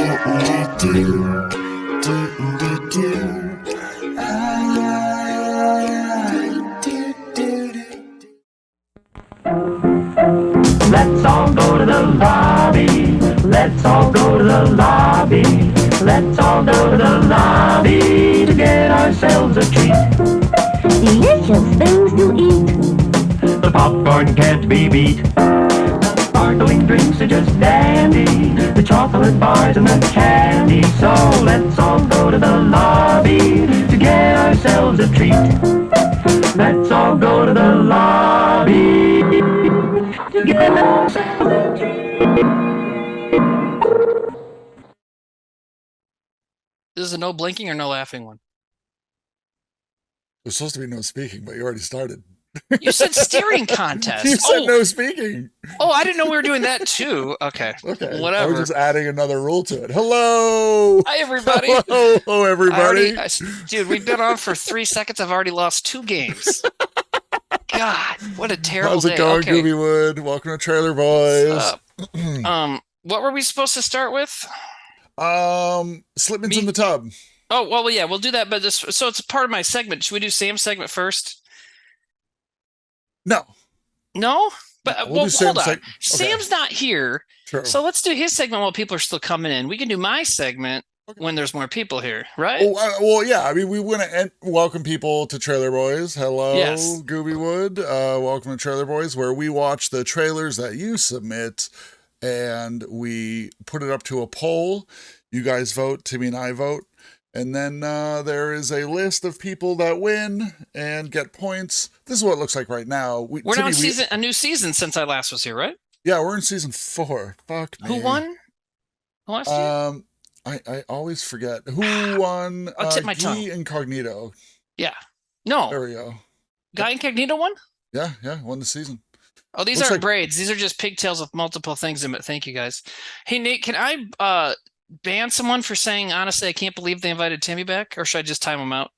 Let's all go to the lobby. Let's all go to the lobby. Let's all go to the lobby to get ourselves a treat. Delicious things to eat. The popcorn can't be beat. The sparkling drinks are just dandy. The chocolate bars and the candy. So let's all go to the lobby to get ourselves a treat. Let's all go to the lobby to get ourselves a treat. This is a no blinking or no laughing one. There's supposed to be no speaking, but you already started. You said steering contest. You said no speaking. Oh, I didn't know we were doing that too. Okay. Okay. Whatever. I was just adding another rule to it. Hello. Hi, everybody. Hello, everybody. Dude, we've been on for 3 seconds. I've already lost 2 games. God, what a terrible How's it day. going, Okay. Gooby Wood? Welcome to Trailer Boys. What were we supposed to start with? Slipman's in the tub. Oh, well, yeah, we'll do that. But so it's part of my segment. Should we do Sam's segment first? No. No? But We'll do hold on. Sam's Sam's not here. True. So let's do his segment while people are still coming in. We can do my segment when there's more people here, right? Well, yeah. I mean, we want to welcome people to Trailer Boys. Hello, Yes. Gooby Wood. Welcome to Trailer Boys, where we watch the trailers that you submit, and we put it up to a poll. You guys vote. Timmy and I vote. And then there is a list of people that win and get points. This is what it looks like right now. We're now a new season since I last was here, right? Yeah, we're in season 4. Fuck me. Who won? Last year? I always forget. Who won? I'll tip my tongue. Incognito. Yeah. No. There we go. Guy Incognito won? Yeah, won the season. Oh, these Looks aren't like braids. These are just pigtails with multiple things in it. Thank you, guys. Hey, Nate, can I ban someone for saying, honestly, I can't believe they invited Timmy back? Or should I just time them out?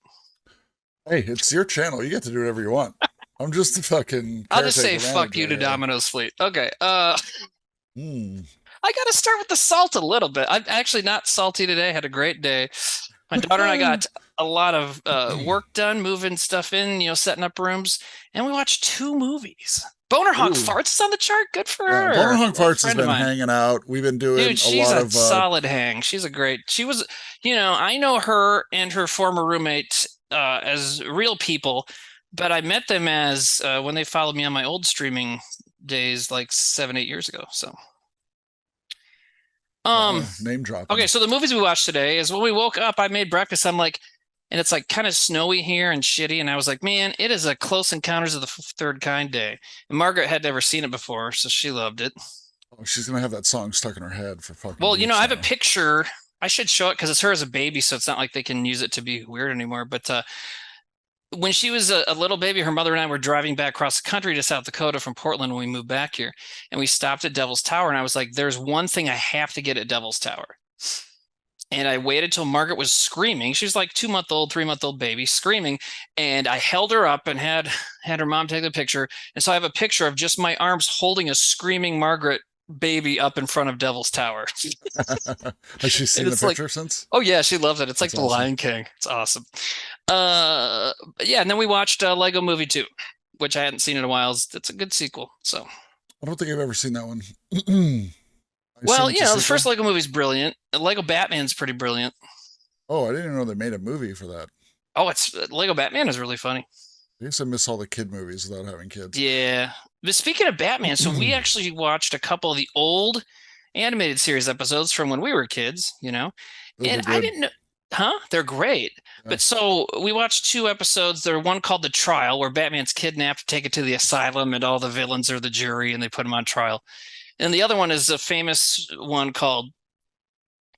Hey, it's your channel. You get to do whatever you want. I'm just a fucking I'll just say caretaker fuck you to manager, Domino's Fleet. Okay. I got to start with the salt a little bit. I'm actually not salty today. Had a great day. My daughter and I got a lot of work done, moving stuff in, setting up rooms. And we watched 2 movies. Boner Hog Farts is on the chart. Good for her. Boner Hog Farts has Friend been of mine. hanging out. We've been doing Dude, she's a lot a of solid hang. She was, I know her and her former roommate as real people, but I met them as when they followed me on my old streaming days like 7-8 years ago. So name dropping. okay, so the movies we watched today is when we woke up, I made breakfast. I'm like, and it's like kind of snowy here and shitty. And I was like, man, it is a Close Encounters of the Third Kind day. And Margaret had never seen it before, so she loved it. Oh, she's going to have that song stuck in her head for fucking Well, weeks I have a now. picture. I should show it because it's her as a baby, so it's not like they can use it to be weird anymore. But when she was a little baby, her mother and I were driving back across the country to South Dakota from Portland when we moved back here. And we stopped at Devil's Tower. And I was like, there's one thing I have to get at Devil's Tower. And I waited till Margaret was screaming. She was like 2-month-old, 3-month-old baby screaming. And I held her up and had her mom take the picture. And so I have a picture of just my arms holding a screaming Margaret baby up in front of Devil's Tower. Has she seen the picture since? Oh yeah, she loves it. It's like That's the awesome. Lion King. It's awesome. Yeah, and then we watched Lego Movie 2, which I hadn't seen in a while. It's a good sequel. So I don't think I've ever seen that one. well, the first Lego movie's brilliant. Lego Batman's pretty brilliant. Oh, I didn't even know they made a movie for that. Oh, it's Lego Batman is really funny. I guess I miss all the kid movies without having kids. Yeah. But speaking of Batman, so we actually watched a couple of the old animated series episodes from when we were kids, Those and are I good. didn't know, they're great. Yeah. But so we watched 2 episodes. There's one called The Trial, where Batman's kidnapped, taken to the asylum, and all the villains are the jury, and they put him on trial. And the other one is a famous one called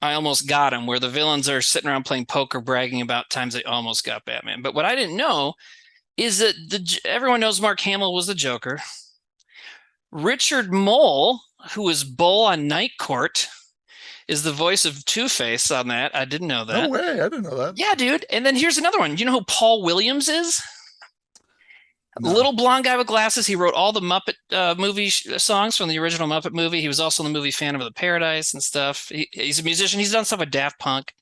I Almost Got Him, where the villains are sitting around playing poker, bragging about times they almost got Batman. But what I didn't know is that everyone knows Mark Hamill was the Joker. Richard Mole, who was Bull on Night Court, is the voice of Two-Face on that. I didn't know that. No way. I didn't know that. Yeah, dude. And then here's another one. You know who Paul Williams is? No. Little blonde guy with glasses. He wrote all the Muppet movie songs from the original Muppet movie. He was also in the movie Phantom of the Paradise and stuff. He's a musician. He's done stuff with Daft Punk.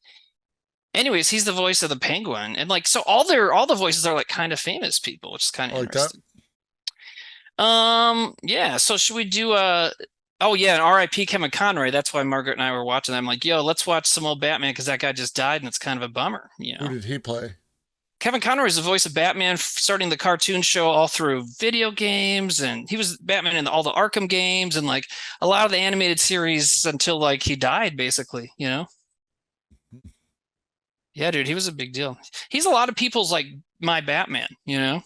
Anyways, he's the voice of the Penguin, and like so, all the voices are like kind of famous people, which is kind of interesting. Yeah. So should we do Oh yeah, and R.I.P. Kevin Conroy. That's why Margaret and I were watching that. I'm like, yo, let's watch some old Batman because that guy just died, and it's kind of a bummer. You know, who did he play? Kevin Conroy is the voice of Batman, starting the cartoon show all through video games, and he was Batman in all the Arkham games and like a lot of the animated series until like he died, basically. You know. Yeah, dude, he was a big deal. He's a lot of people's like my Batman. You know.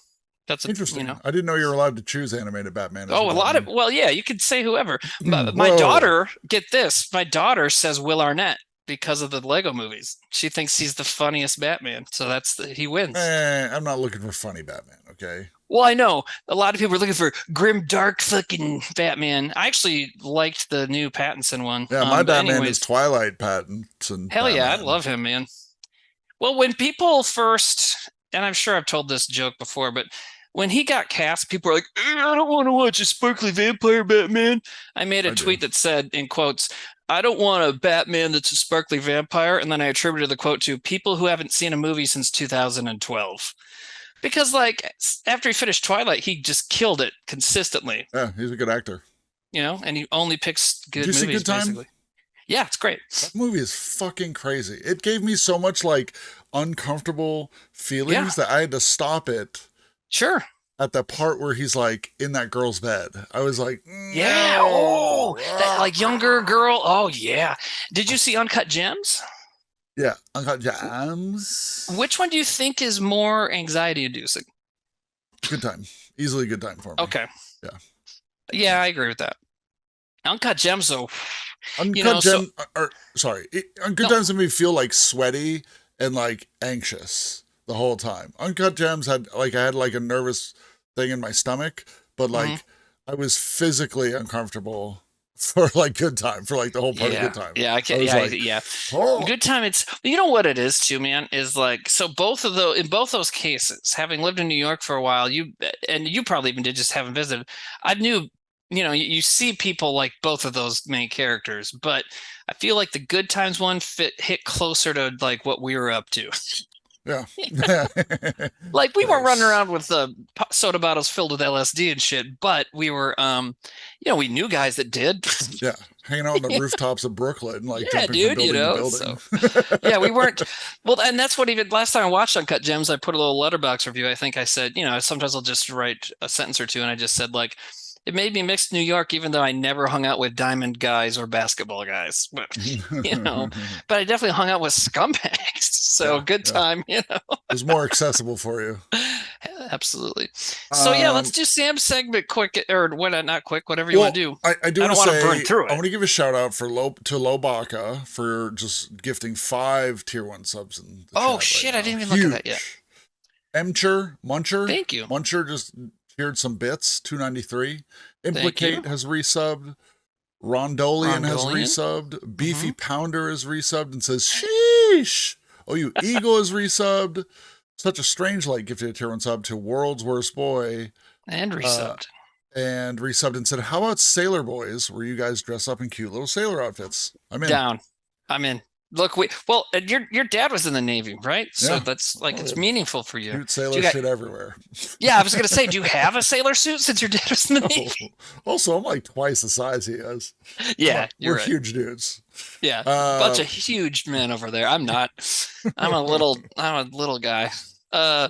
That's interesting. You know, I didn't know you were allowed to choose animated Batman. Oh, a lot of yeah, you could say whoever. My daughter, get this, my daughter says Will Arnett because of the Lego movies. She thinks he's the funniest Batman, so he wins. I'm not looking for funny Batman. Okay. Well, I know a lot of people are looking for grim, dark, fucking Batman. I actually liked the new Pattinson one. Yeah, my Batman is Twilight Pattinson. Hell yeah, I love him, man. Well, when people first, and I'm sure I've told this joke before, but when he got cast, people were like, I don't want to watch a sparkly vampire Batman. I made a tweet that said, in quotes, I don't want a Batman that's a sparkly vampire. And then I attributed the quote to people who haven't seen a movie since 2012. Because, like, after he finished Twilight, he just killed it consistently. Yeah, he's a good actor. You know, and he only picks good movies, Good Time? basically. Yeah, it's great. That movie is fucking crazy. It gave me so much, like, uncomfortable feelings that I had to stop it. Sure. At the part where he's like in that girl's bed. I was like, yeah. Oh, that like younger girl. Oh yeah. Did you see Uncut Gems? Yeah. Uncut Gems. Which one do you think is more anxiety inducing? Good Time. Easily Good Time for me. Okay. Yeah. Yeah, I agree with that. Uncut Gems though. Uncut Gems Uncut Gems made me feel like sweaty and like anxious the whole time. Uncut Gems I had like a nervous thing in my stomach, but like I was physically uncomfortable for like Good Time, for like the whole part of Good Time. Yeah, I can't. Oh. Good Time. It's, you know what it is too, man, is like, so in both those cases, having lived in New York for a while, you probably even did, just haven't visited. I knew, you see people like both of those main characters, but I feel like the Good Times one hit closer to like what we were up to. Yeah. Like we weren't running around with soda bottles filled with LSD and shit, but we were, we knew guys that did. Yeah. Hanging out on the rooftops of Brooklyn, like jumping from building to building. So, yeah, we weren't. Well, and that's what even last time I watched Uncut Gems, I put a little letterbox review. I think I said, sometimes I'll just write a sentence or two, and I just said like, it made me mix New York, even though I never hung out with diamond guys or basketball guys. But, but I definitely hung out with scumbags. So Good Time, It was more accessible for you. Absolutely. So let's do Sam's segment quick, or not quick, whatever you want to do. I don't want to burn through it. I want to give a shout out to Lobaka for just gifting 5 tier 1 subs in the chat shit, right I didn't even look at that yet. Muncher. Thank you. Muncher just tiered some bits, 293. Implicate has resubbed. Rondolian has resubbed. Beefy Pounder is resubbed and says, sheesh. Oh, you Eagle is resubbed. Such a strange light gifted a tier 1 sub to World's Worst Boy. And resubbed. And said, how about Sailor Boys, where you guys dress up in cute little sailor outfits? I'm in. Down. I'm in. Look, your dad was in the Navy, right? So that's like, it's meaningful for you. Cute sailor shit everywhere. Yeah, I was going to say, do you have a sailor suit since your dad was in the Navy? Also, I'm like twice the size he is. Yeah, we're huge dudes. Yeah, bunch of huge men over there. I'm not. I'm a little guy. Yeah,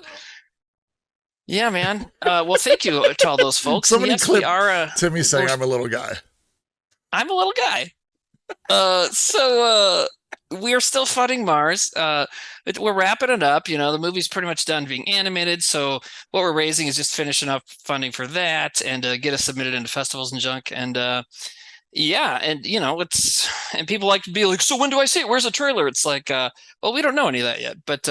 man. Well, thank you to all those folks. Somebody clip Timmy saying I'm a little guy. I'm a little guy. We're still funding Mars. We're wrapping it up. The movie's pretty much done being animated. So what we're raising is just finishing up funding for that and get us submitted into festivals and junk. And and and people like to be like, so when do I see it? Where's the trailer? It's like, well, we don't know any of that yet. But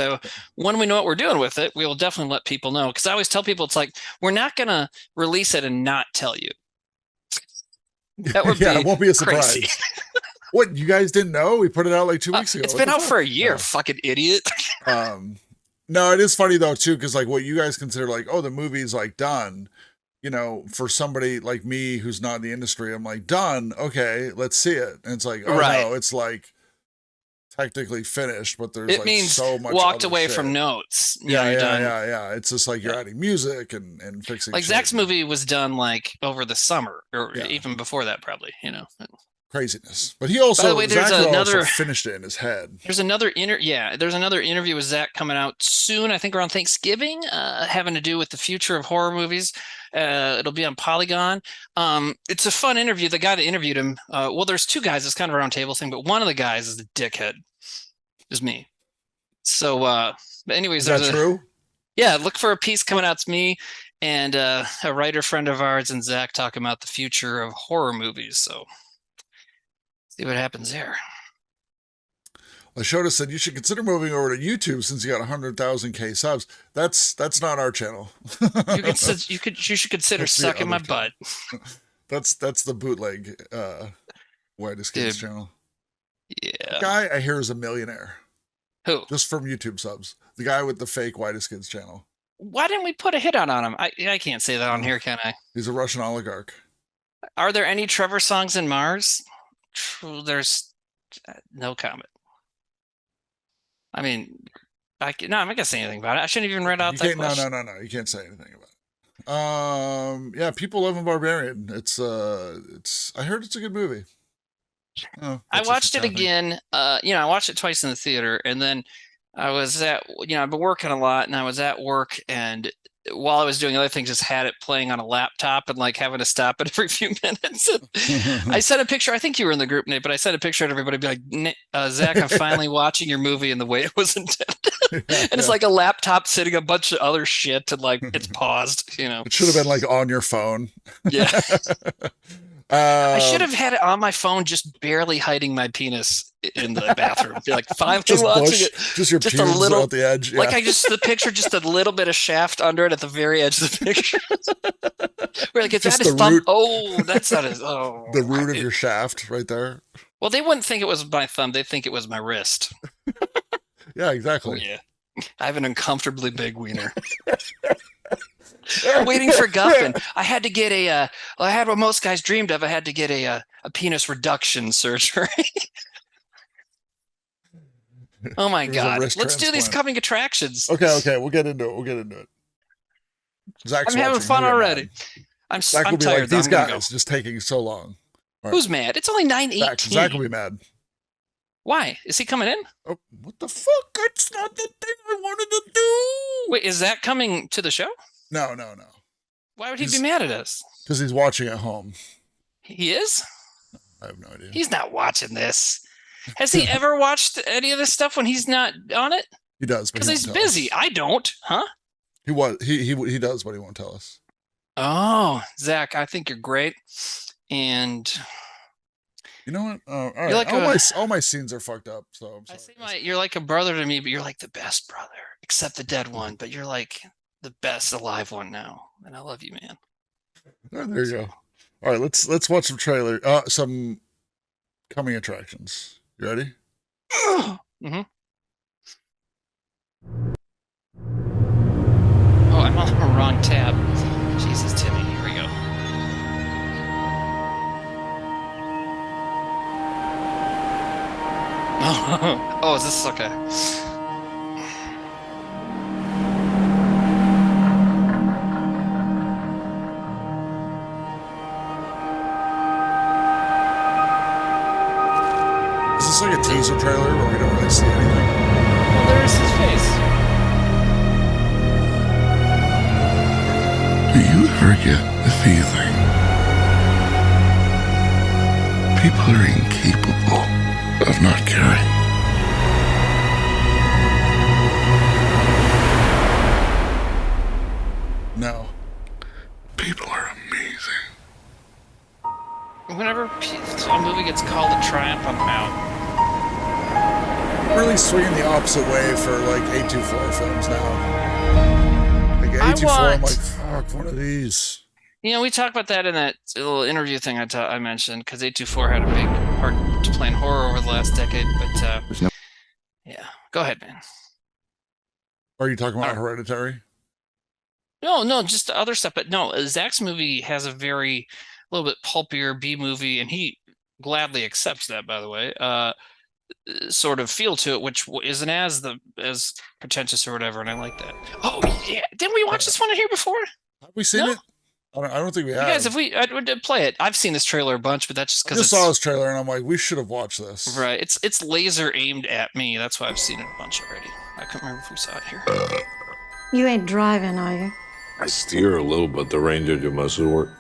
when we know what we're doing with it, we will definitely let people know. Because I always tell people, it's like, we're not going to release it and not tell you. That would it won't be a surprise. Crazy. What, you guys didn't know? We put it out like 2 weeks ago. It's been out for a year, fucking idiot. No, it is funny though too, because like what you guys consider like, oh, the movie's like done. you know, for somebody like me who's not in the industry, I'm like, done. Okay, let's see it. And it's like, oh Right. no, it's like technically finished, but there's It like means so much walked other away shit. from notes. You Yeah, know, you're yeah, done. yeah. It's just like you're adding music and fixing Like shit. Zach's movie was done like over the summer, or Yeah. even before that, probably. You know. Craziness. But he also, By the way, there's Zach another- also finished it in his head. There's another interview with Zach coming out soon. I think around Thanksgiving, having to do with the future of horror movies. It'll be on Polygon. It's a fun interview. The guy that interviewed him, well, there's two guys. It's kind of a round table thing, but one of the guys is the dickhead. Is me. So, but anyways, Is that true? Yeah, look for a piece coming out to me and a writer friend of ours and Zach talking about the future of horror movies. So, see what happens there. Lashota said you should consider moving over to YouTube since you got 100,000 subs. That's not our channel. You should consider sucking my butt. That's the bootleg Whitest Kids channel. Yeah. Guy I hear is a millionaire. Who? Just from YouTube subs. The guy with the fake Whitest Kids channel. Why didn't we put a hit out on him? I can't say that on here, can I? He's a Russian oligarch. Are there any Trevor songs in Mars? There's no comment. I mean, I'm not gonna say anything about it. I shouldn't even read out that question. No. You can't say anything about it. Yeah, People Live in Barbarian. It's I heard it's a good movie. Oh, I watched it again. I watched it twice in the theater, and then I was at, I've been working a lot, and I was at work, and while I was doing other things, just had it playing on a laptop and like having to stop it every few minutes. I sent a picture. I think you were in the group, Nate, but I sent a picture to everybody, be like, Zach, I'm finally watching your movie in the way it was intended. And it's like a laptop sitting a bunch of other shit, and like it's paused. It should have been like on your phone. Yeah. I should have had it on my phone, just barely hiding my penis in the bathroom. Be like, finally just watching bush, it. Just your just pubes a little out the edge. Yeah. Like the picture, just a little bit of shaft under it at the very edge of the picture. We're like, is that his thumb? Oh, that's not his. Oh, the root of your shaft right there. Well, they wouldn't think it was my thumb. They think it was my wrist. Yeah, exactly. Oh, yeah. I have an uncomfortably big wiener. Waiting for Guffin. I had to get I had what most guys dreamed of. I had to get a penis reduction surgery. Oh my God. Let's do these coming attractions. Okay. We'll get into it. Zach's I'm having fun already. I'm tired. Like, these guys just taking so long. Right. Who's mad? It's only 9:18. Zach will be mad. Why? Is he coming in? Oh, what the fuck? That's not the thing I wanted to do. Wait, is Zach coming to the show? No. Why would he be mad at us? Because he's watching at home. He is? I have no idea. He's not watching this. Has he ever watched any of this stuff when he's not on it? He does, because he's busy. I don't, huh? He does, but he won't tell us. Oh, Zach, I think you're great, and you know what? All right, like all my scenes are fucked up. So I'm sorry. I say you're like a brother to me, but you're like the best brother, except the dead one. But you're like the best alive one now, and I love you, man. Oh, there you go. All right, let's watch some trailer. Some coming attractions. You ready? Mm-hmm. Oh, I'm on the wrong tab. Jesus, Timmy. Here we go. Oh, is this okay? Is this like a teaser trailer where we don't really see anything? Well, there's his face. Do you ever get the feeling people are incapable of not caring? No. People are amazing. Whenever a movie gets called a triumph, I'm out. Really swinging the opposite way for like A24 films now. Like A24, I'm like, fuck, one of these. We talked about that in that little interview thing I mentioned, because A24 had a big part to play in horror over the last decade. But yeah, go ahead, man. Are you talking about Hereditary? No, just the other stuff. But no, Zach's movie has a little bit pulpier B movie, and he gladly accepts that, by the way, sort of feel to it, which isn't as pretentious or whatever, and I like that. Oh yeah, didn't we watch this one in here before? Have we seen No. it? I don't think we You have. guys, I would play it. I've seen this trailer a bunch, but that's just I because just saw this trailer and I'm like, we should have watched this. right. It's laser aimed at me. That's why I've seen it a bunch already. I can't remember if we saw it here. You ain't driving, are you? I steer a little, but the ranger do most of the work.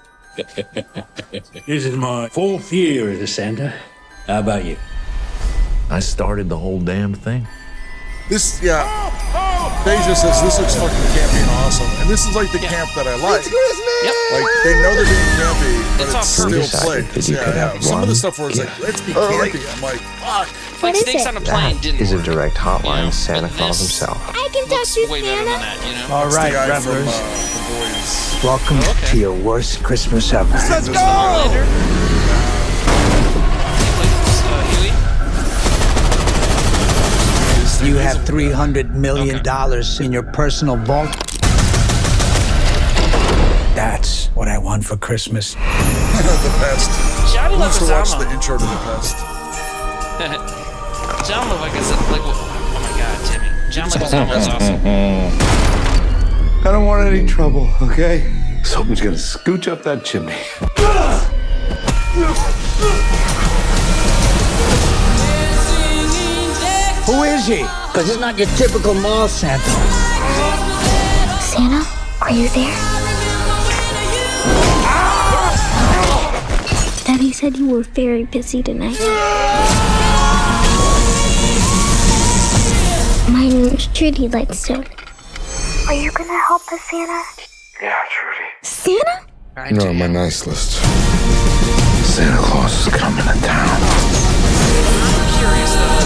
This is my 4th year as a Santa. How about you? I started the whole damn thing. This, Deja says this looks fucking campy and awesome, and this is like the camp that I like. Yep. Like they know they're being campy, but It's it's on still purpose. plays. You could have Some of the one. stuff where it's like, let's be campy. I'm like, fuck. Like is Snakes it? on a Plane didn't Is a work, direct hotline you know, to Santa but Claus this himself. I can touch looks you, way better than Santa. that, you know. All It's right, the guy from revelers. the Boys. Welcome Okay. to your worst Christmas ever. Let's go! Later. Huey? You have $300 million in your personal vault. That's what I want for Christmas. The Pest. Johnny Who wants to watch the Leguizamo. intro to The Pest? John oh my god, Timmy. John Leguizamo is awesome. I don't want any trouble, okay? Someone's gonna scooch up that chimney. Who is he? Because it's not your typical mall Santa. Santa, are you there? Daddy said you were very busy tonight. My name's Trudy Lightstone. Are you gonna help us, Santa? Yeah, Trudy. Santa? You're on my nice list. Santa Claus is coming to town. I'm curious though.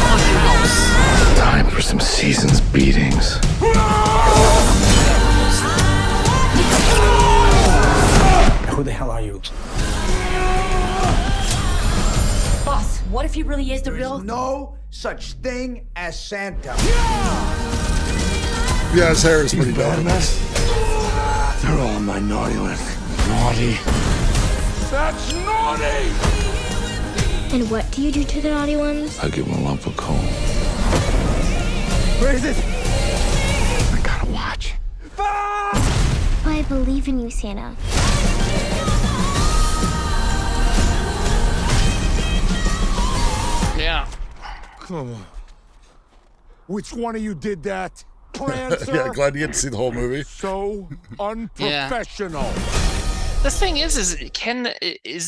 One house. Time for some season's beatings. Who the hell are you? Boss, what if he really is the real? No such thing as Santa. Yeah, his hair is pretty dope. They're all on my naughty list. Naughty. That's naughty! And what do you do to the naughty ones? I give him a lump of coal. Where is it? I gotta watch. I believe in you, Santa. Yeah. Come on. Which one of you did that? Prancer? Yeah, glad you get to see the whole movie. So unprofessional. The thing is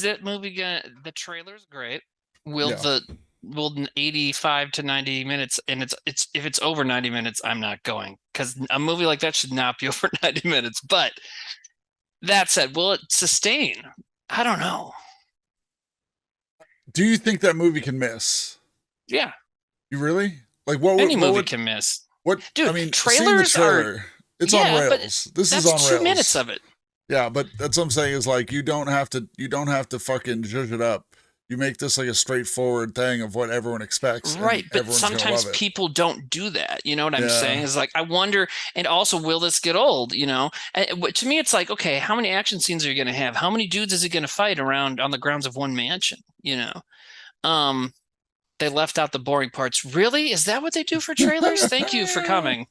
that movie gonna? The trailer's great. Will Yeah. will 85 to 90 minutes, and it's if it's over 90 minutes, I'm not going, because a movie like that should not be over 90 minutes. But that said, will it sustain? I don't know. Do you think that movie can miss? Yeah, You really? Like what? any what movie would- can miss. What? Dude, I mean, trailers seeing the are- trailer, it's Yeah, on but rails. This That's is on 2 rails. minutes of it. Yeah, but that's what I'm saying is like you don't have to fucking judge it up. You make this like a straightforward thing of what everyone expects. and Right, but everyone's gonna sometimes love it. people don't do that. You know what I'm Yeah. saying? It's like, I wonder, and also, will this get old? You know, to me, it's like, okay, how many action scenes are you going to have? How many dudes is he going to fight around on the grounds of one mansion? You know, they left out the boring parts. Really? Is that what they do for trailers? Thank you for coming.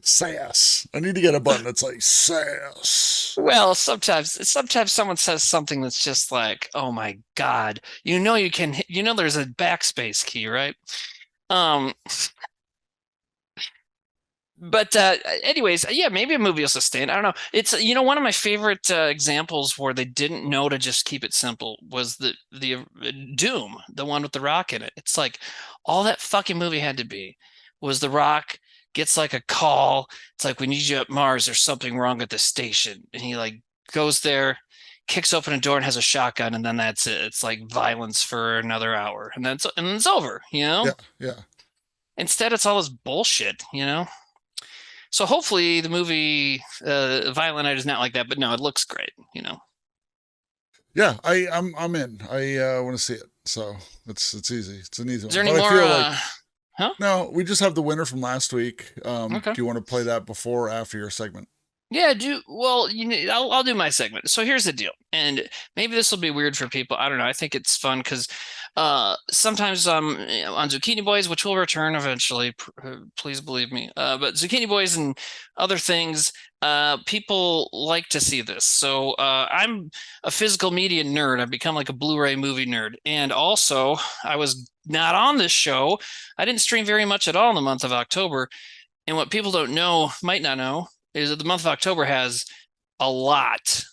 Sass. I need to get a button that's like sass. Well, sometimes someone says something that's just like, oh my God, you know, there's a backspace key, right? But anyways, yeah, maybe a movie will sustain. I don't know. It's, one of my favorite examples where they didn't know to just keep it simple was the Doom, the one with The Rock in it. It's like all that fucking movie had to be was The Rock gets like a call. It's like, we need you at Mars. There's something wrong at the station. And he like goes there, kicks open a door and has a shotgun. And then that's it. It's like violence for another hour. And then it's over, Yeah, yeah. Instead, it's all this bullshit, So hopefully the movie Violent Night is not like that, but no, it looks great, Yeah, I'm in. I want to see it. So it's easy. It's an easy Is there one. any But more? I feel like Huh? No, we just have the winner from last week. Okay. Do you want to play that before or after your segment? Yeah, I'll do my segment. So here's the deal, and maybe this will be weird for people. I don't know. I think it's fun because sometimes on Zucchini Boys, which will return eventually, please believe me. But Zucchini Boys and other things, people like to see this. So I'm a physical media nerd. I've become like a Blu-ray movie nerd, and also I was not on this show. I didn't stream very much at all in the month of October. And what people might not know, is that the month of October has a lot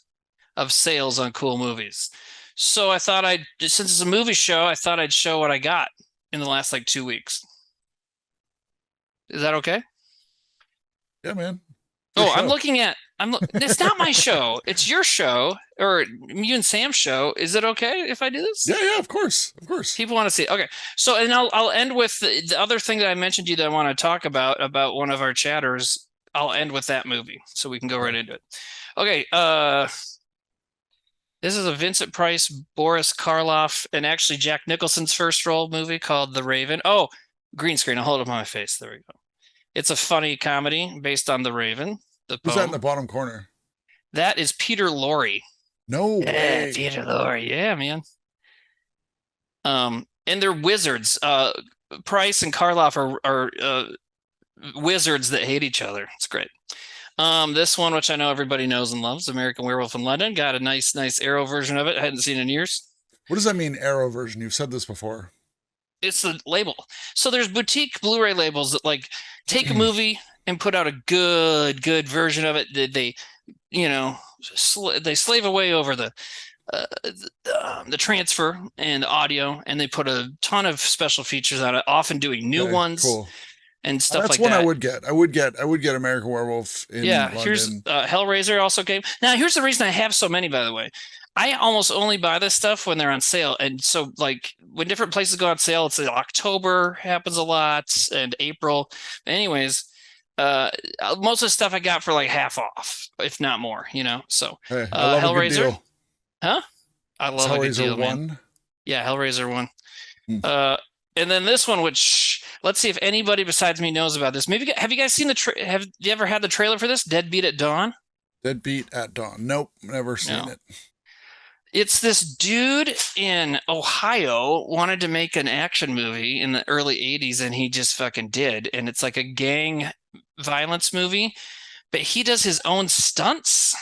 of sales on cool movies. So I thought since it's a movie show, I thought I'd show what I got in the last like 2 weeks. Is that okay? Yeah, man. Oh, it's not my show. It's your show, or you and Sam's show. Is it okay if I do this? Yeah, of course. Of course. People want to see it. Okay. So, and I'll end with the other thing that I mentioned to you that I want to talk about one of our chatters. I'll end with that movie so we can go right into it. Okay. This is a Vincent Price, Boris Karloff, and actually Jack Nicholson's first role movie called The Raven. Oh, green screen. I'll hold it up on my face. There we go. It's a funny comedy based on The Raven. Who's that in the bottom corner? That is Peter Lorre. No way. Peter Lorre. Yeah, man. And they're wizards. Price and Karloff are wizards that hate each other. It's great. This one, which I know everybody knows and loves, American Werewolf in London, got a nice Arrow version of it. I hadn't seen it in years. What does that mean, Arrow version? You've said this before. It's the label. So there's boutique Blu-ray labels that like take a movie and put out a good version of it. They slave away over the transfer and the audio, and they put a ton of special features on it, often doing new ones. Cool. And stuff like that. That's one I would get American Werewolf in London. Here's Hellraiser also came. Now, here's the reason I have so many, by the way. I almost only buy this stuff when they're on sale. And so, like, when different places go on sale, it's like October happens a lot, and April. Anyways, most of the stuff I got for like half off, if not more, So, hey, I love Hellraiser. A good deal. Huh? I love a good deal, man. Man. Yeah, Hellraiser 1. And then this one, which let's see if anybody besides me knows about this. Maybe have you guys seen have you ever had the trailer for this? Deadbeat at Dawn? Deadbeat at Dawn. Nope, never seen it. It's this dude in Ohio wanted to make an action movie in the early 80s, and he just fucking did. And it's like a gang violence movie, but he does his own stunts.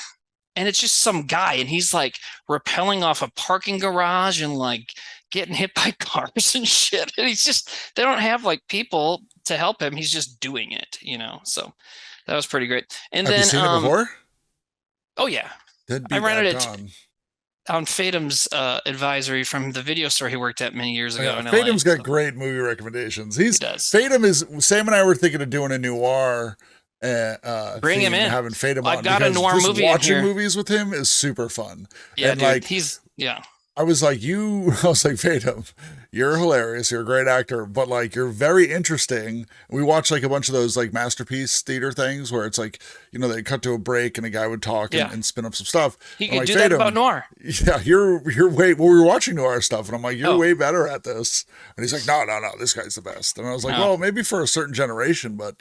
And it's just some guy, and he's like rappelling off a parking garage and like getting hit by cars and shit. And they don't have like people to help him. He's just doing it, So that was pretty great. And have you seen it before? Oh yeah. I rented it on Fatum's advisory from the video store he worked at many years ago. Yeah, Fatum's got great movie recommendations. He does. Fatum Sam and I were thinking of doing a noir. Bring him in. Having Fatum on. I've got a noir movie. Watching movies with him is super fun. Yeah, and dude, I was like, Fatum, you're hilarious. You're a great actor, but like, you're very interesting. We watched like a bunch of those like masterpiece theater things where it's like, they cut to a break and a guy would talk and spin up some stuff. He could do that about noir. Yeah, you're we were watching noir stuff, and I'm like, you're way better at this. And he's like, no, this guy's the best. And I was like, well, maybe for a certain generation, but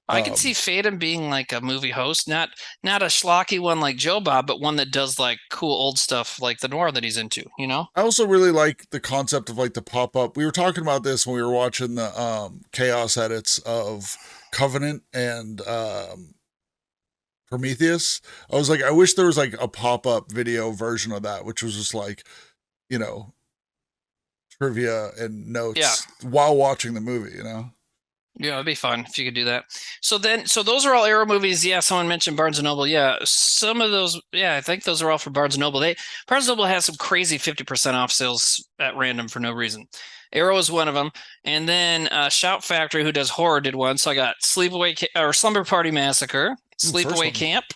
I can see Fatum being like a movie host, not a schlocky one like Joe Bob, but one that does like cool old stuff like the noir that he's into, I also really like the concept of like the pop-up. We were talking about this when we were watching the chaos edits of Covenant and Prometheus. I was like, I wish there was like a pop-up video version of that, which was just like, trivia and notes while watching the movie, Yeah, it'd be fun if you could do that. So those are all Arrow movies. Yeah, someone mentioned Barnes & Noble. Yeah, some of those, I think those are all for Barnes & Noble. Barnes & Noble has some crazy 50% off sales at random for no reason. Arrow is one of them. And then Shout Factory, who does horror, did one. So I got Slumber Party Massacre, Sleepaway Camp.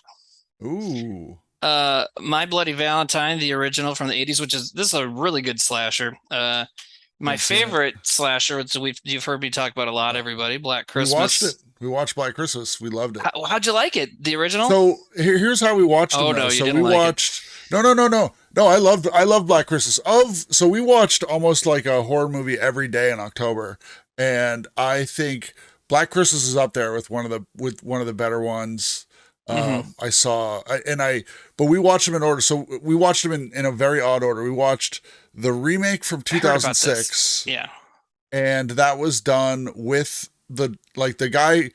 Ooh. My Bloody Valentine, the original from the 80s, this is a really good slasher. My favorite slasher, you've heard me talk about a lot, everybody, Black Christmas. We watched it. We watched Black Christmas. We loved it. How'd you like it? The original? So here's how we watched it. Oh, no, you didn't like it. No, I loved Black Christmas. So we watched almost like a horror movie every day in October. and I think Black Christmas is up there with one of the better ones. I saw, but we watched them in order. So we watched them in a very odd order. We watched the remake from 2006. Yeah. And that was done with the guy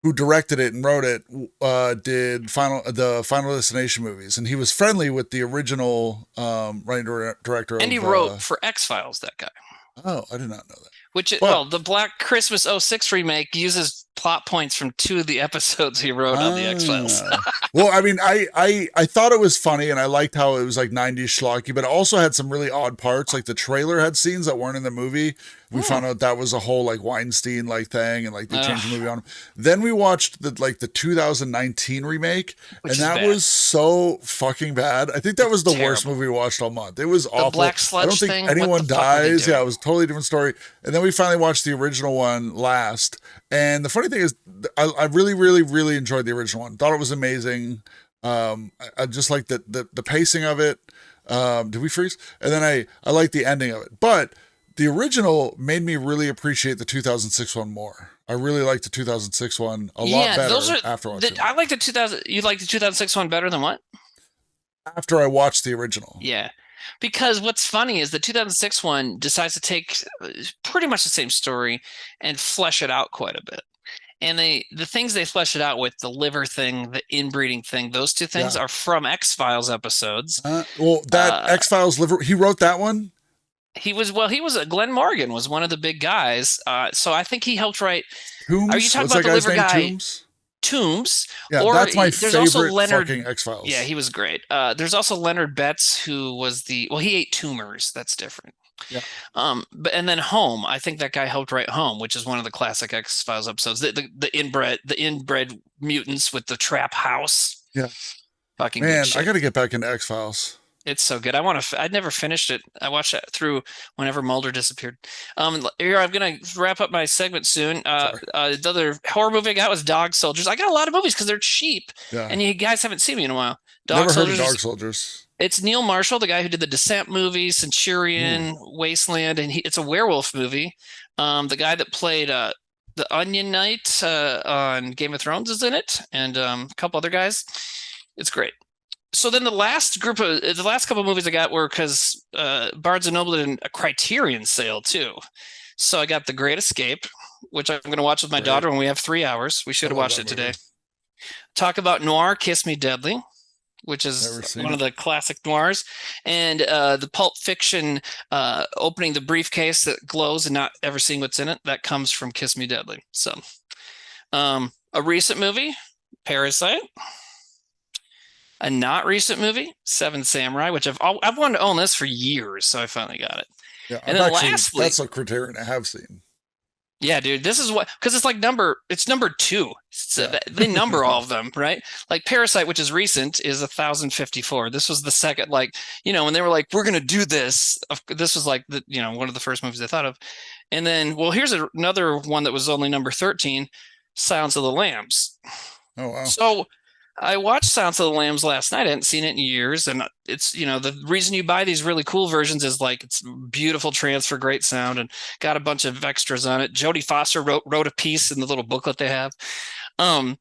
who directed it and wrote it, did the Final Destination movies. And he was friendly with the original, writer director. And he wrote for X-Files, that guy. Oh, I did not know that. The Black Christmas 06 remake uses plot points from 2 of the episodes he wrote on the X-Files. Well, I mean, I thought it was funny, and I liked how it was like 90s schlocky, but it also had some really odd parts. Like the trailer had scenes that weren't in the movie. We found out that was a whole like Weinstein like thing, and like they changed the movie on him. Then we watched the 2019 remake, and that was so fucking bad. I think that was the worst movie we watched all month. It was awful. Black Sludge I don't think thing? anyone dies. Yeah, it was a totally different story. And then we finally watched the original one last. And the funny thing is, I really, really, really enjoyed the original one. Thought it was amazing. I just like the pacing of it. Did we freeze? And then I like the ending of it. But the original made me really appreciate the 2006 one more. I really liked the 2006 one a lot better after watching it. I like the 2000. You like the 2006 one better than what? After I watched the original. Yeah. Because what's funny is the 2006 one decides to take pretty much the same story and flesh it out quite a bit. And the things they flesh it out with, the liver thing, the inbreeding thing, those 2 things are from X-Files episodes. X-Files liver, he wrote that one? Glenn Morgan was one of the big guys. So I think he helped write. Toombs? Are you talking about the liver guy? Toombs. Yeah, that's my favorite fucking X-Files. Yeah, he was great. There's also Leonard Betts, who was he ate tumors. That's different. Yeah. And then Home. I think that guy helped write Home, which is one of the classic X-Files episodes. The inbred mutants with the trap house. Yeah. Fucking man, good shit. I got to get back into X-Files. It's so good. I'd never finished it. I watched it through whenever Mulder disappeared. Here, I'm going to wrap up my segment soon. The other horror movie I got was Dog Soldiers. I got a lot of movies because they're cheap. Yeah. And you guys haven't seen me in a while. Never heard of Dog Soldiers. It's Neil Marshall, the guy who did the Descent movie, Centurion, Wasteland, and it's a werewolf movie. The guy that played the Onion Knight on Game of Thrones is in it, and a couple other guys. It's great. So then the last couple of movies I got were because Barnes & Noble did a Criterion sale too. So I got The Great Escape, which I'm going to watch with my daughter when we have 3 hours. We should have watched it today. Talk about Noir, Kiss Me Deadly, which is one of the classic noirs. And the Pulp Fiction opening the briefcase that glows and not ever seeing what's in it. That comes from Kiss Me Deadly. So a recent movie, Parasite. A not recent movie, Seven Samurai, which I've wanted to own this for years, so I finally got it. Yeah, and then lastly, that's a Criterion I have seen. Yeah, dude, this is because it's like number 2. They number all of them, right? Like Parasite, which is recent, is 1054. This was the second, when they were like, we're gonna do this. This was like one of the first movies I thought of. And then, here's another one that was only number 13, Silence of the Lambs. Oh wow! So I watched Silence of the Lambs last night. I hadn't seen it in years. And it's, the reason you buy these really cool versions is like, it's beautiful transfer, great sound, and got a bunch of extras on it. Jodie Foster wrote a piece in the little booklet they have. I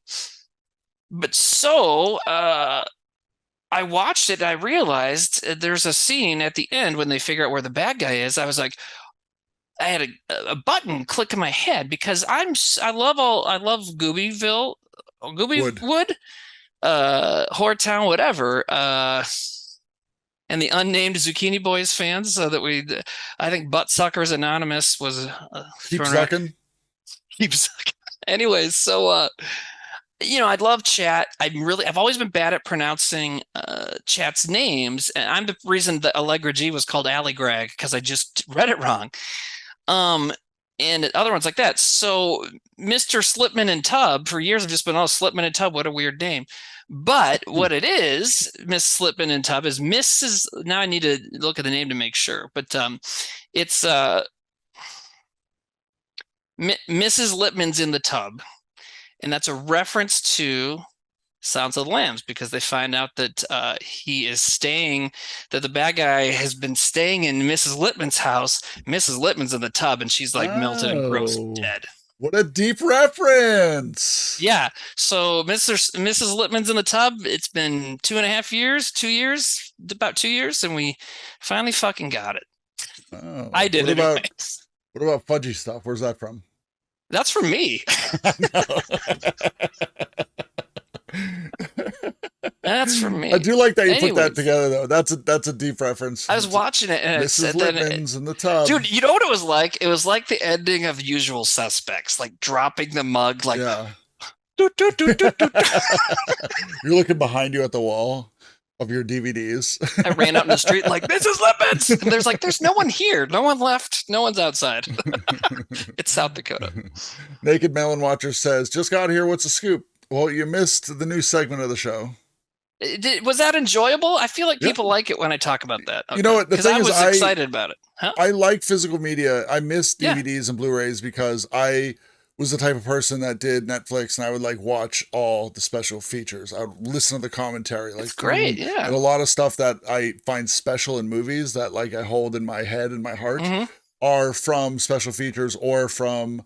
watched it. And I realized there's a scene at the end when they figure out where the bad guy is. I was like, I had a button click in my head because I love Goobyville, Goobywood. Whoretown, whatever, and the unnamed Zucchini Boys fans, so that I think Buttsuckers Anonymous was keep sucking. Anyways, so I'd love Chat. I've always been bad at pronouncing Chat's names, and I'm the reason that Allegra G was called Allegrag because I just read it wrong. And other ones like that. So Mr. Slipman and Tub, for years I've just been, Slipman and Tub, what a weird name. But what it is, Miss Slipman and Tub, is Mrs. Now I need to look at the name to make sure. But it's Mrs. Lipman's in the Tub. And that's a reference to Sounds of the Lambs, because they find out that that the bad guy has been staying in Mrs. Littman's house. Mrs. Littman's in the tub, and she's like melted and gross and dead. What a deep reference. Yeah. So Mrs. Littman's in the tub. It's been 2.5 years, 2 years, about 2 years, and we finally fucking got it. Oh, I did it. What about Fudgy Stuff? Where's that from? That's from me. That's from me. I do like that you put that together, though. That's a deep reference. I was watching it, and Mrs. Littman's in the tub. Dude, you know what it was like? It was like the ending of Usual Suspects, like dropping the mug, like. Yeah. You're looking behind you at the wall of your DVDs. I ran out in the street like, Mrs. Lippman's! And there's no one here. No one left. No one's outside. It's South Dakota. Naked Melon Watcher says, just got here. What's the scoop? Well, you missed the new segment of the show. Was that enjoyable? I feel like people like it when I talk about that. Okay. You know what? The thing I is, was excited about it. Huh? I like physical media. I miss DVDs and Blu-rays because I was the type of person that did Netflix, and I would like watch all the special features. I would listen to the commentary. Like, it's great, yeah. And a lot of stuff that I find special in movies that like I hold in my head and my heart are from special features or from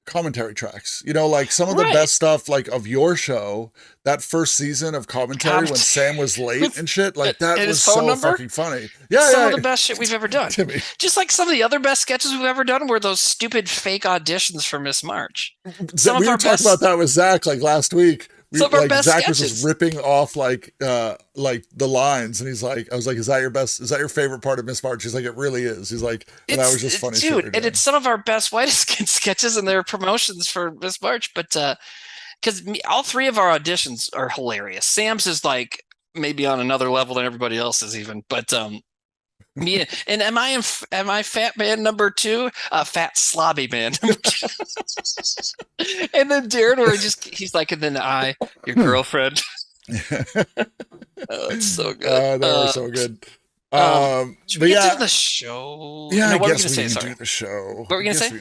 commentary tracks. You know, like some of the best stuff like of your show, that first season of commentary when Sam was late and shit, like that was so fucking funny. Yeah, some of the best shit we've ever done. Timmy. Just like some of the other best sketches we've ever done were those stupid fake auditions for Miss March. We were talking about that with Zach like last week. Some of our best Zach sketches. was just ripping off like the lines, and he's like, I was like, is that your favorite part of Miss March? He's like, it really is. He's like, and that was just funny. Dude, and it's some of our best whitest skin sketches, and they're promotions for Miss March. But because all three of our auditions are hilarious. Sam's is like maybe on another level than everybody else's even. But me and am I fat man number 2? Fat slobby man. And then Darren, where he's like, and then your girlfriend. Oh, it's so good. They were so good. Should we get to the show? Yeah, no, I guess we can do the show. What were we gonna say?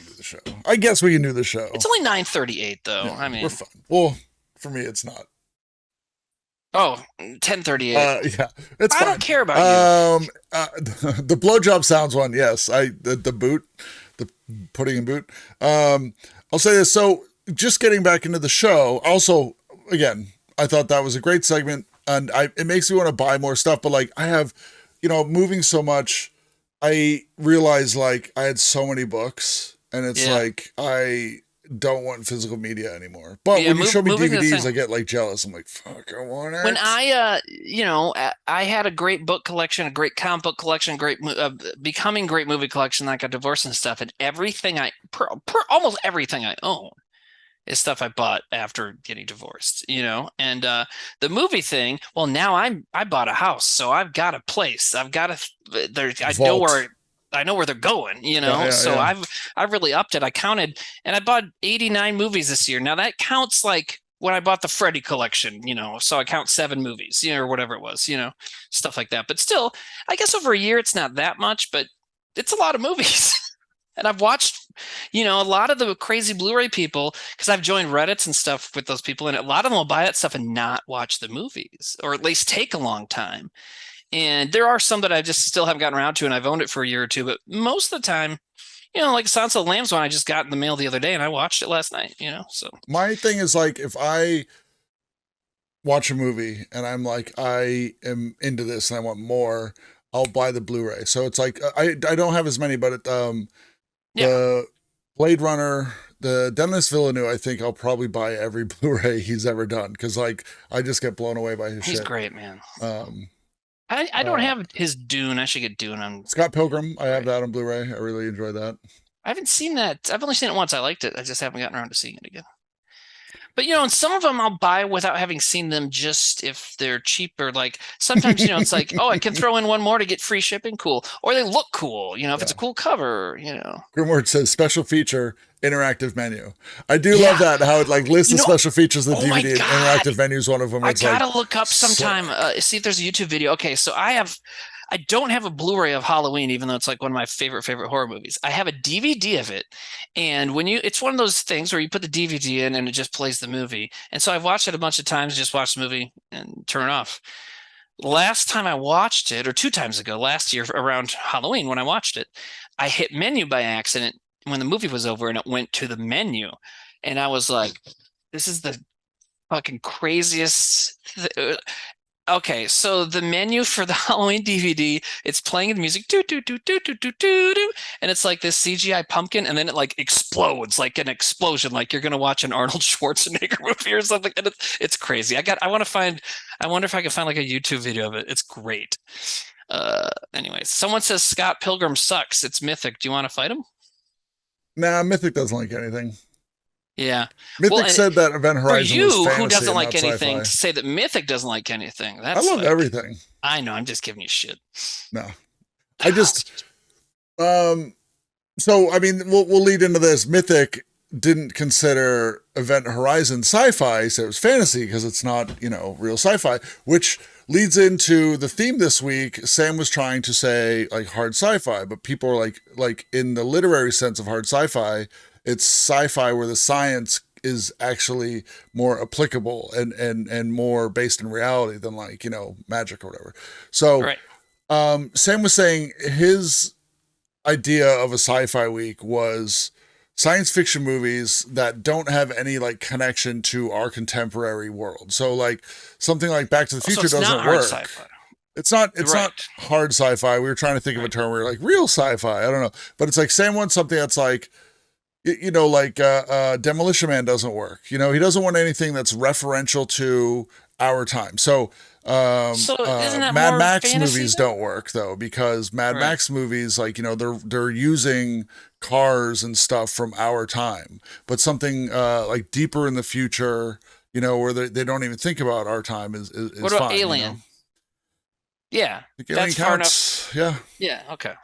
I guess we can do the show. It's only 9:38 though. Yeah, I mean, we're fine. Well, for me, it's not. Oh, 10:38. Yeah, it's fine. I don't care about you. The blowjob sounds one. Yes, the boot, the putting in boot. I'll say this. So, just getting back into the show. Also, again, I thought that was a great segment, and it makes me want to buy more stuff. But like, I have, moving so much, I realized like I had so many books, and it's like I don't want physical media anymore. But when you show me DVDs, I get like jealous. I'm like, fuck, I want it. When I had a great book collection, a great comic book collection, great becoming great movie collection. I got divorced and stuff, and almost everything I own is stuff I bought after getting divorced. And the movie thing. Well, now I bought a house, so I've got a place. I've got I know where they're going, so I've really upped it. I counted, and I bought 89 movies this year. Now that counts like when I bought the Freddy collection, so I count 7 movies, or whatever it was, stuff like that. But still, I guess over a year, it's not that much, but it's a lot of movies. And I've watched, a lot of the crazy Blu-ray people, because I've joined Reddits and stuff with those people, and a lot of them will buy that stuff and not watch the movies, or at least take a long time. And there are some that I just still haven't gotten around to, and I've owned it for a year or two. But most of the time, like Silence of the Lambs one, I just got in the mail the other day, and I watched it last night. So my thing is like, if I watch a movie and I'm like, I am into this and I want more, I'll buy the Blu-ray. So it's like I don't have as many, but the Blade Runner, the Denis Villeneuve, I think I'll probably buy every Blu-ray he's ever done, because like I just get blown away by his shit. He's great, man. I don't have his Dune. I should get Dune on Scott Pilgrim. I have that on Blu-ray. I really enjoy that. I haven't seen that. I've only seen it once. I liked it. I just haven't gotten around to seeing it again. But, and some of them I'll buy without having seen them, just if they're cheaper. Like sometimes, it's like, oh, I can throw in one more to get free shipping. Cool. Or they look cool, if it's a cool cover, Grimward says special feature, interactive menu. I do love that, how it like lists the special features of the DVD. And interactive menu is one of them. I gotta look up sometime, see if there's a YouTube video. Okay, so I have I don't have a Blu-ray of Halloween, even though it's like one of my favorite horror movies. I have a DVD of it, and it's one of those things where you put the DVD in and it just plays the movie. And so I've watched it a bunch of times, just watch the movie and turn it off. Last time I watched it, or 2 times ago, last year around Halloween when I watched it, I hit menu by accident when the movie was over and it went to the menu. And I was like, this is the fucking craziest. Okay, so the menu for the Halloween DVD, it's playing the music, do do do do do do do do, and it's like this CGI pumpkin, and then it like explodes like an explosion, like you're gonna watch an Arnold Schwarzenegger movie or something. And it's crazy. I wonder if I can find like a YouTube video of it. It's great. Anyways, someone says Scott Pilgrim sucks. It's Mythic. Do you want to fight him? Nah, Mythic doesn't like anything. Yeah. Mythic said that Event Horizon for you, was fantasy who doesn't like anything, sci-fi. to say that Mythic doesn't like anything. I love everything. I know. I'm just giving you shit. No, I just, so, I mean, we'll lead into this. Mythic didn't consider Event Horizon sci-fi, so it was fantasy because it's not, real sci-fi, which leads into the theme this week. Sam was trying to say like hard sci-fi, but people are like in the literary sense of hard sci-fi, it's sci-fi where the science is actually more applicable and more based in reality than like, magic or whatever. So right. Sam was saying his idea of a sci-fi week was science fiction movies that don't have any like connection to our contemporary world. So like something like Back to the Future doesn't work. Sci-fi. It's not hard sci-fi. We were trying to think of a term where like real sci-fi. I don't know. But it's like Sam wants something that's like, like Demolition Man doesn't work. He doesn't want anything that's referential to our time. So Mad Max movies don't work though, because Mad Max movies, like, they're using cars and stuff from our time, but something like deeper in the future, where they don't even think about our time is what about fine, Alien? Yeah, that's far enough. Yeah. Okay.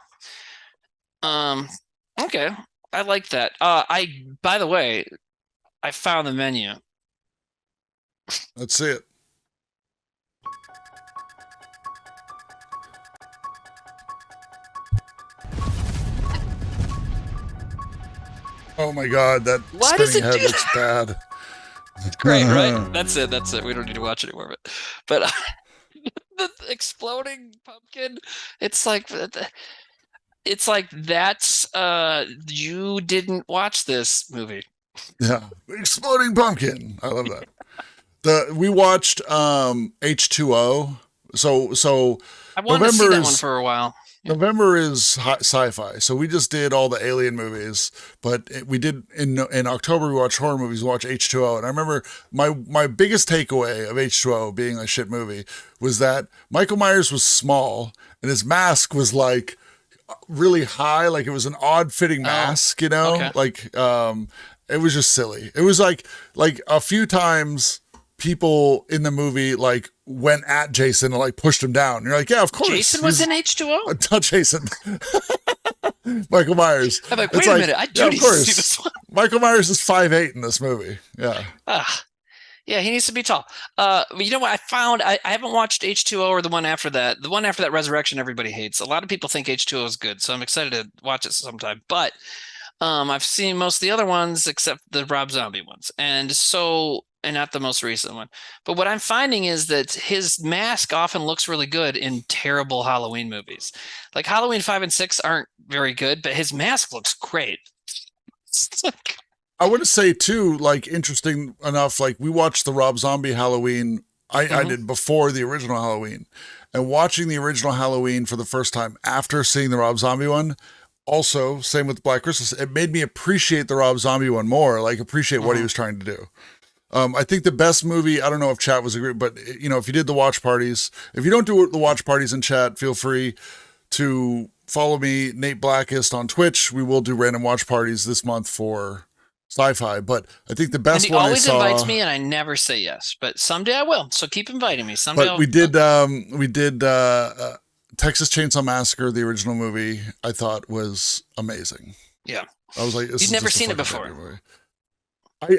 Okay. I like that. By the way, I found the menu. Let's see it. Oh my God, that spinning head looks bad. It's great, right? That's it. We don't need to watch anymore. But the exploding pumpkin, it's like that's you didn't watch this movie. Yeah, exploding pumpkin. I love that. We watched H2O. So I wanted to see that one for a while. November is sci-fi, so we just did all the Alien movies, but we did in October we watched horror movies. We watched H2O, and I remember my biggest takeaway of H2O being a shit movie was that Michael Myers was small and his mask was like really high, like it was an odd fitting mask, okay. Like it was just silly. It was like a few times people in the movie like went at Jason and like pushed him down. You're like, yeah, of course. Jason was in H2O? Not Jason. Michael Myers. I'm like, wait a minute. I do need to see this one. Michael Myers is 5'8" in this movie. Yeah. Yeah, he needs to be tall. You know what I found? I haven't watched H2O or the one after that. The one after that, Resurrection, everybody hates. A lot of people think H2O is good, so I'm excited to watch it sometime. But I've seen most of the other ones except the Rob Zombie ones. And not the most recent one. But what I'm finding is that his mask often looks really good in terrible Halloween movies. Like Halloween 5 and 6 aren't very good, but his mask looks great. I want to say too, like interesting enough, like we watched the Rob Zombie Halloween. I did before the original Halloween, and watching the original Halloween for the first time after seeing the Rob Zombie one. Also, same with Black Christmas. It made me appreciate the Rob Zombie one more, like appreciate what he was trying to do. I think the best movie, I don't know if chat was agreed, but if you did the watch parties, if you don't do the watch parties in chat, feel free to follow me, Nate Blackest, on Twitch. We will do random watch parties this month for sci-fi, but I think the best one I saw. He always invites me and I never say yes, but someday I will. So keep inviting me. Someday but we did Texas Chainsaw Massacre, the original movie, I thought was amazing. Yeah. I was like, you've never seen it before.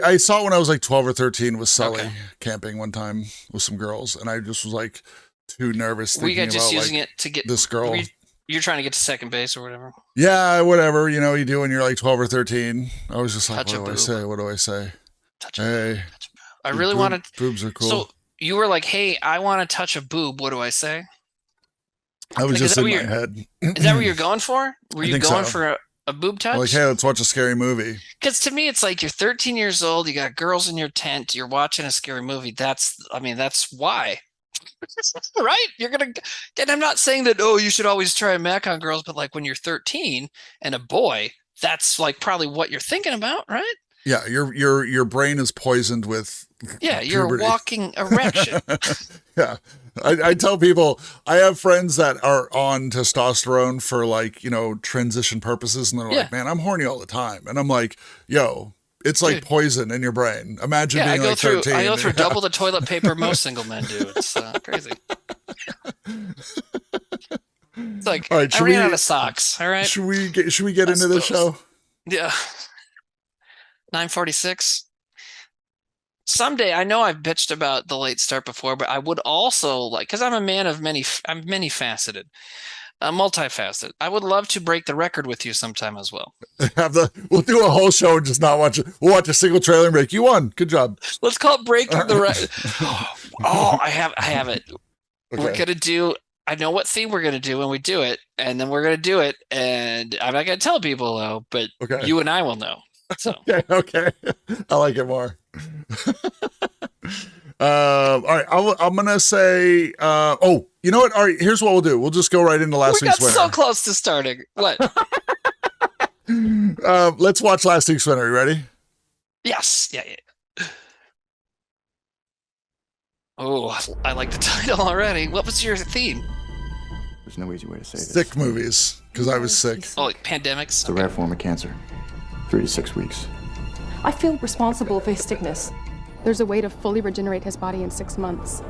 I saw it when I was like 12 or 13 with Sully camping one time with some girls. And I just was like, too nervous Were you thinking guys just about using like it to get this girl. You're trying to get to second base or whatever. Yeah, whatever. You know, you do when you're like 12 or 13. I was just like, Touch a what do I boob. say? What do I say? Touch a Hey, boob. Touch a boob. I really wanted. boobs are cool. So you were like, "Hey, I want to touch a boob. What do I say?" I was Like, just in my head. Is that what you're going for? Were I you think going so. for a boob touch? Like, hey, let's watch a scary movie. Because to me, it's like you're 13 years old. You got girls in your tent. You're watching a scary movie. That's why. Right? You're gonna, and I'm not saying that. Oh, you should always try and mac on girls, but like when you're 13 and a boy, that's like probably what you're thinking about, right? Yeah, your brain is poisoned with. Yeah, you're puberty. a walking erection. Yeah. I tell people, I have friends that are on testosterone for like, you know, transition purposes. And they're like, man, I'm horny all the time. And I'm like, yo, it's like poison in your brain. Imagine being like 13. I go through double the toilet paper most single men do. It's crazy. It's like, all right, I ran out of socks. All right. Should we get into this show? Yeah. 9:46. Someday, I know I've bitched about the late start before, but I would also like, because I'm a man of I'm many-faceted, multifaceted. I would love to break the record with you sometime as well. We'll do a whole show and just not watch it. We'll watch a single trailer and break. You won. Good job. Let's call it breaking the record. Oh, I have it. Okay. We're gonna do. I know what theme we're gonna do when we do it, and then we're gonna do it. And I'm not gonna tell people though, but you and I will know. So okay. I like it more. All right, I'm gonna say. Oh, you know what? All right, here's what we'll do. We'll just go right into last week's winner. So close to starting. What? Let's watch last week's winner. You ready? Yes. Yeah. Oh, I like the title already. What was your theme? There's no easy way to say this. Sick movies, because I was sick. Oh, like pandemics? It's a rare form of cancer. 3 to 6 weeks. I feel responsible for his sickness. There's a way to fully regenerate his body in 6 months.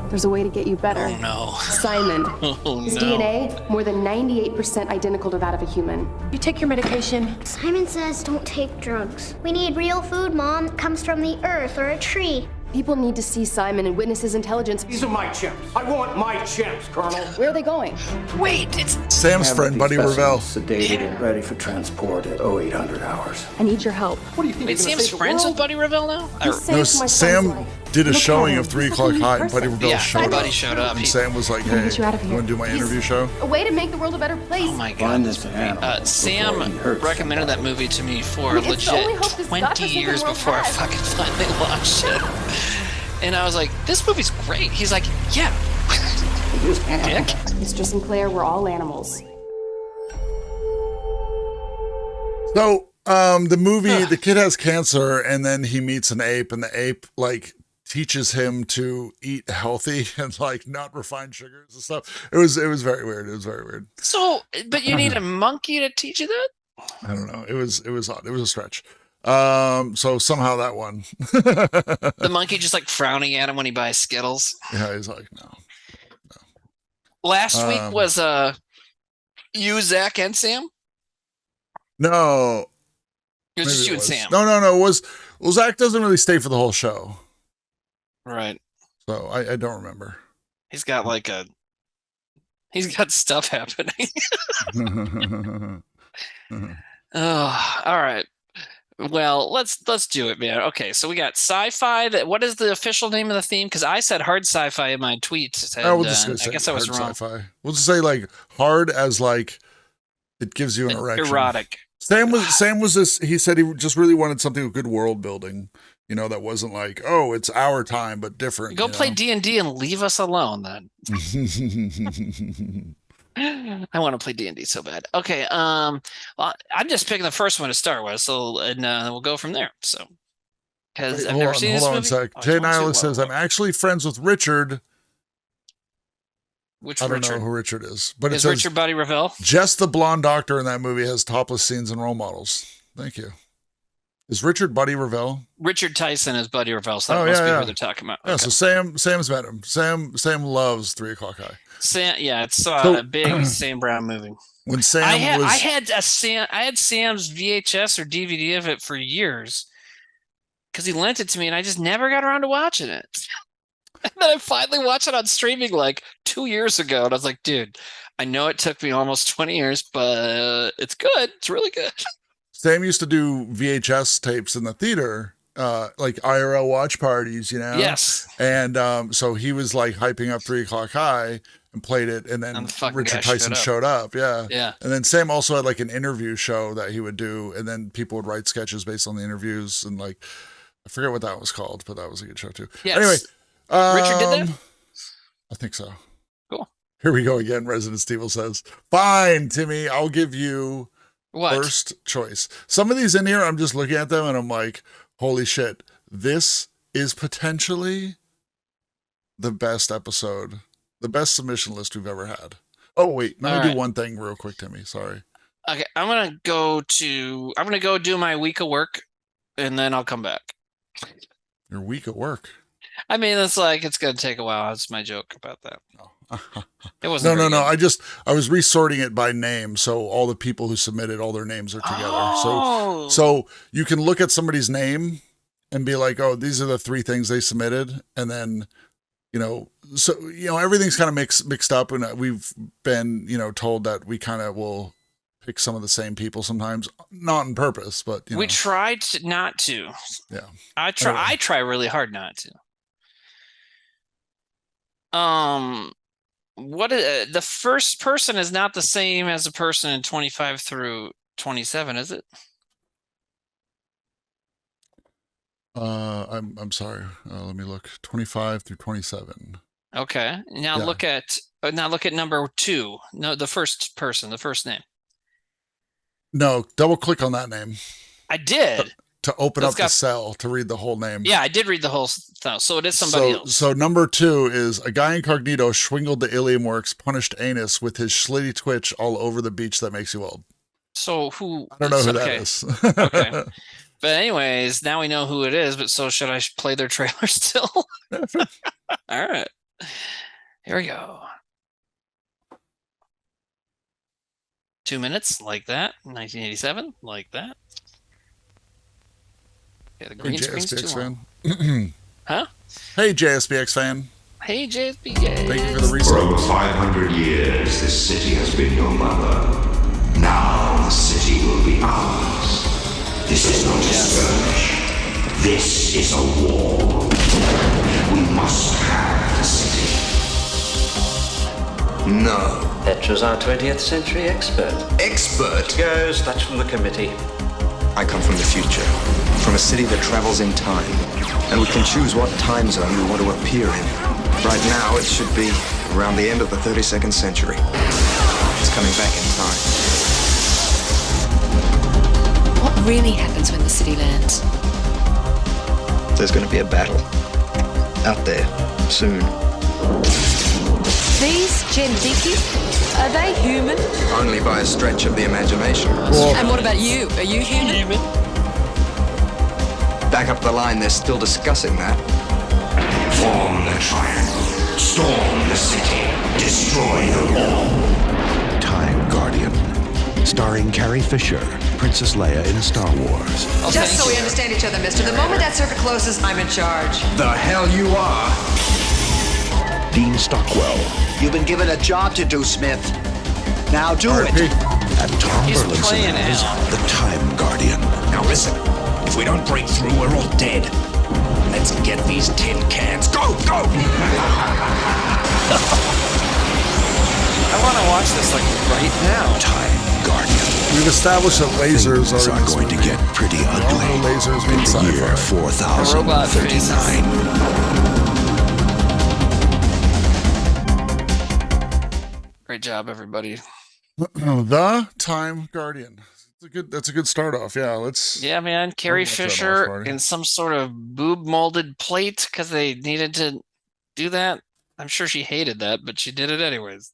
There's a way to get you better. Oh, no. Simon. Oh, his no. DNA, more than 98% identical to that of a human. You take your medication. Simon says don't take drugs. We need real food, Mom. It comes from the earth or a tree. People need to see Simon and witness his intelligence. These are my chimps. I want my chimps, Colonel. Where are they going? Wait, it's Sam's friend, Buddy Revell. Sedated and ready for transport at 0800 hours. I need your help. What do you think? Wait, Sam's friends with Buddy Revell now? No, Sam did a showing of 3 O'Clock High, and Buddy Revell showed up. Buddy showed up. And Sam was like, hey, get you out of you here. want to do my interview show? A way to make the world a better place. Oh my god. Sam recommended that movie to me for It's the only hope legit this 20 godforsaken years world before I has. fucking finally watched it. And I was like, this movie's great. He's like, yeah. Dick. Mr. Sinclair, we're all animals. So, the movie, the kid has cancer, and then he meets an ape, and the ape, like, teaches him to eat healthy and, like, not refined sugars and stuff. It was very weird. It was very weird. So, but you need a monkey to teach you that? I don't know. It was odd. It was a stretch. So somehow that won. The monkey just like frowning at him when he buys Skittles. Yeah, he's like, no. Last week was you, Zach, and Sam? No. It was just you and Sam. No. Well, Zach doesn't really stay for the whole show. Right. So I don't remember. He's got stuff happening. Oh, all right. Well, let's do it, man. Okay, so we got sci-fi. What is the official name of the theme? Because I said hard sci-fi in my tweet. And, we'll just say I guess I was hard wrong. Sci-fi. We'll just say like hard as like it gives you an erection. Erotic. Sam was this. He said he just really wanted something with good world building. You know, that wasn't like, oh, it's our time but different. Go play D&D and leave us alone then. I want to play D&D so bad. Okay, well, I'm just picking the first one to start with, so and we'll go from there. So, because I've never seen this movie. Hold on a sec. Jay Nyla says, I'm actually friends with Richard. Which I don't Richard? know who Richard is. But is Richard Buddy Revell? Just the blonde doctor in that movie has topless scenes and role models. Thank you. Is Richard Buddy Revell? Richard Tyson is Buddy Revell, so that must be who they're talking about. Yeah, Okay. so Sam's met him. Sam loves 3 O'Clock High. Sam, yeah, it's a big Sam Brown movie. When Sam I had Sam's VHS or DVD of it for years because he lent it to me, and I just never got around to watching it. And then I finally watched it on streaming like 2 years ago. And I was like, dude, I know it took me almost 20 years, but it's good. It's really good. Sam used to do VHS tapes in the theater, like IRL watch parties, you know? Yes. And so he was like hyping up 3 O'Clock High and played it. And then Richard Tyson showed up. Yeah. Yeah. And then Sam also had like an interview show that he would do. And then people would write sketches based on the interviews. And like, I forget what that was called, but that was a good show too. Yes. Anyway. Richard did that? I think so. Cool. Here we go again. Resident Steve says, fine, Timmy, I'll give you first choice. Some of these in here, I'm just looking at them and I'm like, holy shit, this is potentially the best episode, the best submission list we've ever had. Oh, wait, let me do one thing real quick, Timmy. Sorry. Okay, I'm gonna go do my week of work and then I'll come back. Your week of work. I mean, it's gonna take a while. That's my joke about that. It wasn't. No. I was resorting it by name, so all the people who submitted, all their names are together. Oh. So you can look at somebody's name and be like, oh, these are the 3 things they submitted, and then, everything's kind of mixed up, and we've been, told that we kind of will pick some of the same people sometimes, not on purpose, but we tried not to. Yeah, I try really hard not to. What the first person is not the same as the person in 25 through 27, is it? I'm sorry. Let me look. 25 through 27. Okay. Now look at number 2. No, the first person, the first name. No, double click on that name. I did. To open up the cell to read the whole name. Yeah, I did read the whole thing. So it is somebody else. So number 2 is a guy incognito swingled the Ilium Works, punished anus with his slitty twitch all over the beach that makes you old. So who? I don't know who that is. Okay. But anyways, now we know who it is, but so should I play their trailer still? All right. Here we go. 2 minutes, like that. 1987, like that. Yeah, the green screen's too long. Huh? Hey, JSBX fan. Hey, JSBX. Thank you for the research. For over 500 years, this city has been your mother. Now the city will be ours. This is not a skirmish. This is a war. We must have the city. No. Petra's our 20th century expert. Expert? Goes, that's from the committee. I come from the future, from a city that travels in time, and we can choose what time zone we want to appear in. Right now, it should be around the end of the 32nd century. It's coming back in time. What really happens when the city lands? There's going to be a battle out there soon. These Jendiki, are they human? Only by a stretch of the imagination. And what about you? Are you human? Back up the line, they're still discussing that. Form the triangle. Storm the city. Destroy the wall. Time Guardian. Starring Carrie Fisher, Princess Leia in Star Wars. Just so we understand each other, mister. The moment that circuit closes, I'm in charge. The hell you are. Dean Stockwell. You've been given a job to do, Smith. Now do it. And Tom Burlinson as the Time Guardian. Now listen, if we don't break through, we're all dead. Let's get these tin cans. Go, go! I want to watch this right now. Time Guardian. We've established that lasers are going to get pretty ugly. Lasers mean Year 4039. Great job, everybody. The Time Guardian. That's a good start off. Yeah, Yeah, man. Carrie Fisher in some sort of boob molded plate because they needed to do that. I'm sure she hated that, but she did it anyways.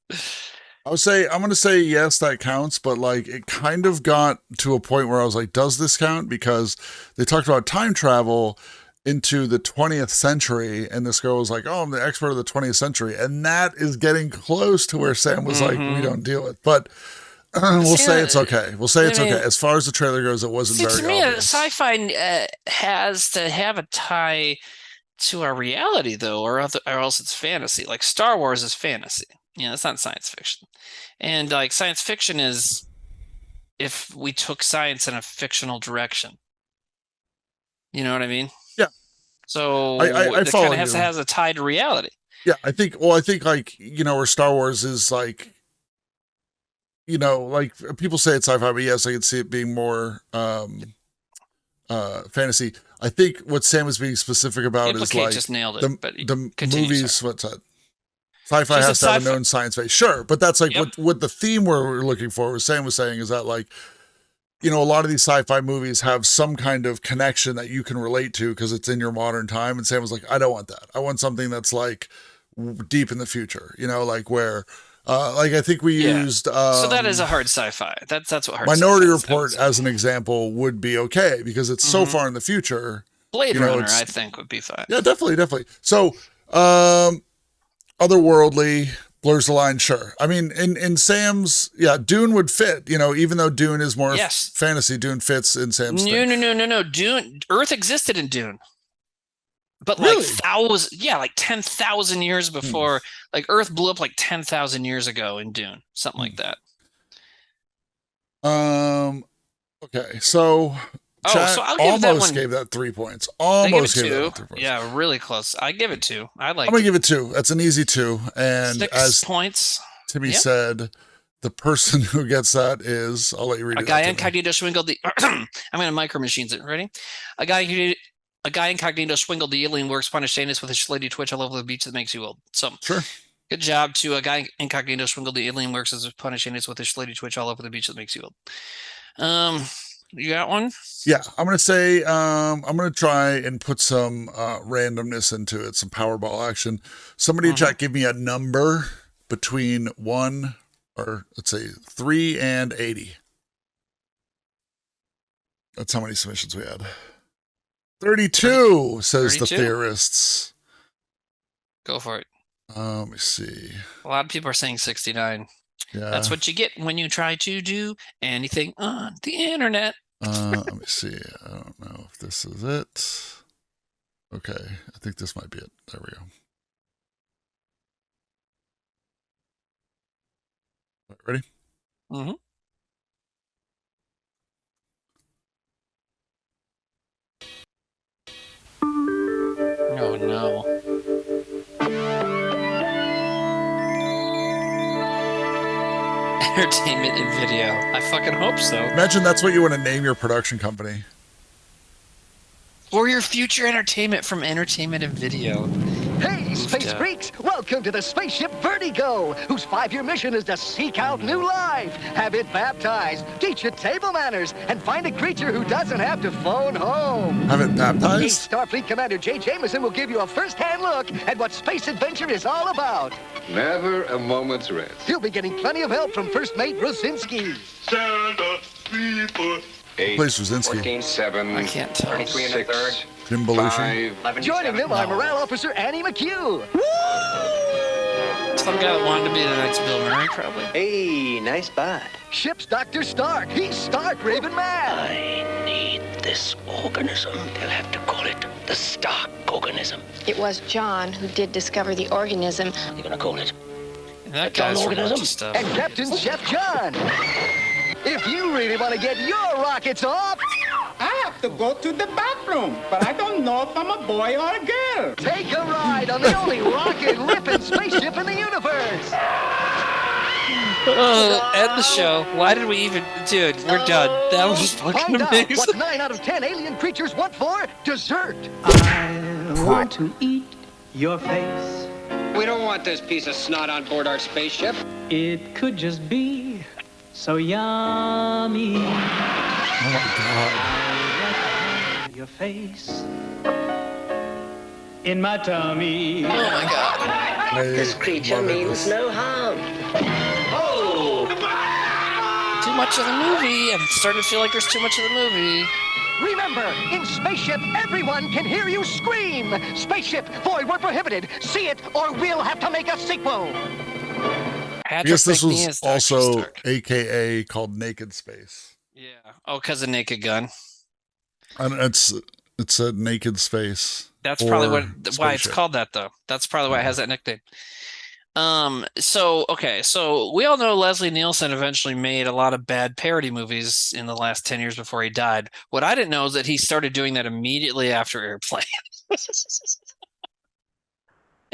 I'm going to say yes, that counts, but like it kind of got to a point where I was like, does this count? Because they talked about time travel into the 20th century, and this girl was like, oh, I'm the expert of the 20th century, and that is getting close to where Sam was like, we don't deal with, but we'll say it's okay. We'll say it's okay. As far as the trailer goes, it wasn't very to me, obvious. Sci-Fi has to have a tie to our reality though, or else it's fantasy. Like Star Wars is fantasy. It's not science fiction. And like science fiction is if we took science in a fictional direction. You know what I mean? Yeah. So I it follow kind of has a tie to reality. Yeah, I think like, where Star Wars is like, like people say it's sci-fi, but yes, I can see it being more fantasy. I think what Sam was being specific about is like just nailed it, the movies. Sorry. What's that? Sci-fi has to have a known science base. Sure, but that's like what the theme we're looking for. What Sam was saying is that like, a lot of these sci-fi movies have some kind of connection that you can relate to because it's in your modern time. And Sam was like, I don't want that. I want something that's like deep in the future, like where, like I think we used. So that is a hard sci-fi. That's what hard Minority sci-fi Report as an example would be okay because it's so far in the future. Blade Runner, I think, would be fine. Yeah, definitely. So, otherworldly blurs the line. Sure. I mean, in Sam's, Dune would fit. Even though Dune is more fantasy, Dune fits in Sam's. No. Dune. Earth existed in Dune. But really? Like 10,000 years before, like Earth blew up like 10,000 years ago in Dune, something like that. Okay, so so I'll give that one. Gave that 3 points. Almost gave that 3 points. Yeah, really close. I give it 2. I'm gonna give it 2. That's an easy 2. And 6 points. Timmy said, the person who gets that is, I'll let you read it. A guy incognito swindled the. I'm gonna micro machines it. Ready? A guy incognito swindled the alien works spontaneous with a slutty twitch all over the beach that makes you old. So sure. Good job to a guy incognito swindled the alien works as spontaneous with a slutty twitch all over the beach that makes you old. You got one? Yeah, I'm gonna say I'm gonna try and put some randomness into it, some Powerball action. Somebody in chat give me a number between 1 or let's say 3 and 80. That's how many submissions we had. 32 says 32? The theorists. Go for it. Let me see. A lot of people are saying 69. Yeah. That's what you get when you try to do anything on the internet. Let me see. I don't know if this is it. Okay. I think this might be it. There we go. All right, ready? Mm-hmm. Oh no. Entertainment and video. I fucking hope so. Imagine that's what you want to name your production company. Or your future entertainment from entertainment and video. Hey, Space Freaks! Welcome to the spaceship Vertigo, whose 5-year mission is to seek out new life, have it baptized, teach it table manners, and find a creature who doesn't have to phone home. Have it baptized? Starfleet Commander J. Jameson will give you a first-hand look at what space adventure is all about. Never a moment's rest. He'll be getting plenty of help from First Mate Rosinski. Santa, people. 8, plays Rosinski. 14, 7, I can't tell. 23 and a third. Tim Belushi. 5, Joining them are Morale Officer Annie McHugh. Some guy that wanted to be the next Bill Murray, probably. Hey, nice spot. Ship's Dr. Stark. He's Stark Raven Man. I need this organism. They'll have to call it the Stark organism. It was John who did discover the organism. They're gonna call it that guy's organism. Stuff. And Captain Chef John. If you really want to get your rockets off, I have to go to the bathroom, but I don't know if I'm a boy or a girl. Take a ride on the only rocket-ripping spaceship in the universe. End the show. Why did we even... Dude, we're done. That was fucking amazing. Find out what 9 out of 10 alien creatures want for dessert. I want to eat your face. We don't want this piece of snot on board our spaceship. It could just be so yummy. Oh my God. Your face in my tummy. Oh my God. This creature means no harm. Oh! Too much of the movie. I'm starting to feel like there's too much of the movie. Remember, in Spaceship, everyone can hear you scream. Spaceship, void were prohibited. See it, or we'll have to make a sequel. I guess this was also AKA called Naked Space. Yeah. Oh, because of Naked Gun. And it's a Naked Space. That's probably why it's Spaceship. called that, though. That's probably why it has that nickname. So we all know Leslie Nielsen eventually made a lot of bad parody movies in the last 10 years before he died. What I didn't know is that he started doing that immediately after Airplane.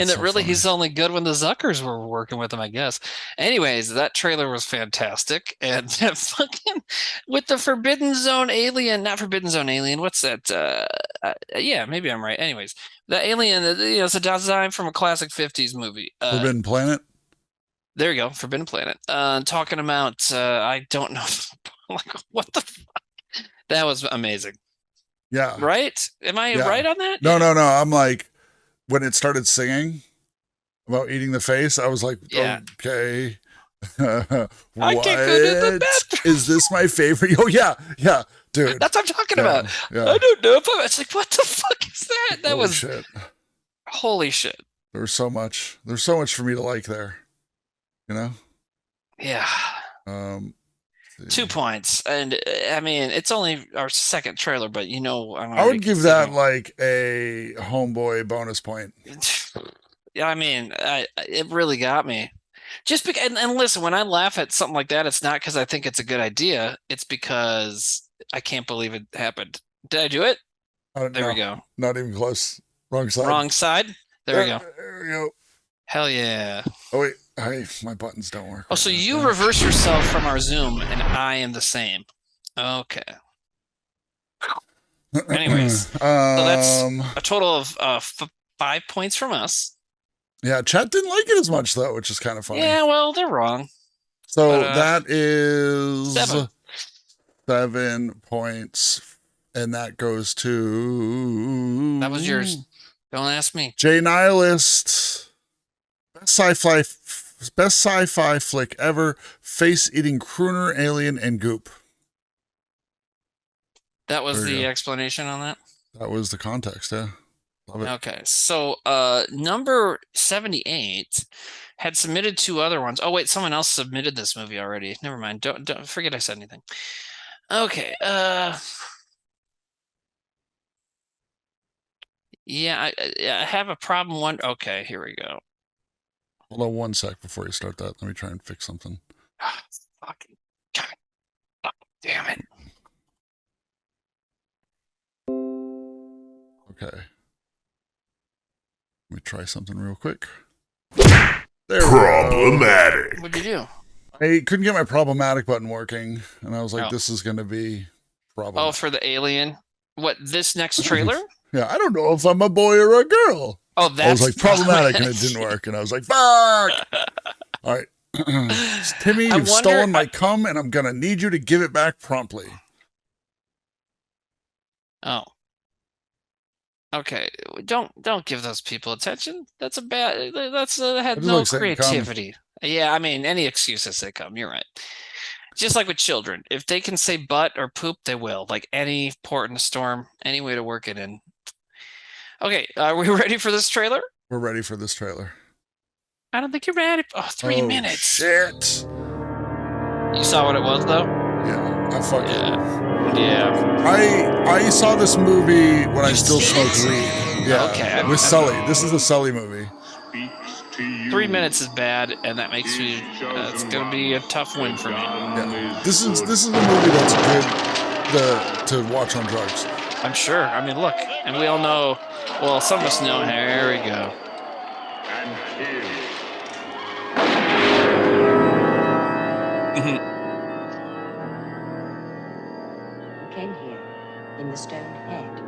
And that really he's only good when the Zuckers were working with him, I guess. Anyways, that trailer was fantastic. And that fucking with the Forbidden Zone alien, not Forbidden Zone alien, what's that? Yeah, maybe I'm right. Anyways, the alien, it's a design from a classic 50s movie. Forbidden Planet? There you go, Forbidden Planet. Talking about, I don't know, like, what the fuck? That was amazing. Yeah. Right? Am I right on that? No. I'm like, when it started singing about eating the face, I was like, okay. I can't go to the bathroom. Is this my favorite? Oh, yeah, dude. That's what I'm talking about. Yeah. I don't know if it's like, what the fuck is that? That was shit. Holy shit. There's so much for me to like there, you know? Yeah. 2 points. And I mean, it's only our second trailer, but I would give that like a homeboy bonus point. Yeah, I mean, it really got me. Just because, and listen, when I laugh at something like that, it's not because I think it's a good idea. It's because I can't believe it happened. Did I do it? There we go. Not even close. Wrong side. Wrong side. There we go. There we go. Hell yeah. Oh wait, my buttons don't work. Oh, so you reverse yourself from our Zoom, and I am the same. Okay. Anyways, so that's a total of 5 points from us. Yeah, chat didn't like it as much though, which is kind of funny. Yeah, well, they're wrong. So that is 7 points, and that goes to that was yours. Don't ask me. Jay Nihilist, best sci-fi flick ever, face-eating crooner, alien, and goop. That was the explanation on that? That was the context, yeah. Love it. Okay, so number 78 had submitted 2 other ones. Oh wait, someone else submitted this movie already. Never mind. Don't forget I said anything. Okay. Yeah, I have a problem. Okay, here we go. Hold on 1 sec before you start that. Let me try and fix something. Fucking God. Oh, damn it. Okay. Let me try something real quick. There problematic. What'd you do? I couldn't get my problematic button working, and I was like, this is going to be problematic. Oh, for the alien? What, this next trailer? Yeah, I don't know if I'm a boy or a girl. Oh, that's... I was like, problematic, and it didn't work, and I was like, fuck! All right. Timmy, you've stolen my cum, and I'm going to need you to give it back promptly. Oh. Okay, don't give those people attention. That's a bad. Had no creativity. Yeah, I mean, any excuses they come. You're right. Just like with children, if they can say butt or poop, they will. Like any port in a storm, any way to work it in. Okay, are we ready for this trailer? We're ready for this trailer. I don't think you're ready. Oh, 3 minutes. Shit. You saw what it was, though? Yeah, I fucking. Yeah. I saw this movie when I still smoked weed. Yeah. Okay. With Sully. This is a Sully movie. 3 minutes is bad, and that makes me. It's gonna be a tough win for me. Yeah. This is a movie that's good to watch on drugs. I'm sure. I mean, look, and we all know. Well, some of us know. Here we go. Came here in the stone head.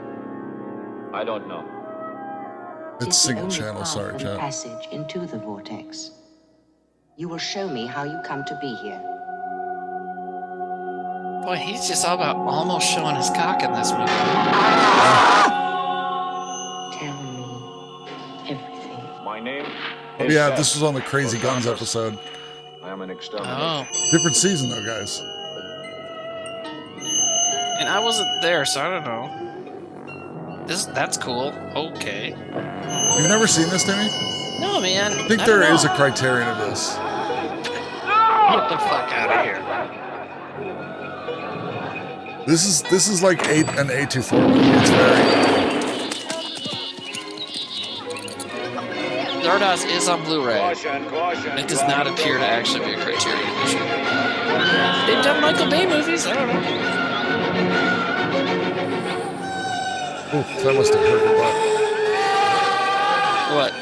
I don't know. It's single channel, sorry, chat. Passage into the vortex. You will show me how you come to be here. Boy, he's just all about almost showing his cock in this movie. Tell me everything. My name. Oh yeah, this was on the Crazy Guns episode. I am an exterminator. Oh. Different season though, guys. And I wasn't there, so I don't know. That's cool. Okay. You've never seen this, Timmy? No, man. I think there is a criterion of this. Get the fuck out of here. This is like an A24 movie. It's very. Zardoz is on Blu-ray. It does not appear to actually be a Criterion edition. They've done Michael Bay movies. I don't know. Ooh, that must have hurt your butt. What?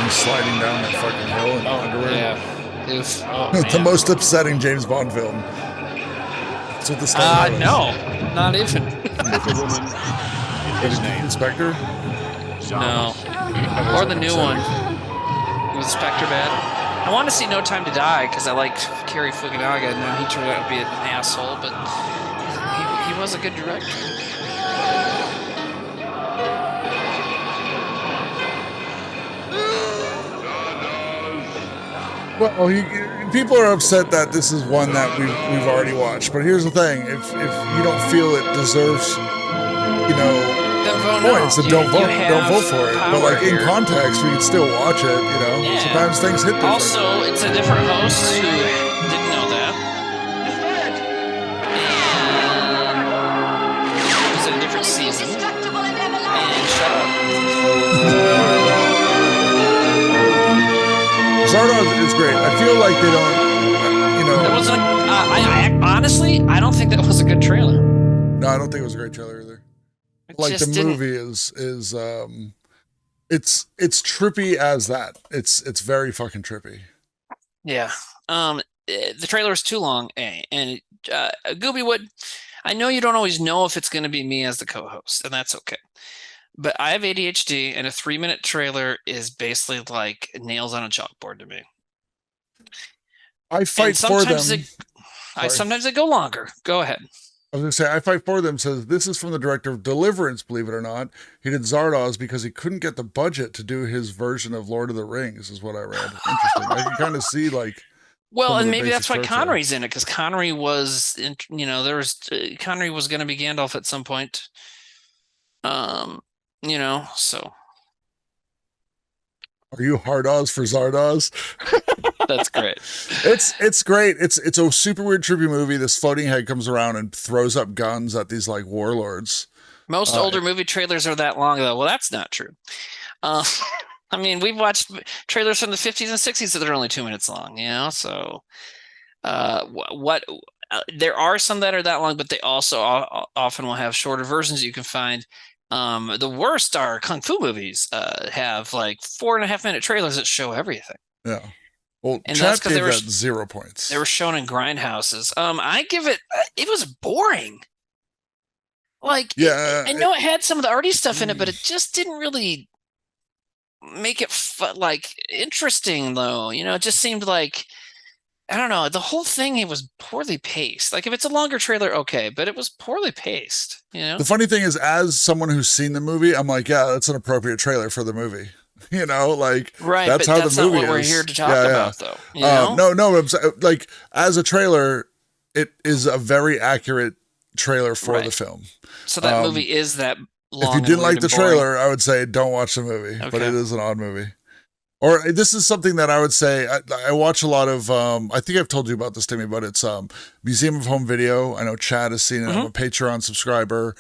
He's sliding down that fucking hill in underwear. Yeah. Oof. Oh, The most upsetting James Bond film. That's what this time was. No, not even. Inspector? No. Or the new one. Was Spectre bad? I want to see No Time to Die because I liked Cary Fukunaga, and now he turned out to be an asshole, but he was a good director. Well, people are upset that this is one that we've already watched. But here's the thing: if you don't feel it deserves, points, then don't vote for it. But like in context, we can still watch it. Yeah. Sometimes things hit different. Also, it's a different host who didn't know that. And it's a different season. And shut up. Zardoz is great. I feel like they don't, It wasn't. Honestly, I don't think that was a good trailer. No, I don't think it was a great trailer either. Like the movie is it's trippy as that. It's very fucking trippy. Yeah. The trailer is too long, and Goobywood, I know you don't always know if it's going to be me as the co-host, and that's okay. But I have ADHD, and a 3-minute trailer is basically like nails on a chalkboard to me. I fight for them. Sometimes they go longer. Go ahead. I was going to say, I fight for them says this is from the director of Deliverance, believe it or not. He did Zardoz because he couldn't get the budget to do his version of Lord of the Rings, is what I read. Interesting. I can kind of see like. Well, and maybe that's why Connery's in it, because Connery was, Connery was going to be Gandalf at some point. So. Are you hard Oz for Zardoz? That's great. It's great. It's a super weird trippy movie. This floating head comes around and throws up guns at these like warlords. Most older movie trailers are that long though. Well, that's not true. I mean, we've watched trailers from the 50s and 60s that are only 2 minutes long, so there are some that are that long, but they also often will have shorter versions you can find. The worst are Kung Fu movies have like 4.5-minute trailers that show everything. Yeah. Well, and Chat gave that 0 points. They were shown in grindhouses. I give it was boring. Like, yeah, I know it had some of the arty stuff in it, but it just didn't really make it interesting though. It just seemed like, I don't know, the whole thing, it was poorly paced. Like if it's a longer trailer, okay, but it was poorly paced, The funny thing is, as someone who's seen the movie, I'm like, yeah, that's an appropriate trailer for the movie. Right, that's but how that's the movie not what is. we're here to talk about, though. No, like as a trailer, it is a very accurate trailer for the film. So that movie is that long. If you didn't like the trailer, I would say don't watch the movie. Okay. But it is an odd movie. Or this is something that I would say, I watch a lot of, I think I've told you about this, Timmy, but it's Museum of Home Video. I know Chad has seen it. I'm a Patreon subscriber.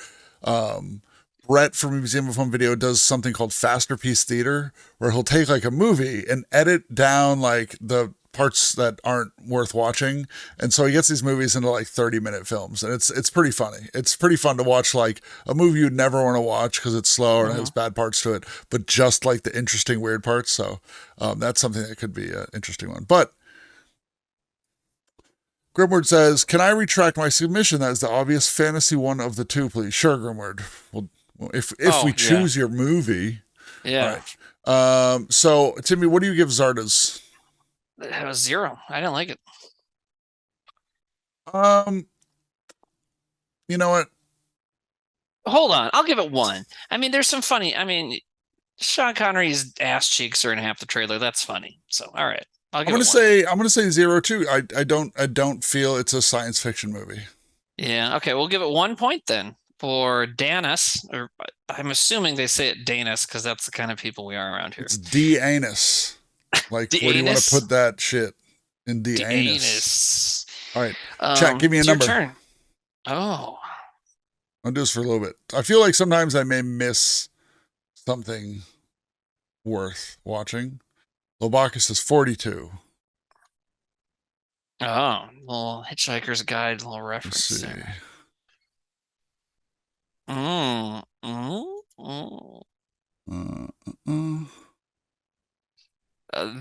Brett from Museum of Home Video does something called Faster Piece Theater, where he'll take like a movie and edit down like the parts that aren't worth watching. And so he gets these movies into like 30-minute films, and it's pretty funny. It's pretty fun to watch like a movie you'd never want to watch because it's slow and it has bad parts to it, but just like the interesting weird parts. So that's something that could be an interesting one. But Grimward says, can I retract my submission? That is the obvious fantasy one of the two, please. Sure, Grimward. Well, if we choose your movie. Yeah. All right. So Timmy, what do you give Zardoz? It was 0. I didn't like it. You know what? Hold on. I'll give it 1. I mean, there's some funny. I mean, Sean Connery's ass cheeks are in half the trailer. That's funny. So, all right. I'm gonna say 0 too. I don't feel it's a science fiction movie. Yeah. Okay. We'll give it 1 point then for Danis, or I'm assuming they say it Danis because that's the kind of people we are around here. It's D-anus. Like, where do you want to put that shit? In D-anus. All right. Chat, give me a number. Your turn. Oh. I'll do this for a little bit. I feel like sometimes I may miss something worth watching. Lobacus is 42. Oh, little Hitchhiker's Guide, little Let's reference see. there.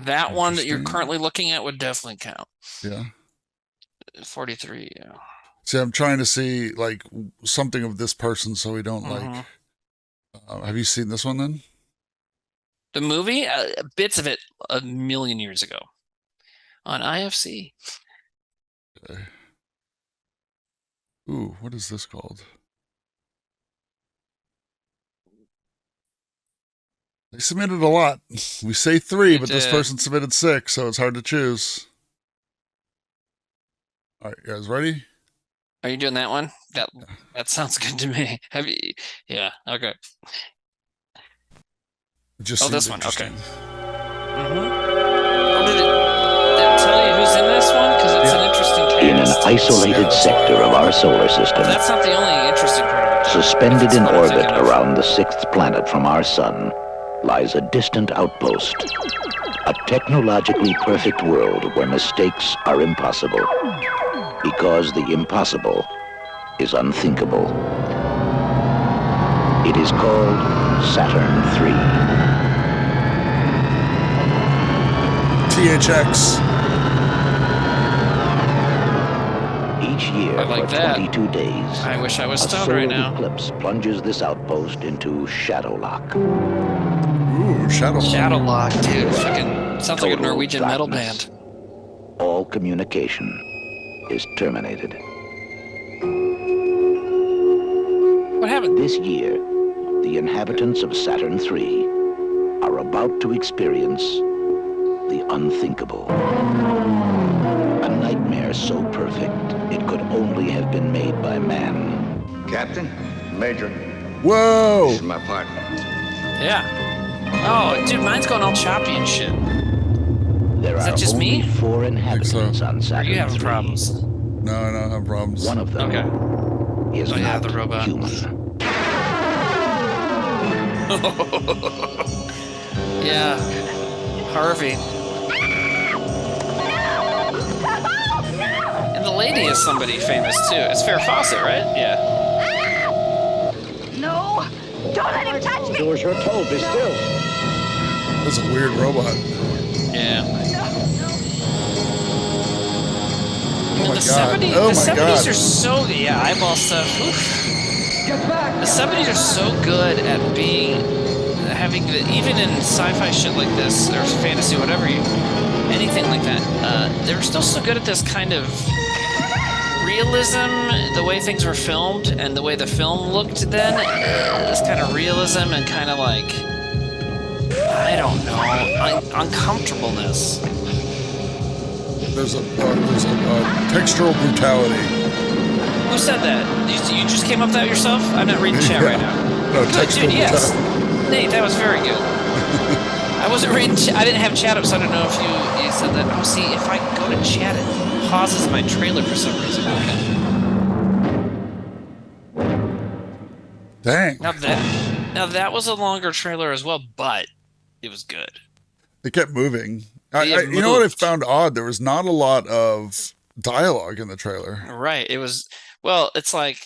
That one that you're currently looking at would definitely count. Yeah. 43, yeah. See, I'm trying to see like something of this person so we don't like. Have you seen this one then? The movie? Bits of it a million years ago on IFC. Okay. Ooh, what is this called? They submitted a lot. We say 3, but this person submitted 6, so it's hard to choose. All right, you guys ready? Are you doing that one? That sounds good to me. Have you? Yeah. Okay. Just this one. Okay. Did it tell you who's in this one? Because it's an interesting cast. In an isolated sector of our solar system, that's not the only interesting part of it. Suspended in orbit around the 6th planet from our sun, lies a distant outpost. A technologically perfect world where mistakes are impossible. Because the impossible is unthinkable. It is called Saturn III. THX. Each year for 22 days, I wish I was a stoned solar right now. eclipse plunges this outpost into shadow lock. Ooh, shadow lock. Shadow lock, dude. Fucking sounds like a Norwegian metal darkness. band. All communication is terminated. What happened? This year, the inhabitants of Saturn III are about to experience the unthinkable. A nightmare so perfect, it could only have been made by man. Captain, Major. Whoa! This is my partner. Yeah. Oh, dude, mine's going all choppy and shit. There Is that are just only me? 4 inhabitants on Are Saturn you having III. problems? No, I don't have problems. One of them is not the robot. human. Yeah. Harvey. And the lady is somebody famous too. It's Farrah Fawcett, right? Yeah. No! Don't let him touch me! Doors are told, be still. That's a weird robot. Yeah. Oh my the god. 70s, Oh the my 70s god. are so eyeball stuff. Oof. The 70s are so good at having even in sci-fi shit like this or fantasy, whatever anything like that. They're still so good at this kind of realism, the way things were filmed and the way the film looked then. This kind of realism and kind of like, I don't know, uncomfortableness. There's a textural brutality. Who said that? You just came up with that yourself? I'm not reading chat right now. No, Good, textual dude, yes. brutality. Nate, that was very good. I wasn't reading. I didn't have chat up, so I don't know if you said that. Oh, see, if I go to chat, it pauses my trailer for some reason. Okay. Dang. Now that was a longer trailer as well, but it was good. It kept moving. You know what I found odd? There was not a lot of dialogue in the trailer. Right. It was. Well, it's like.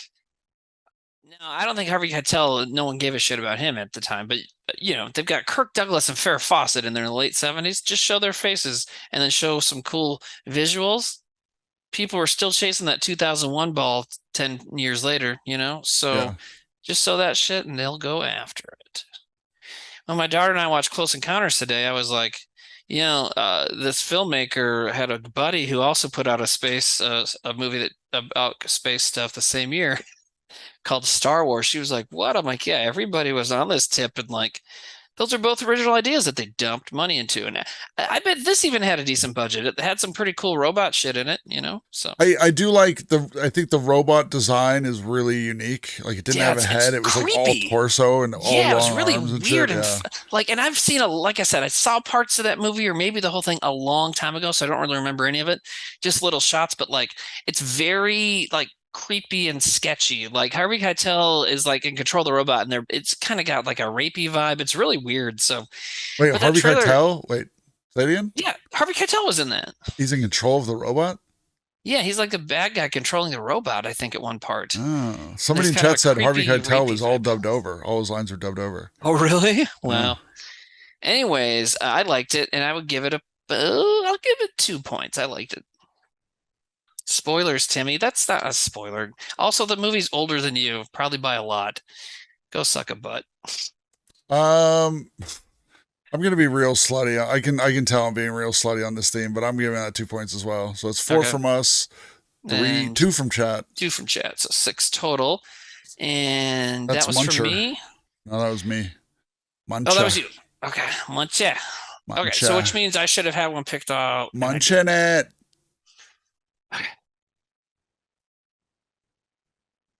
No, I don't think Harvey Keitel, no one gave a shit about him at the time, but you know, they've got Kirk Douglas and Farrah Fawcett in their late 70s. Just show their faces and then show some cool visuals. People are still chasing that 2001 ball 10 years later, you know? So just show that shit and they'll go after it. When my daughter and I watched Close Encounters today, I was like, you know, this filmmaker had a buddy who also put out a movie about space stuff the same year. Called Star Wars. She was like, what? I'm like, yeah, everybody was on this tip and like those are both original ideas that they dumped money into. And I bet this even had a decent budget. It had some pretty cool robot shit in it, you know? So I do like I think the robot design is really unique. Like it didn't have a head. It was like all torso and all long it was really arms and weird. shit. And I've seen like I said, I saw parts of that movie or maybe the whole thing a long time ago. So I don't really remember any of it, just little shots, but like, it's very like creepy and sketchy. Like Harvey Keitel is like in control of the robot, and it's kind of got like a rapey vibe. It's really weird. So wait, but Harvey trailer, Keitel? Wait, say it again? Yeah, Harvey Keitel was in that. He's in control of the robot? Yeah, he's like the bad guy controlling the robot, I think, at one part. Oh, somebody in chat said Harvey Keitel was all dubbed over. All his lines were dubbed over. Oh, really? Wow. Anyways, I liked it, and I would give it I'll give it 2 points. I liked it. Spoilers, Timmy. That's not a spoiler. Also, the movie's older than you, probably by a lot. Go suck a butt. I'm gonna be real slutty. I can tell I'm being real slutty on this theme, but I'm giving that 2 points as well. So it's 4 from us, 2 from chat. 2 from chat, so 6 total. And that's that was Muncher. from me. No, that was me. Muncher. Oh, that was you. Okay, Muncher. Okay, so which means I should have had one picked out. Munching it. Okay.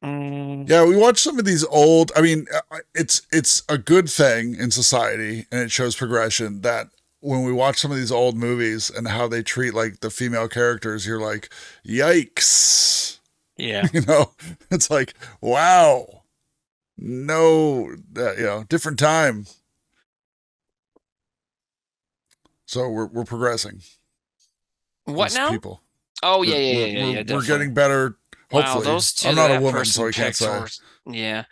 Yeah, we watch some of these old. I mean, it's a good thing in society, and it shows progression that when we watch some of these old movies and how they treat like the female characters, you're like, yikes. Yeah. You know, it's like, wow. No, different time. So we're progressing. What now? People. Oh yeah. We're getting better. Hopefully. Wow, those two. I'm not a woman, so I can't say. Yeah.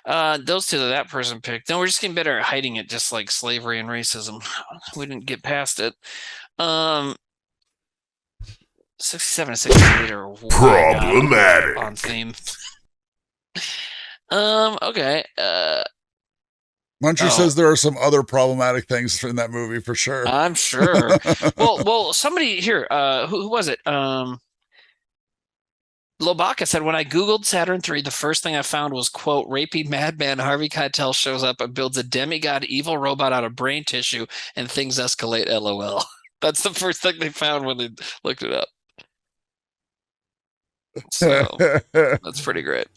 Those two that person picked. No, we're just getting better at hiding it, just like slavery and racism. We didn't get past it. 67 and 68 are problematic on theme. Okay. Muncher says there are some other problematic things in that movie for sure. I'm sure. well, somebody here, who was it? Lobaka said, when I Googled Saturn III, the first thing I found was, quote, rapey madman Harvey Keitel shows up and builds a demigod evil robot out of brain tissue and things escalate, LOL. That's the first thing they found when they looked it up. So that's pretty great.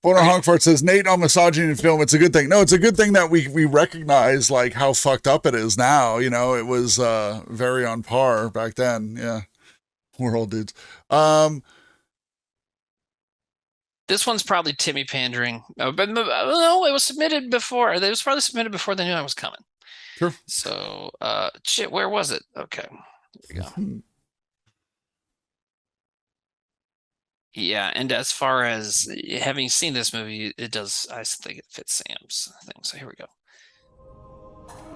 Boner Honkfart says, Nate on misogyny in film, it's a good thing. No, it's a good thing that we recognize like how fucked up it is now. You know, it was very on par back then. Yeah. We're old dudes. This one's probably Timmy pandering. But no, it was submitted before. It was probably submitted before they knew I was coming. Sure. So, shit, where was it? Okay. There we go. Yeah, and as far as having seen this movie, I think it fits Sam's thing. So here we go.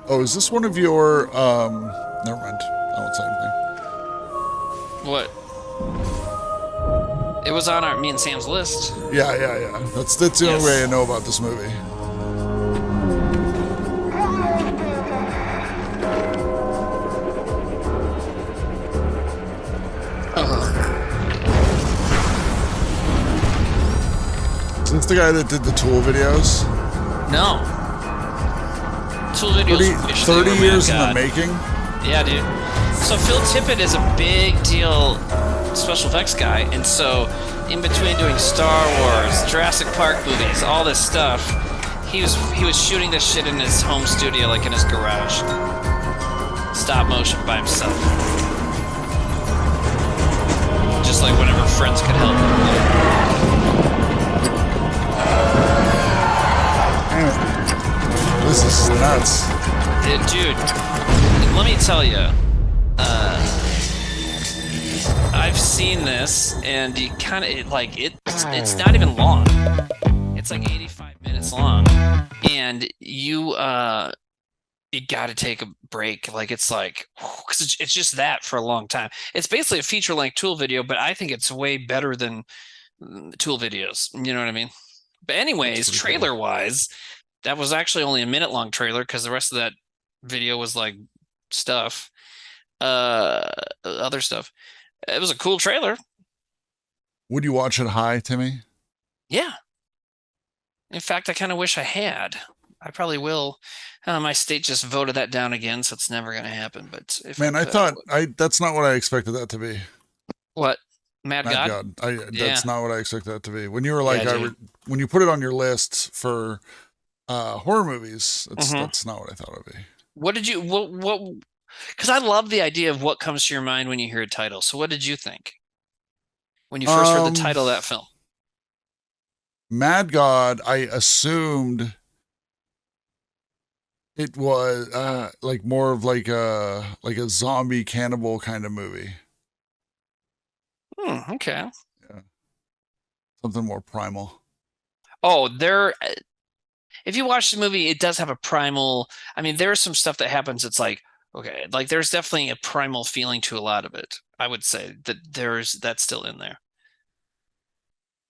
Oh, is this one of your, never mind. I won't say anything. What? It was on me and Sam's list. Yeah. That's the only way I know about this movie. Is this the guy that did the Tool videos? No. Tool videos. 30 years in the making? Yeah, dude. So Phil Tippett is a big deal special effects guy, and so in between doing Star Wars, Jurassic Park movies, all this stuff, he was shooting this shit in his home studio, like in his garage. Stop motion by himself. Just like whenever friends could help. This is nuts. Dude, let me tell you, I've seen this, and you kind of it's not even long. It's like 85 minutes long, and you got to take a break. Like it's like, because it's just that for a long time. It's basically a feature-length Tool video, but I think it's way better than Tool videos. You know what I mean? But anyways, trailer-wise, that was actually only a minute-long trailer because the rest of that video was like stuff, other stuff. It was a cool trailer. Would you watch it high, Timmy? Yeah. In fact, I kind of wish I had. I probably will. My state just voted that down again, so it's never going to happen. But if that's not what I expected that to be. What? Mad God? That's not what I expected that to be. When you were like, when you put it on your list for horror movies, that's not what I thought it would be. What did you? What? Because I love the idea of what comes to your mind when you hear a title. So what did you think when you first heard the title of that film? Mad God, I assumed it was like more of like a zombie cannibal kind of movie. Okay. Yeah. Something more primal. Oh, if you watch the movie, it does have a primal. I mean, there's some stuff that happens. It's like, okay, like there's definitely a primal feeling to a lot of it. I would say that that's still in there.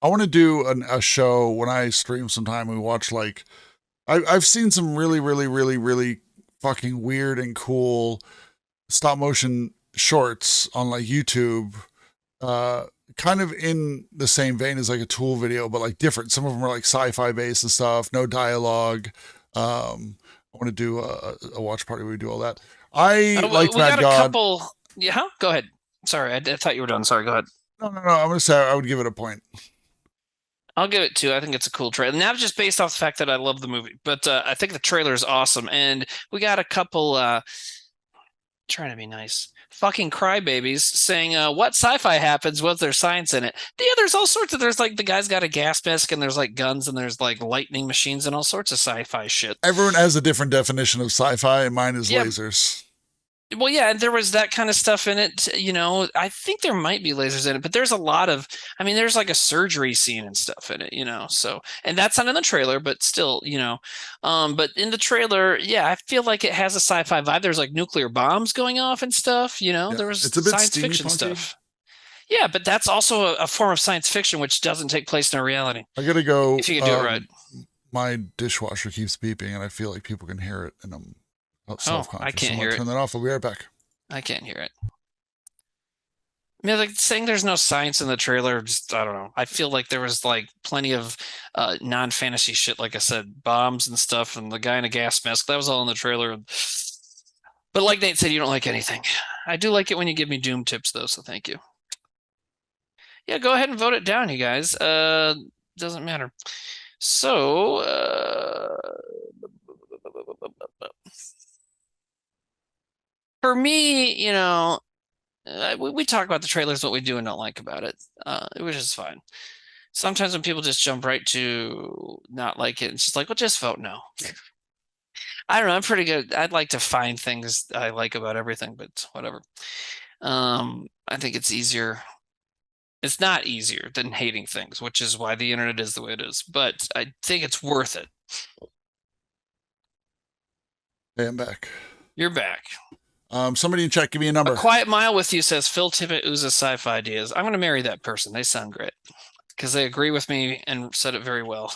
I want to do a show when I stream sometime. We watch like, I've seen some really, really, really, really fucking weird and cool stop motion shorts on like YouTube, kind of in the same vein as like a Tool video, but like different. Some of them are like sci-fi based and stuff, no dialogue. I want to do a watch party where we do all that. I like Mad God. Yeah, go ahead. Sorry, I thought you were done. Sorry, go ahead. No. I'm going to say I would give it a point. I'll give it 2. I think it's a cool trailer. Not just based off the fact that I love the movie, but I think the trailer is awesome. And we got a couple, trying to be nice, fucking crybabies saying, what sci-fi happens? Was there science in it? Yeah, there's all sorts of, there's like the guy's got a gas mask and there's like guns and there's like lightning machines and all sorts of sci-fi shit. Everyone has a different definition of sci-fi, and mine is lasers. Well, yeah, and there was that kind of stuff in it, you know. I think there might be lasers in it, but there's a lot of, I mean, there's like a surgery scene and stuff in it, you know. So, and that's not in the trailer, but still, you know. But in the trailer, yeah, I feel like it has a sci-fi vibe. There's like nuclear bombs going off and stuff, you know. Yeah, there was it's a bit science fiction punky stuff. Yeah, but that's also a form of science fiction which doesn't take place in reality. I gotta go. If you can do it right. My dishwasher keeps beeping, and I feel like people can hear it, and I'm self-conscious. I can't hear it. Turn that off. I'll be right back. I can't hear it. I mean, like saying there's no science in the trailer, just, I don't know. I feel like there was like plenty of non-fantasy shit, like I said, bombs and stuff, and the guy in a gas mask. That was all in the trailer. But like Nate said, you don't like anything. I do like it when you give me Doom tips, though, so thank you. Yeah, go ahead and vote it down, you guys. Doesn't matter. So, for me, you know, we talk about the trailers, what we do and don't like about it, which is fine. Sometimes when people just jump right to not like it, it's just like, well, just vote no. I don't know. I'm pretty good. I'd like to find things I like about everything, but whatever. I think it's easier. It's not easier than hating things, which is why the internet is the way it is. But I think it's worth it. Hey, I'm back. You're back. Somebody in chat, give me a number. A Quiet Mile with You says Phil Tippett oozes sci-fi ideas. I'm going to marry that person. They sound great because they agree with me and said it very well.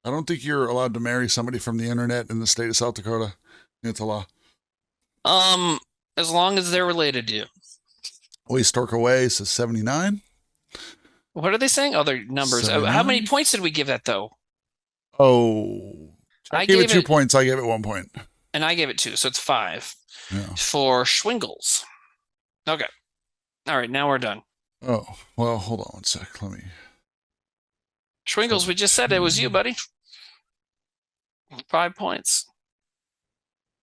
I don't think you're allowed to marry somebody from the internet in the state of South Dakota. It's a law. As long as they're related to you. Stork Away says 79. What are they saying? Other numbers. 79? How many points did we give that though? Oh, I gave it 2 points. I gave it 1 point. And I gave it 2, so it's 5. Yeah. For Schwingles. Okay. All right, now we're done. Oh, well, hold on 1 sec. Let me. Schwingles, we just said it was you, buddy. 5 points.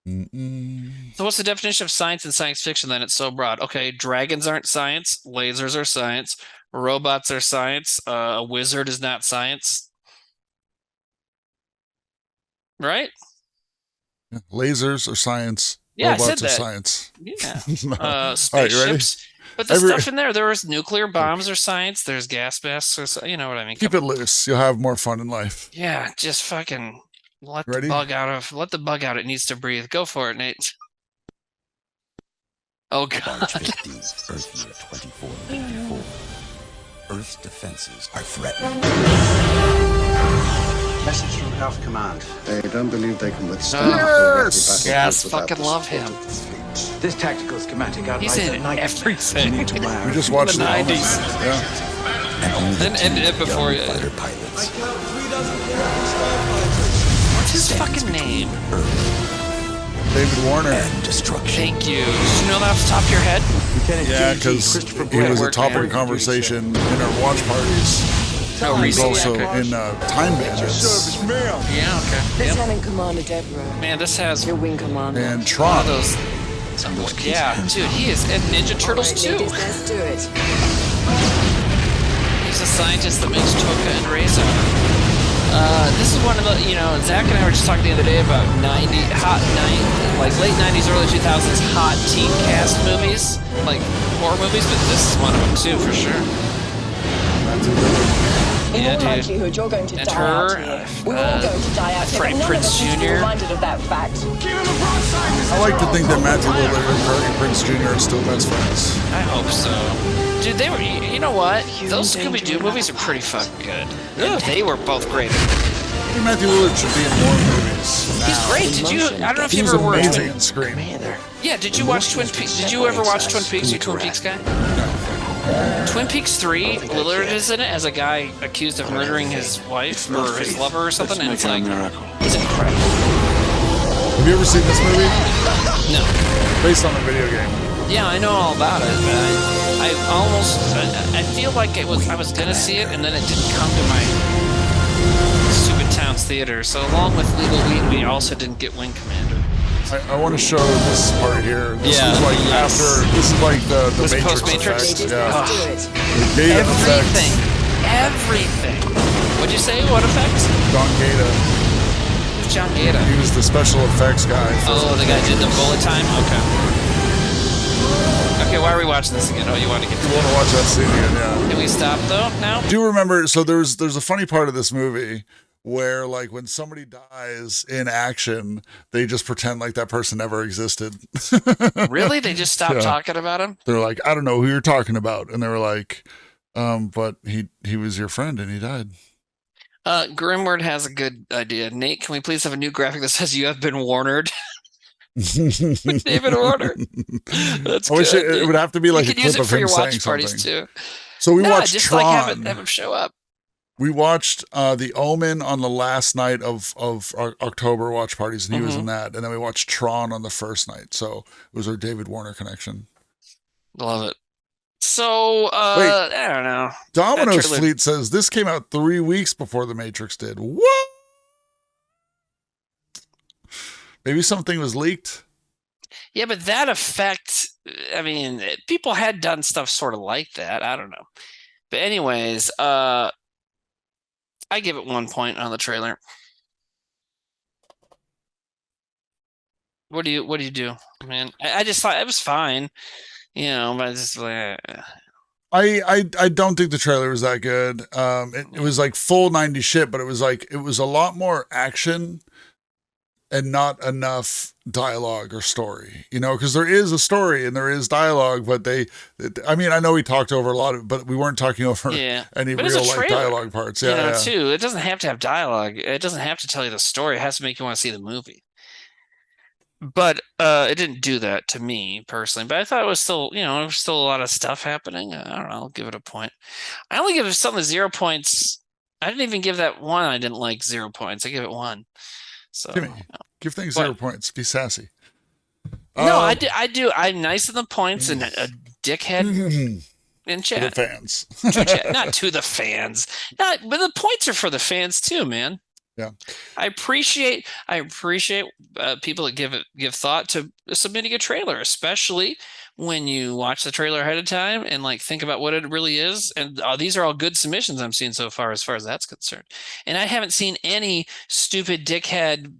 So what's the definition of science and science fiction then? It's so broad. Okay, dragons aren't science. Lasers are science. Robots are science. A wizard is not science. Right? Yeah. Lasers are science. Yeah, robots I said that. Are science. Yeah. Spaceships. Right, but the stuff in there was nuclear bombs or science. There's gas masks or you know what I mean. Keep it loose. You'll have more fun in life. Yeah, just fucking let the bug out. It needs to breathe. Go for it, Nate. Oh God. March 15th, Earth year 2494. Earth's defenses are threatened. Message from Health Command. They don't believe they can withstand. Yes, fucking love him. This tactical schematic He's in everything. We just watched the 90s. Yeah. Then end it before you. What's his fucking name? David Warner. And destruction. Thank you. Did you know that off the top of your head? Yeah, because he was a topic of conversation in our watch parties. Oh, he's also in Time Bandits. Yeah, okay. Lieutenant Commander Deborah. Man, this has your wing commander. And Tron. Yeah, dude, he is in Ninja Turtles too. Let's do it. He's a scientist that makes Toka and Reza. This is one of the, Zach and I were just talking the other day about late 90s, early 2000s hot teen cast movies, like horror movies, but this is one of them too, for sure. In Yeah, all dude. likelihood, you're going to And die her, out here. We're all going to die out here, Freddie but none of Prinze us need to be Jr.. reminded of that fact. I like to think that Matthew Lillard and Freddie Prinze Jr. are still best friends. I hope so. Dude, they were, you know what? Those Scooby-Doo movies are pretty fucking good. And they were both great. I think Matthew Lillard should be in more movies. He's great. Did you, I don't know if He you was ever were amazing in Scream. Yeah, did you watch Twin Peaks? Did you ever watch Twin Peaks? You Twin Peaks guy? Twin Peaks 3, Lillard is in it as a guy accused of murdering his wife or his lover or something, and it's like, he's incredible. Have you ever seen this movie? No. Based on a video game. Yeah, I know all about it, but I feel like I was gonna see it, and then it didn't come to my stupid town's theater. So along with Legal Weed, we also didn't get Wing Commander. I want to show this part here. This was like after. This is like the Matrix effects. Yeah. The Gata Everything. effects. Everything. What'd you say? What effects? John Gata. Who's John Gata? He was the special effects guy. Oh, the guy did the bullet time? Okay. Okay, why are we watching this again? Oh, you want to get to You want to watch that scene again, yeah. Can we stop, though, now? Do you remember, so there's a funny part of this movie where, like, when somebody dies in action, they just pretend like that person never existed. Really? They just stopped talking about him? They're like, I don't know who you're talking about. And they were like, but he was your friend and he died. Grimward has a good idea. Nate, can we please have a new graphic that says you have been warnered? David Warner. That's I wish good. it would have to be like you a could use clip it of for him your saying watch parties something. too. So we No, watched just Tron. like have him show up. We watched The Omen on the last night of our October watch parties, and he was in that. And then we watched Tron on the first night. So it was our David Warner connection. Love it. So, Wait, I don't know. Domino's Fleet says this came out 3 weeks before The Matrix did. What? Maybe something was leaked. Yeah, but that effect, I mean, people had done stuff sort of like that. I don't know. But anyways, I give it 1 point on the trailer. What do you do, man? I just thought it was fine, but I just like. I don't think the trailer was that good. It was like full 90s shit, but it was a lot more action and not enough dialogue or story, because there is a story and there is dialogue, but I know we talked over a lot of, but we weren't talking over any but real like dialogue parts. Too. It doesn't have to have dialogue. It doesn't have to tell you the story. It has to make you want to see the movie. But it didn't do that to me personally. But I thought it was still, there was still a lot of stuff happening. I don't know. I'll give it a point. I only give something 0 points. I didn't even give that one I didn't like 0 points. I give it 1. So give things 0 points. Be sassy. No, I do. I'm nice in the points and a dickhead in chat. To the fans. Not to the fans. But the points are for the fans too, man. Yeah. I appreciate people that give thought to submitting a trailer, especially when you watch the trailer ahead of time and like think about what it really is. And these are all good submissions I'm seeing so far as that's concerned. And I haven't seen any stupid dickhead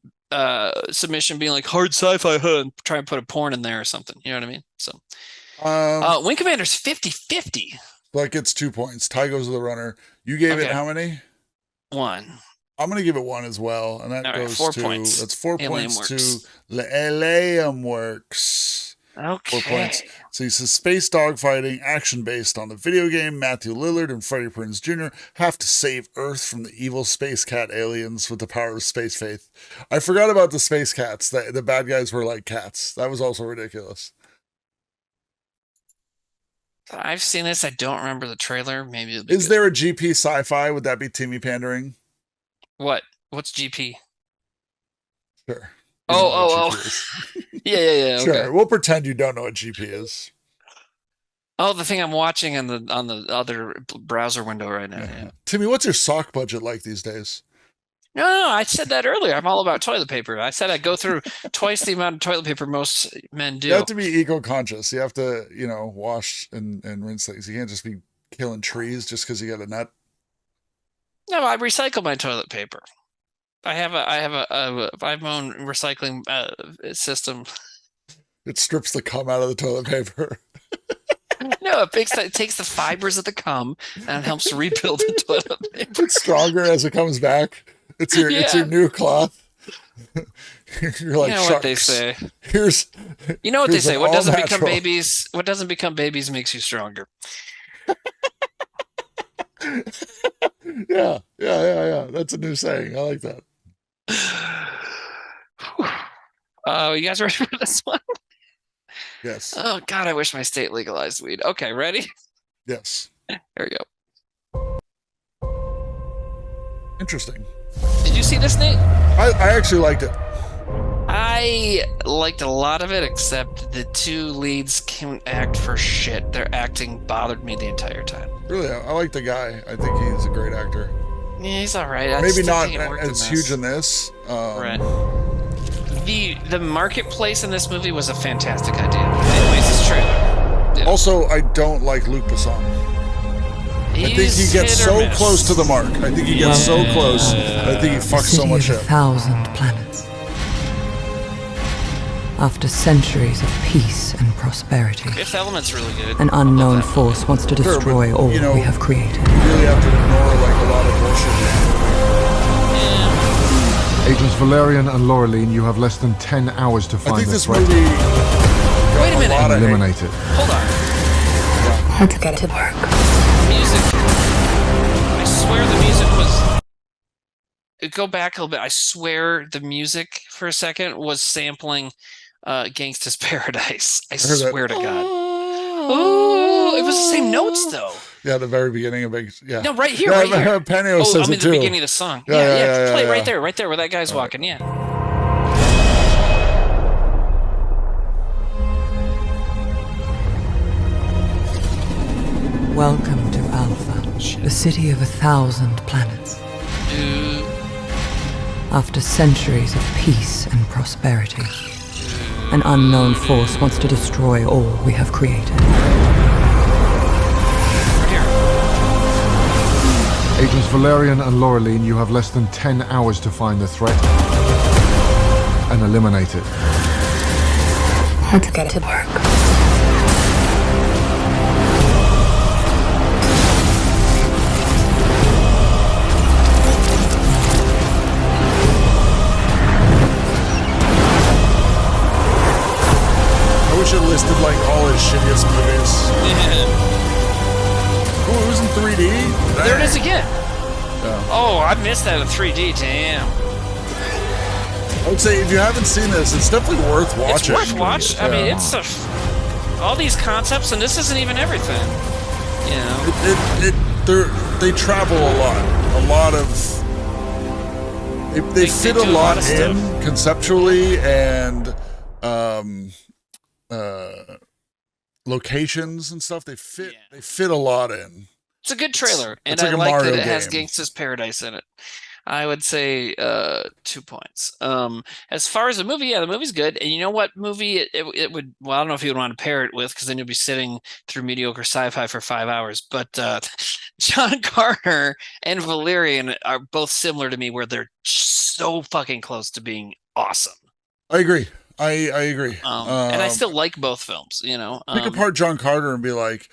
submission being like hard sci-fi and try and put a porn in there or something. You know what I mean? So Wing Commander's 50-50. Like it's 2 points. Ty goes to the runner. You gave it how many? 1. I'm going to give it 1 as well. And that goes 4 to, points. That's 4 Alien points Works. to Alien Works. Okay. 4 points. So he says space dogfighting, action based on the video game. Matthew Lillard and Freddie Prinze Jr. have to save Earth from the evil space cat aliens with the power of space faith. I forgot about the space cats. The bad guys were like cats. That was also ridiculous. I've seen this. I don't remember the trailer. Maybe it'll be Is there a GP sci-fi? Would that be Timmy pandering? What? What's GP? Sure. Oh. Yeah. Sure. Okay. We'll pretend you don't know what GP is. Oh, the thing I'm watching on the other browser window right now. Yeah. Timmy, what's your sock budget like these days? No, I said that earlier. I'm all about toilet paper. I said I go through twice the amount of toilet paper most men do. You have to be eco-conscious. You have to, wash and rinse things. You can't just be killing trees just because you got a nut. No, I recycle my toilet paper. I have my own recycling system. It strips the cum out of the toilet paper. No, it takes the fibers of the cum and helps rebuild the toilet paper. It's stronger as it comes back. It's your new cloth. You're like, you know what they say. You know what they say. What doesn't become babies makes you stronger. Yeah. That's a new saying. I like that. You guys ready for this one? Yes. Oh God, I wish my state legalized weed. Okay, ready? Yes. Here we go. Interesting. Did you see this, Nate? I actually liked it. I liked a lot of it, except the two leads can't act for shit. Their acting bothered me the entire time. Really, I like the guy. I think he's a great actor. Yeah, he's all right. Maybe not as huge in this. Right. The marketplace in this movie was a fantastic idea. Anyways, it's true. Yeah. Also, I don't like Luc Besson. I think he gets so close to the mark. I think he gets so close. I think he fucks so much up. 1,000 planets. After centuries of peace and prosperity, Fifth Element's really good. an unknown force wants to destroy all we have created. You really have to ignore like a lot of bullshit. Agents Valerian and Laureline, you have less than 10 hours to find the threat. Wait a minute. And eliminate it. Hold on. Let's get to work. Music. I swear the music was... Go back a little bit. I swear the music for a second was sampling Gangsta's Paradise. I swear to God. Oh, it was the same notes though. Yeah, the very beginning of yeah. No, right here, right here. Paneo says I'm it in the too. beginning of the song. Yeah, play right there where that guy's walking. Yeah. Welcome to Alpha, the city of 1,000 planets. After centuries of peace and prosperity, an unknown force wants to destroy all we have created. Agents Valerian and Laureline, you have less than 10 hours to find the threat and eliminate it. Let's get to work. I wish it listed like all his shittiest movies. Yeah. Oh, it was in 3D? There it is again. Oh, I missed that in 3D. Damn. I would say if you haven't seen this, it's definitely worth watching. It's worth watching. I mean, it's all these concepts, and this isn't even everything. You know, they travel a lot. A lot of they fit a lot in conceptually and locations and stuff. They fit a lot in. It's a good trailer, and like I like Mario that it has game. Gangsta's Paradise in it. I would say 2 points. As far as the movie, yeah, the movie's good. And you know what movie it would? Well, I don't know if you would want to pair it with, because then you'll be sitting through mediocre sci-fi for 5 hours. But John Carter and Valerian are both similar to me, where they're so fucking close to being awesome. I agree. I agree. And I still like both films. You know, pick apart John Carter and be like,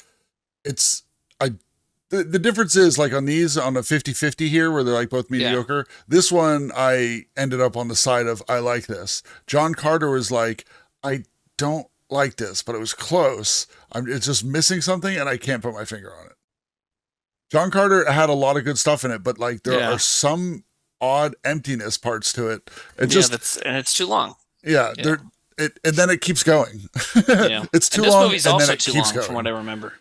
The difference is, like, on these, on a 50-50 here, where they're, like, both mediocre, this one, I ended up on the side of, I like this. John Carter was like, I don't like this, but it was close. It's just missing something, and I can't put my finger on it. John Carter had a lot of good stuff in it, but, like, there are some odd emptiness parts to it. And it's too long. Yeah, and then it keeps going. Yeah. It's too and this long, movie's and also then it too keeps long, going. from what I remember.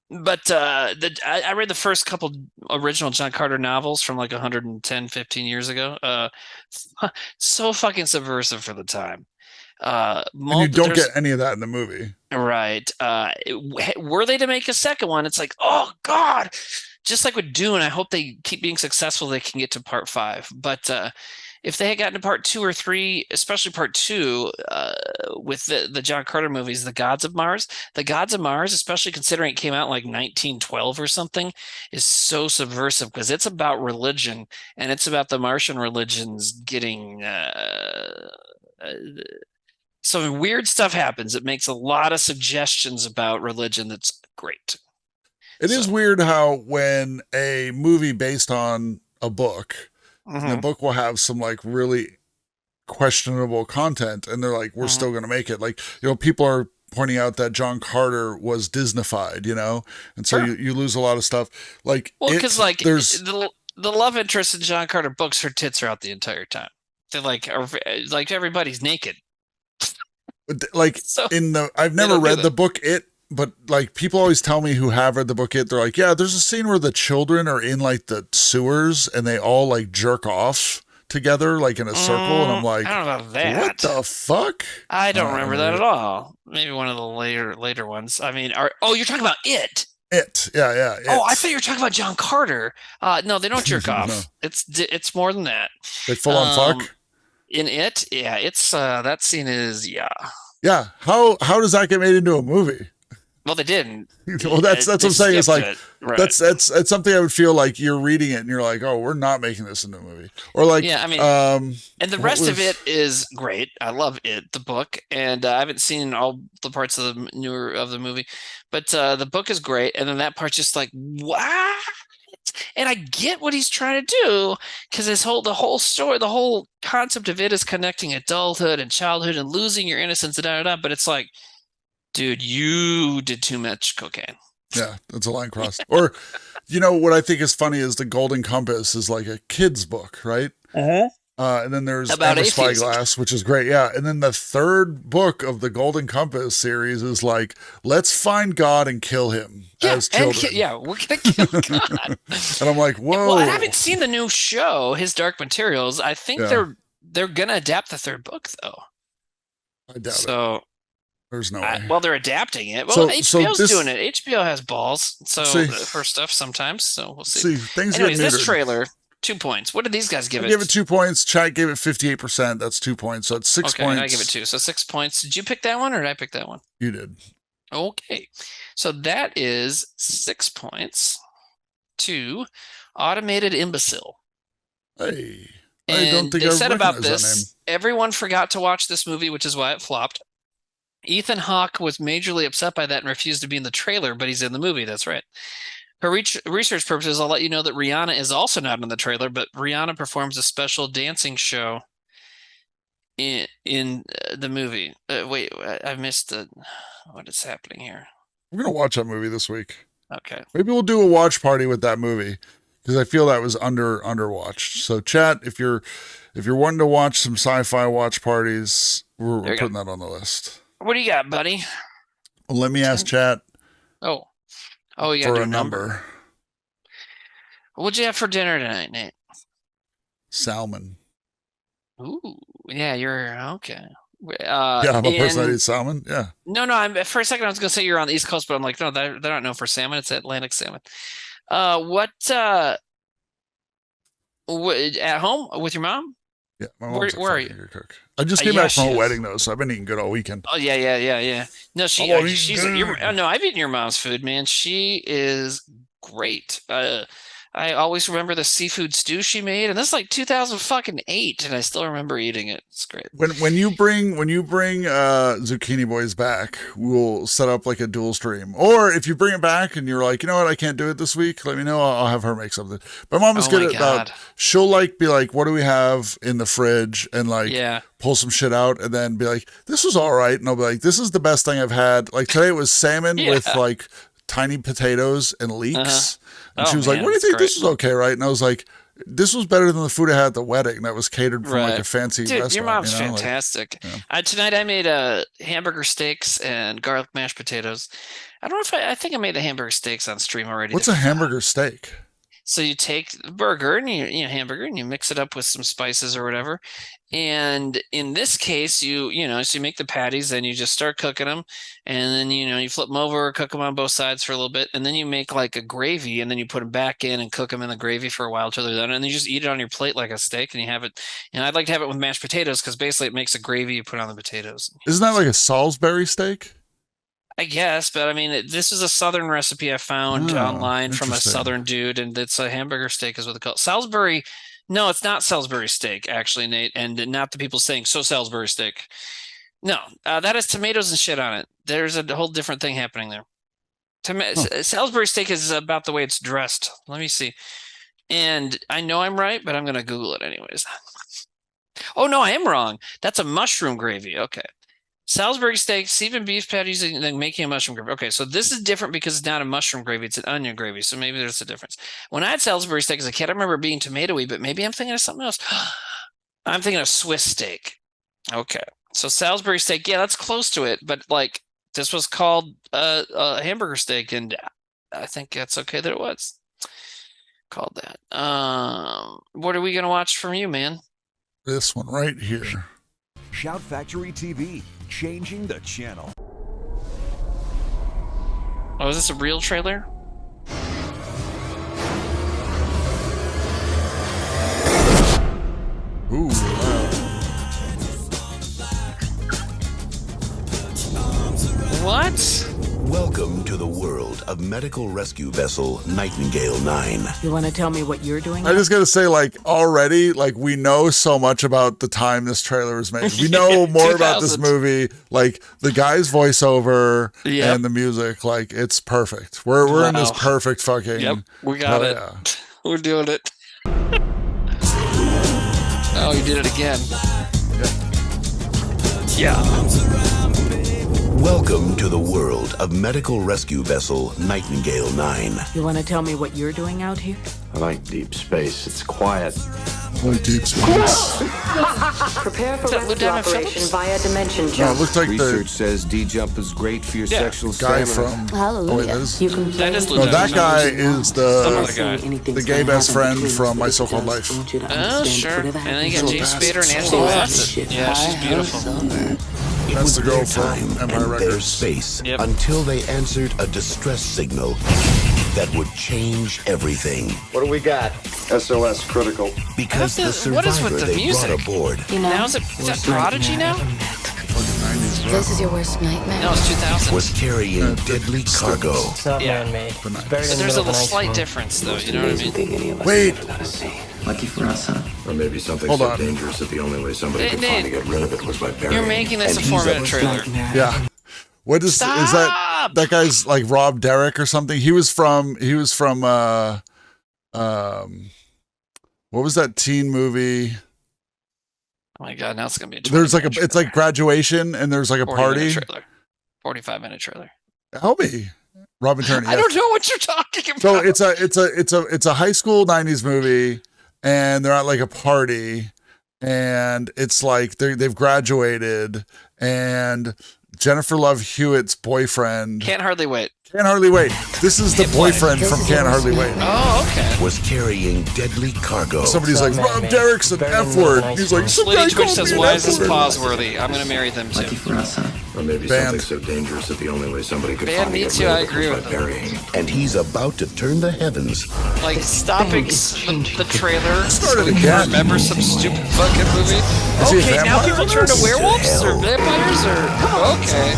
But I read the first couple original John Carter novels from like 110, 15 years ago. So fucking subversive for the time. And you don't get any of that in the movie. Right. Were they to make a second one, it's like, oh God, just like with Dune, I hope they keep being successful. They can get to part 5, but if they had gotten to part 2 or 3, especially part 2, with the John Carter movies, The Gods of Mars, especially considering it came out in like 1912 or something, is so subversive because it's about religion and it's about the Martian religions getting some weird stuff happens. It makes a lot of suggestions about religion that's great. It is weird how when a movie based on a book, the book will have some like really questionable content, and they're like, we're still going to make it. Like, people are pointing out that John Carter was Disneyfied, and so you lose a lot of stuff. Like, well, because like there's the love interest in John Carter books, her tits are out the entire time. They're like everybody's naked. Like I've never read the book but like people always tell me who have read the book they're like, yeah, there's a scene where the children are in like the sewers and they all like jerk off together like in a circle, and I'm like, I don't know about that. What the fuck? I don't remember that at all. Maybe one of the later ones. I mean, you're talking about it. Yeah. Oh, I thought you were talking about John Carter. No, they don't jerk off. No. It's more than that. They full on fuck in it. Yeah, it's that scene is yeah. How does that get made into a movie? Well, they didn't. Well, that's what I'm saying. It's like right. that's something I would feel like you're reading it and you're like, oh, we're not making this into a movie. Or like, yeah, I mean, and the rest of it is great. I love it, the book, and I haven't seen all the parts of the newer of the movie, but the book is great. And then that part's just like, what? And I get what he's trying to do because the whole story, the whole concept of it is connecting adulthood and childhood and losing your innocence, but it's like, dude, you did too much cocaine. Yeah, that's a line crossed. Or, what I think is funny is The Golden Compass is like a kid's book, right? And then there's Emma Spyglass, which is great. Yeah. And then the third book of the Golden Compass series is like, let's find God and kill him as children. We're going to kill God. And I'm like, whoa. Well, I haven't seen the new show, His Dark Materials. I think they're going to adapt the third book, though. I doubt it. There's no way. Well, they're adapting it. Well, HBO's doing it. HBO has balls for stuff sometimes, so we'll see. Anyways, this trailer, 2 points. What did these guys give it? I give it 2 points. Chat gave it 58%. That's 2 points. So it's 6 points. Okay, I give it 2. So 6 points. Did you pick that one or did I pick that one? You did. Okay. So that is 6 points to Automated Imbecile. Hey. And I don't think they I said about recognize that name. this, everyone forgot to watch this movie, which is why it flopped. Ethan Hawke was majorly upset by that and refused to be in the trailer, but he's in the movie. That's right. For research purposes, I'll let you know that Rihanna is also not in the trailer, but Rihanna performs a special dancing show in the movie. Wait, I missed what is happening here. We're going to watch that movie this week. Okay. Maybe we'll do a watch party with that movie because I feel that was underwatched. So chat, if you're wanting to watch some sci-fi watch parties, we're putting that on the list. What do you got, buddy? Well, let me ask chat. Oh, you got for a number. What'd you have for dinner tonight, Nate? Salmon. Ooh, yeah, you're okay. I'm a person that eats salmon. Yeah. No. For a second, I was gonna say you're on the East Coast, but I'm like, no, they're not known for salmon. It's Atlantic salmon. What? At home with your mom? Yeah, my mom's where are you? Cook. I just came back from a wedding though, so I've been eating good all weekend. Oh yeah. No, she's I've eaten your mom's food, man. She is great. I always remember the seafood stew she made, and this is like 2008, and I still remember eating it. It's great. When you bring Zucchini Boys back, we'll set up like a dual stream. Or if you bring it back and you're like, you know what, I can't do it this week, let me know. I'll have her make something. My mom is good at she'll like be like, what do we have in the fridge, and like pull some shit out, and then be like, this was all right, and I'll be like, this is the best thing I've had. Like today it was salmon with like tiny potatoes and leeks. And she was like, what do you think? This is okay, right? And I was like, this was better than the food I had at the wedding. That was catered from like a fancy restaurant. Your mom's fantastic. Like, tonight I made hamburger steaks and garlic mashed potatoes. I don't know if I think I made the hamburger steaks on stream already. What's a hamburger steak? So you take the burger and hamburger and you mix it up with some spices or whatever. And in this case, so you make the patties, then you just start cooking them, and then you flip them over, cook them on both sides for a little bit, and then you make like a gravy, and then you put them back in and cook them in the gravy for a while till they're done, and then you just eat it on your plate like a steak, and you have it. And I'd like to have it with mashed potatoes because basically it makes a gravy you put on the potatoes. Isn't that like a Salisbury steak? I guess, but I mean, this is a Southern recipe I found online from a Southern dude, and it's a hamburger steak is what they call it. Salisbury. No, it's not Salisbury steak, actually, Nate, and not the people saying so Salisbury steak. No, that has tomatoes and shit on it. There's a whole different thing happening there. Salisbury steak is about the way it's dressed. Let me see. And I know I'm right, but I'm going to Google it anyways. Oh, no, I am wrong. That's a mushroom gravy. Okay. Salisbury steaks, even beef patties, and then making a mushroom gravy. Okay, so this is different because it's not a mushroom gravy, it's an onion gravy, so maybe there's a difference. When I had Salisbury steak as a kid, I remember it being tomatoey, but maybe I'm thinking of something else. I'm thinking of Swiss steak. Okay, so Salisbury steak, yeah, that's close to it, but like this was called a hamburger steak, and I think that's okay that it was called that. What are we going to watch from you, man? This one right here. Shout Factory TV, changing the channel. Oh, is this a real trailer? Ooh, wow. What? Welcome to the world of medical rescue vessel Nightingale 9. You want to tell me what you're doing? I just got to say, like, already, like, we know so much about the time this trailer was made. We know more about this movie, like, the guy's voiceover and the music. Like, it's perfect. We're in this perfect fucking... Yep, we got it. Yeah. We're doing it. Oh, you did it again. Yeah. Welcome to the world of medical rescue vessel Nightingale 9. You want to tell me what you're doing out here? I like deep space. It's quiet. I like deep space. Prepare for rescue operation via dimension jump. No, it looks like research says D-jump is great for your sexual guy stamina. from... Hallelujah. That guy is the gay best friend from My So-Called Life. Oh, sure. And then you got James Spader and Ashley Bassett. Yeah, she's beautiful. That's the girl from Empire Records. Space until they answered a distress signal that would change everything. What do we got? SOS critical. Because the survivor they brought aboard. You know, now is that Prodigy now? This is your worst nightmare. No, it's 2000. Was carrying deadly cargo. It's not man-made. But there's a slight difference, though. You know what I mean? Wait. Lucky for us, huh? Or maybe something so dangerous that the only way somebody could find to get rid of it was by burying it. You're making this a 4-minute trailer. Yeah. What is that guy's like Rob Derrick or something? He was from what was that teen movie? Oh my god, now it's gonna be there's like it's like Graduation and there's like a party. 45-minute trailer. Help me. Robin Turner. I don't know what you're talking about. So it's a high school 90s movie and they're at like a party and it's like they've graduated and Jennifer Love Hewitt's boyfriend. Can't Hardly Wait. Can't Hardly Wait. This is the boyfriend from Can't Hardly Wait. Oh, okay. Was carrying deadly cargo. Somebody's like, Rob Derrick's an F word. He's like, some guy Lady Twitch called says, me why an is this F-word. pause-worthy? I'm going to marry them, too. Lucky for us, huh? Or maybe something so dangerous that the only way somebody could find to get rid of it was by burying it. And he's about to turn the heavens. Like, stopping the trailer. Started again. Remember some stupid fucking movie? Okay, now people turn to werewolves or vampires or... Okay.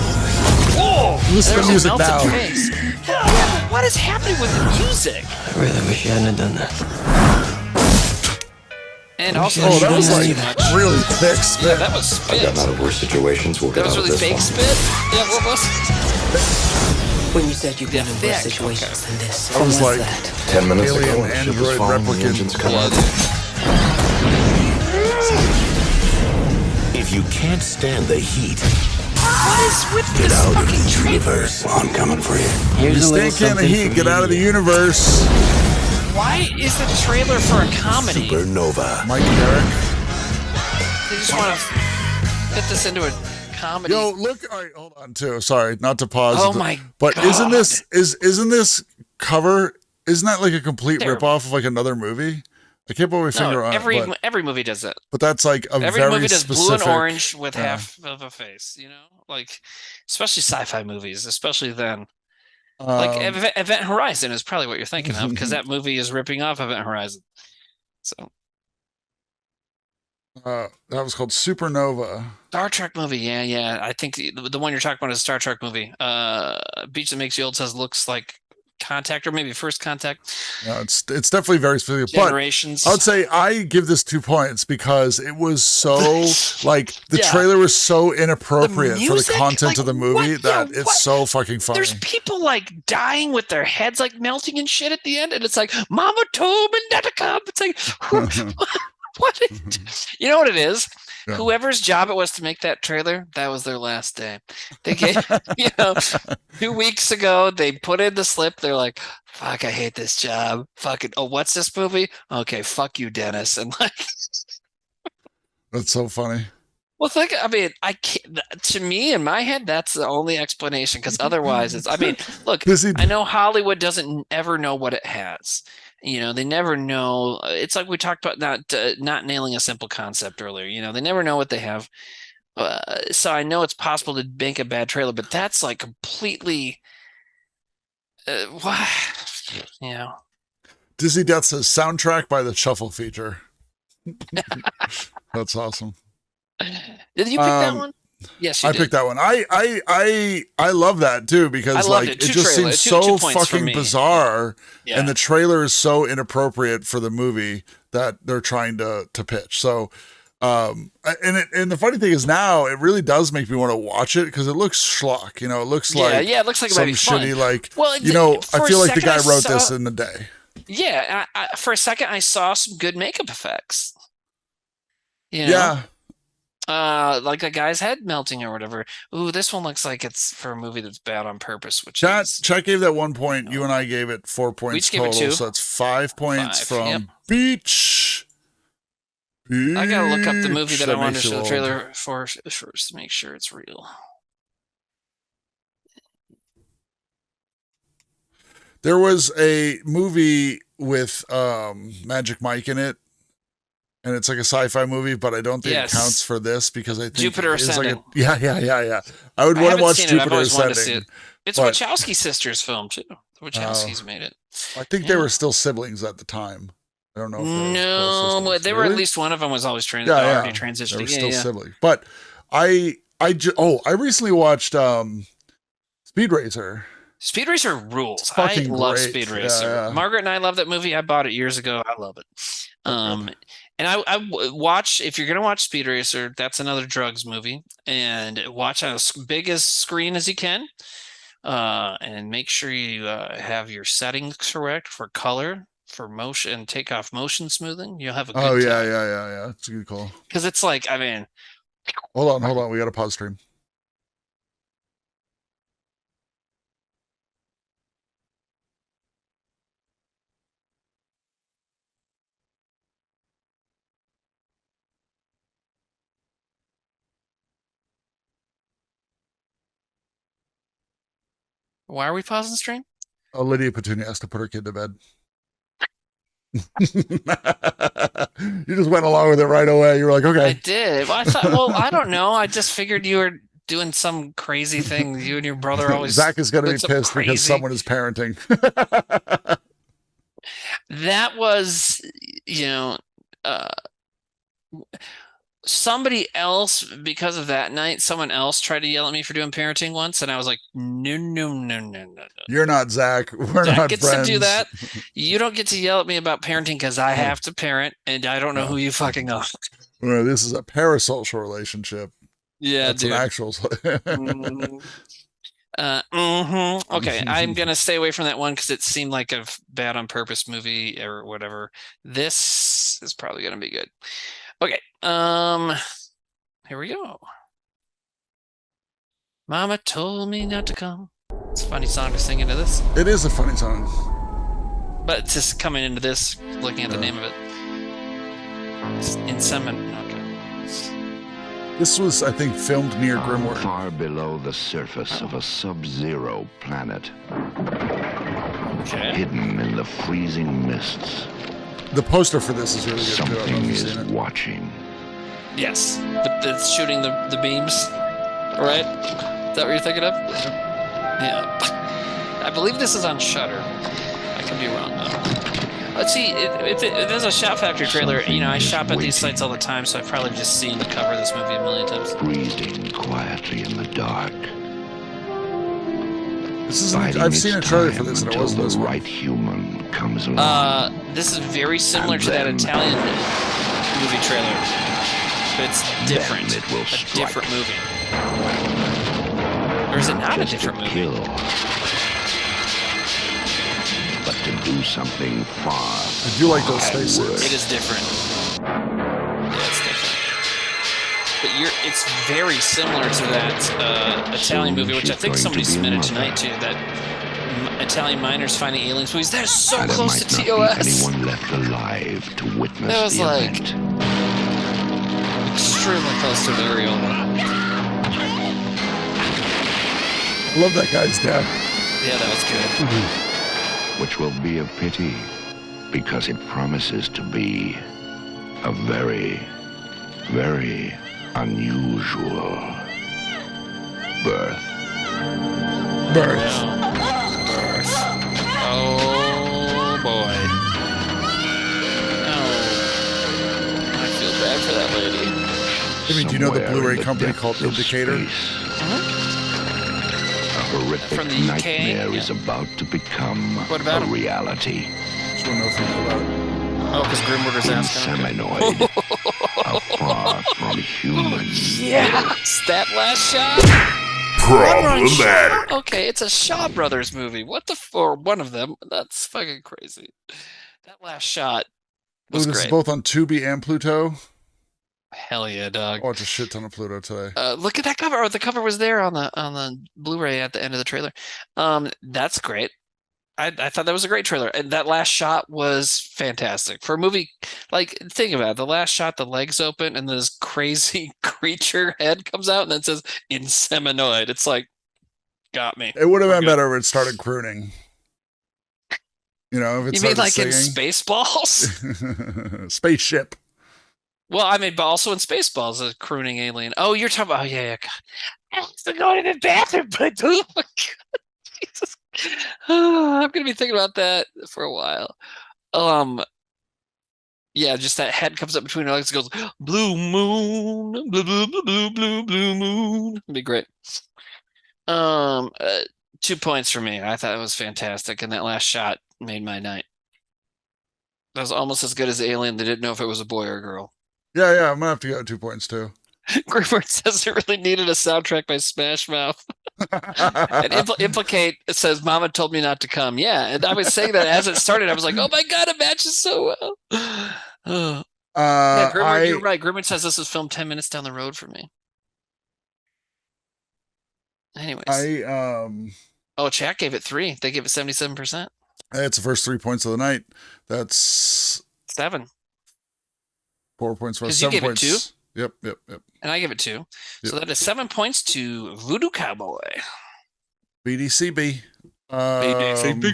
Whoa! Listen to the music now. Face. Yeah, what is happening with the music? I really wish you hadn't done that. And also, that was like really thick spit. Yeah, that was spit. I've gotten out of worse situations. We'll That get was out of really this fake one. spit? Yeah, what was it? When you said you've been in worse thick. situations than this, I was like, 10 minutes ago, alien when the ship was android falling, the replicant. engines come on. If you can't stand the heat, What is with get this out of fucking the trailer? universe. I'm coming for you. You stay in the heat, get out of the universe. Why is the trailer for a comedy? Supernova. Mike Derrick. They just want to fit this into a comedy. Yo, look, all right, hold on too. Sorry, not to pause. Oh my but God. isn't this cover? Isn't that like a complete ripoff of like another movie? I can't put my finger on it. Every movie does that. But that's like every very movie does specific, blue and orange with half of a face, you know, like especially sci-fi movies, especially then. Like Event Horizon is probably what you're thinking of because that movie is ripping off Event Horizon. So that was called Supernova. Star Trek movie, yeah. I think the one you're talking about is a Star Trek movie. Beach That Makes You Old says looks like Contact or maybe First Contact. No, it's definitely very specific. Generations. But I would say I give this 2 points because it was so like the trailer was so inappropriate for the content of the movie that it's so fucking funny. There's people like dying with their heads like melting and shit at the end, and it's like Mama told me not to come. It's like what? You know what it is? Yeah. Whoever's job it was to make that trailer, that was their last day. They gave, 2 weeks ago, they put in the slip. They're like, fuck, I hate this job. Fucking, oh, what's this movie? Okay, fuck you, Dennis. And like, that's so funny. Well, I can't, to me, in my head, that's the only explanation because otherwise it's, look, I know Hollywood doesn't ever know what it has. You know, they never know. It's like we talked about not nailing a simple concept earlier. You know, they never know what they have. So I know it's possible to make a bad trailer, but that's like completely, Dizzy Death says soundtrack by the Shuffle feature. That's awesome. Did you pick that one? Yes, you did. I picked that one. I love that too because like it just seems so fucking bizarre, and the trailer is so inappropriate for the movie that they're trying to pitch. So, and the funny thing is now it really does make me want to watch it because it looks schlock. You know, it looks like it looks like some shitty like. Well, I feel like the guy wrote this in a day. Yeah, for a second I saw some good makeup effects. You know? Yeah. Like a guy's head melting or whatever. Ooh, this one looks like it's for a movie that's bad on purpose. Chat gave that 1 point. You and I gave it 4 points total. So that's 5 points from Beach. I gotta look up the movie that I wanted to show the trailer for first to make sure it's real. There was a movie with Magic Mike in it. And it's like a sci-fi movie, but I don't think it counts for this because I think Jupiter Ascending. Yeah. I would want to watch Jupiter Ascending. It's a Wachowski sisters film too. The Wachowskis made it. I think they were still siblings at the time. I don't know. If they were at least one of them was always already transitioning. They were still siblings. But I recently watched Speed Racer. Speed Racer rules. I love Speed Racer. Yeah. Margaret and I love that movie. I bought it years ago. I love it. And I watch, if you're going to watch Speed Racer, that's another drugs movie. And watch on as big a screen as you can. And make sure you have your settings correct for color, for motion, and take off motion smoothing. You'll have a good time. Yeah. It's a good call. Because it's like, Hold on. We got to pause stream. Why are we pausing the stream? Lydia Petunia has to put her kid to bed. You just went along with it right away. You were like, okay. I did. Well, I thought, I don't know. I just figured you were doing some crazy thing. You and your brother always. Zach is going to be pissed because someone is parenting. That was, somebody else, because of that night, someone else tried to yell at me for doing parenting once, and I was like, no. You're not Zach. We're Zach not gets friends. to do that. You don't get to yell at me about parenting because I have to parent, and I don't know who you fucking are. Well, this is a parasocial relationship. Yeah, that's dude. An actual. Okay, I'm gonna stay away from that one because it seemed like a bad on purpose movie or whatever. This is probably gonna be good. Okay, here we go. Mama told me not to come. It's a funny song to sing into this. It is a funny song. But just coming into this, looking at the name of it. It's Insemin. Okay. This was, I think, filmed near Grimworth. Far below the surface of a sub-zero planet hidden in the freezing mists. The poster for this is really good. Something is watching. Yes, it's shooting the beams, right? Is that what you're thinking of? Yeah. I believe this is on Shudder. I could be wrong though. Let's see. There's a Shout Factory trailer. You know, I shop at these sites all the time, so I've probably just seen the cover of this movie a million times. Breathing quietly in the dark. This is I've seen a trailer for this, and it wasn't this one. Right human comes along. This is very similar to that Italian movie trailer, but it's different. A different movie. Or is it not a different movie? But to do something far. I do like those faces. It is different. Yeah, it's different. But it's very similar to that Italian movie, which I think somebody submitted tonight too. That Italian miners finding aliens movies. That is so close to TOS. Anyone left alive to witness that was the like event. extremely close to Variola. I love that guy's death. Yeah, that was good. Which will be a pity, because it promises to be a very, very unusual birth. Oh boy. Oh, I feel bad for that lady. Jimmy, do you know the Blu-ray company called Indicator? A horrific From the UK? nightmare is about to become What about a him? reality. Just want to know if you know about it. Oh, because Grimwood asking. Inseminoid, far from human. Yes, that last shot. Problematic. Okay, it's a Shaw Brothers movie. What the or one of them? That's fucking crazy. That last shot was This great. is both on Tubi and Pluto. Hell yeah, dog. I watched a shit ton of Pluto today. Look at that cover. Oh, the cover was there on the Blu-ray at the end of the trailer. That's great. I thought that was a great trailer, and that last shot was fantastic for a movie. Like, think about it. The last shot, the legs open, and this crazy creature head comes out, and then it says "Inseminoid." It's like, got me. It would have been better if it started crooning. You know, if it You mean like started in singing. Spaceship. Well, I mean, but also in Spaceballs, a crooning alien. Oh, you're talking about, oh, yeah. God. I have to go to the bathroom, but oh my God. Jesus. I'm going to be thinking about that for a while. Yeah, just that head comes up between her legs and goes, blue moon, blue, blue, blue, blue, blue, blue moon. It'd be great. 2 points for me. I thought it was fantastic, and that last shot made my night. That was almost as good as the alien. They didn't know if it was a boy or a girl. Yeah, I'm gonna have to go 2 points too. Grimward says it really needed a soundtrack by Smash Mouth. And Implicate says, Mama told me not to come. Yeah, and I was saying that as it started, I was like, oh my God, it matches so well. Yeah, Grimward, you're right. Grimward says this is filmed 10 minutes down the road for me. Anyways. Oh, chat gave it 3. They gave it 77%. It's the first 3 points of the night. That's 7. 4 points for us. Because you 7 gave points. it 2. Yep. And I give it 2. Yep. So that is 7 points to Voodoo Cowboy. BDCB. BDCB.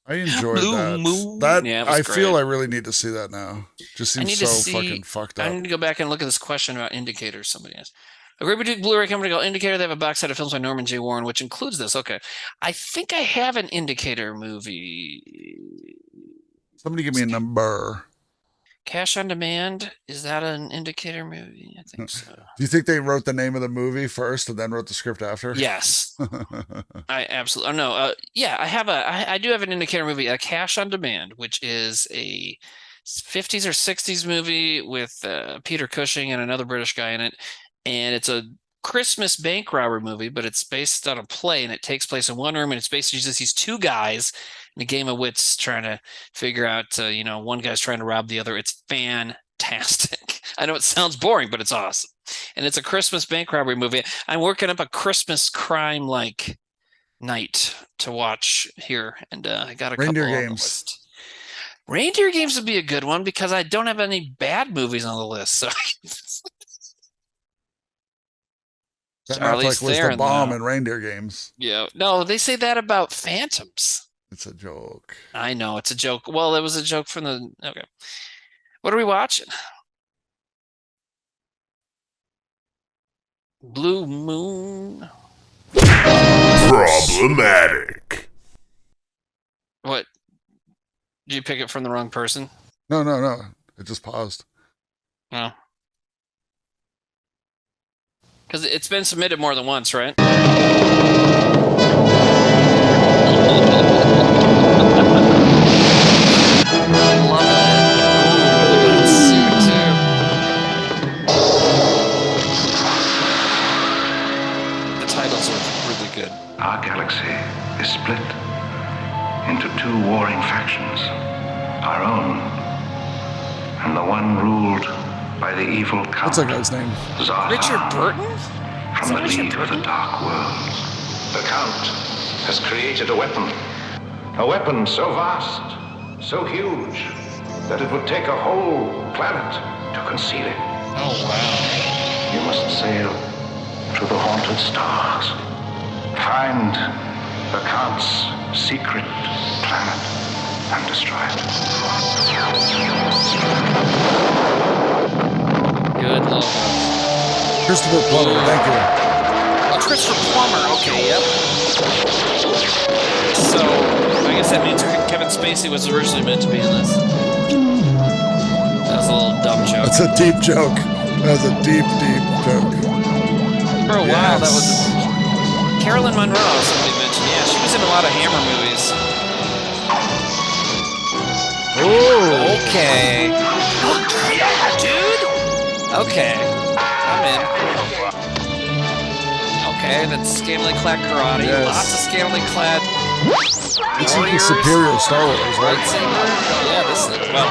I enjoyed Blue that. Moon. That Yeah, it was I feel great. I really need to see that now. Just I need seems to so fucking fucked up. I need to go back and look at this question about indicators somebody asked. A great boutique Blu-ray company called Indicator. They have a box set of films by Norman J. Warren, which includes this. Okay. I think I have an Indicator movie. Somebody give me a number. Cash on Demand. Is that an Indicator movie? I think so. Do you think they wrote the name of the movie first and then wrote the script after? Yes. I absolutely. Oh, no. Yeah, I do have an Indicator movie, a Cash on Demand, which is a 50s or 60s movie with Peter Cushing and another British guy in it. And it's a Christmas bank robbery movie, but it's based on a play, and it takes place in one room, and it's basically just these two guys in a game of wits trying to figure out, one guy's trying to rob the other. It's fantastic. I know it sounds boring, but it's awesome. And it's a Christmas bank robbery movie. I'm working up a Christmas crime-like night to watch here, and I got a Reindeer couple on the Games. list. Reindeer Games would be a good one because I don't have any bad movies on the list, so Ben Charlize Affleck was the Theron, bomb though. in Reindeer Games. Yeah. No, they say that about Phantoms. It's a joke. I know it's a joke. Well, it was a joke from the. Okay. What are we watching? Blue Moon. Problematic. What? Did you pick it from the wrong person? No. It just paused. No. Because it's been submitted more than once, right? The titles are really good. Our galaxy is split into two warring factions. Our own, and the one ruled by the evil Count. What's that guy's name? Zartan, Richard Burton? from the League of the Dark Worlds. The Count has created a weapon so vast, so huge, that it would take a whole planet to conceal it. Oh, wow. You must sail to the haunted stars. Find the Count's secret planet and destroy it. Good logo. Christopher Plummer, thank you. Oh, Christopher Plummer. Okay, yep. So, I guess that means Kevin Spacey was originally meant to be in this. That was a little dumb joke. That's a deep joke. That's a deep joke. For a while, that was Carolyn Monroe, somebody mentioned. Yeah, she was in a lot of Hammer movies. Oh. Okay. Yeah, dude. Okay. I'm in. Okay, that's scantily clad karate. Yes. Lots of scantily clad It's even warriors. superior Star Wars, right? Lightsaber. Yeah, this is well.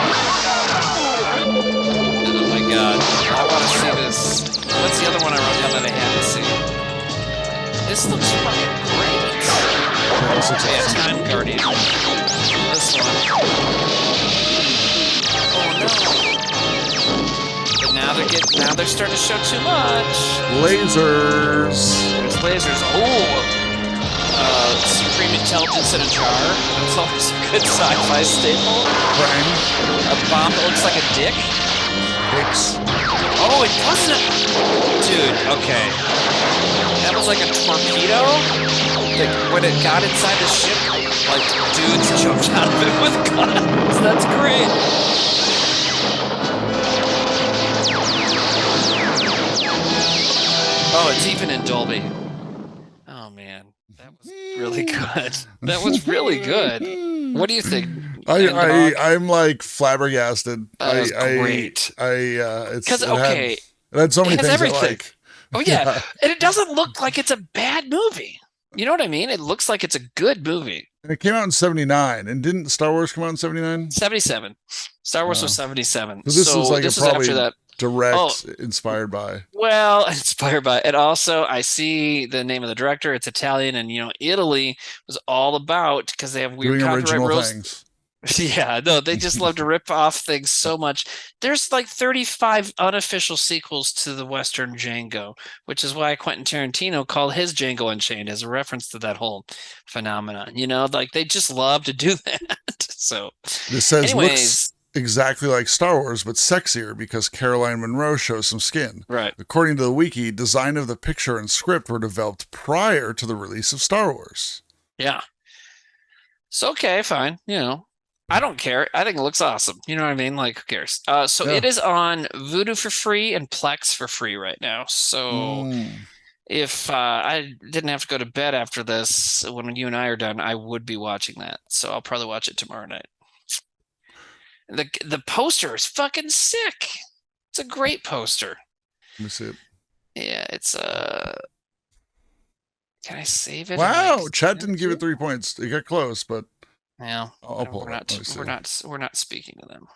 Oh my god. I want to see this. What's the other one I wrote down that I hadn't seen? This looks fucking great. Yeah, Time Guardian. This one. Oh no. But now they're starting to show too much. Lasers. There's lasers. Oh. Supreme Intelligence in a jar. That's always a good sci-fi staple. Prime. A bomb that looks like a dick. Hicks. Oh, it doesn't. Dude, okay. That was like a torpedo. Like when it got inside the ship, like dudes jumped out of it with guns. That's great. Oh, it's even in Dolby. Oh man, that was really good. That was really good. What do you think? I'm like flabbergasted. That was great. Because okay, it had so many things everything. I like. Oh yeah, and it doesn't look like it's a bad movie. You know what I mean? It looks like it's a good movie. And it came out in 79, and didn't Star Wars come out in 79? 77. Star Wars was 77. So this is like this is probably after that. Direct, inspired by. Well, inspired by. And also, I see the name of the director. It's Italian, and Italy was all about, because they have weird Doing copyright original rules. things. Yeah, no, they just love to rip off things so much. There's like 35 unofficial sequels to the Western Django, which is why Quentin Tarantino called his Django Unchained as a reference to that whole phenomenon. Like they just love to do that. So This says anyways, looks exactly like Star Wars, but sexier because Caroline Munro shows some skin. Right. According to the wiki, design of the picture and script were developed prior to the release of Star Wars. Yeah. So okay, fine. I don't care. I think it looks awesome. You know what I mean? Like, who cares? So it is on Vudu for free and Plex for free right now. So if I didn't have to go to bed after this, when you and I are done, I would be watching that. So I'll probably watch it tomorrow night. The poster is fucking sick. It's a great poster. Let me see it. Yeah, it's Can I save it? Wow, chat didn't give it 3 points. It got close, but yeah, I'll pull it up. we're not speaking to them.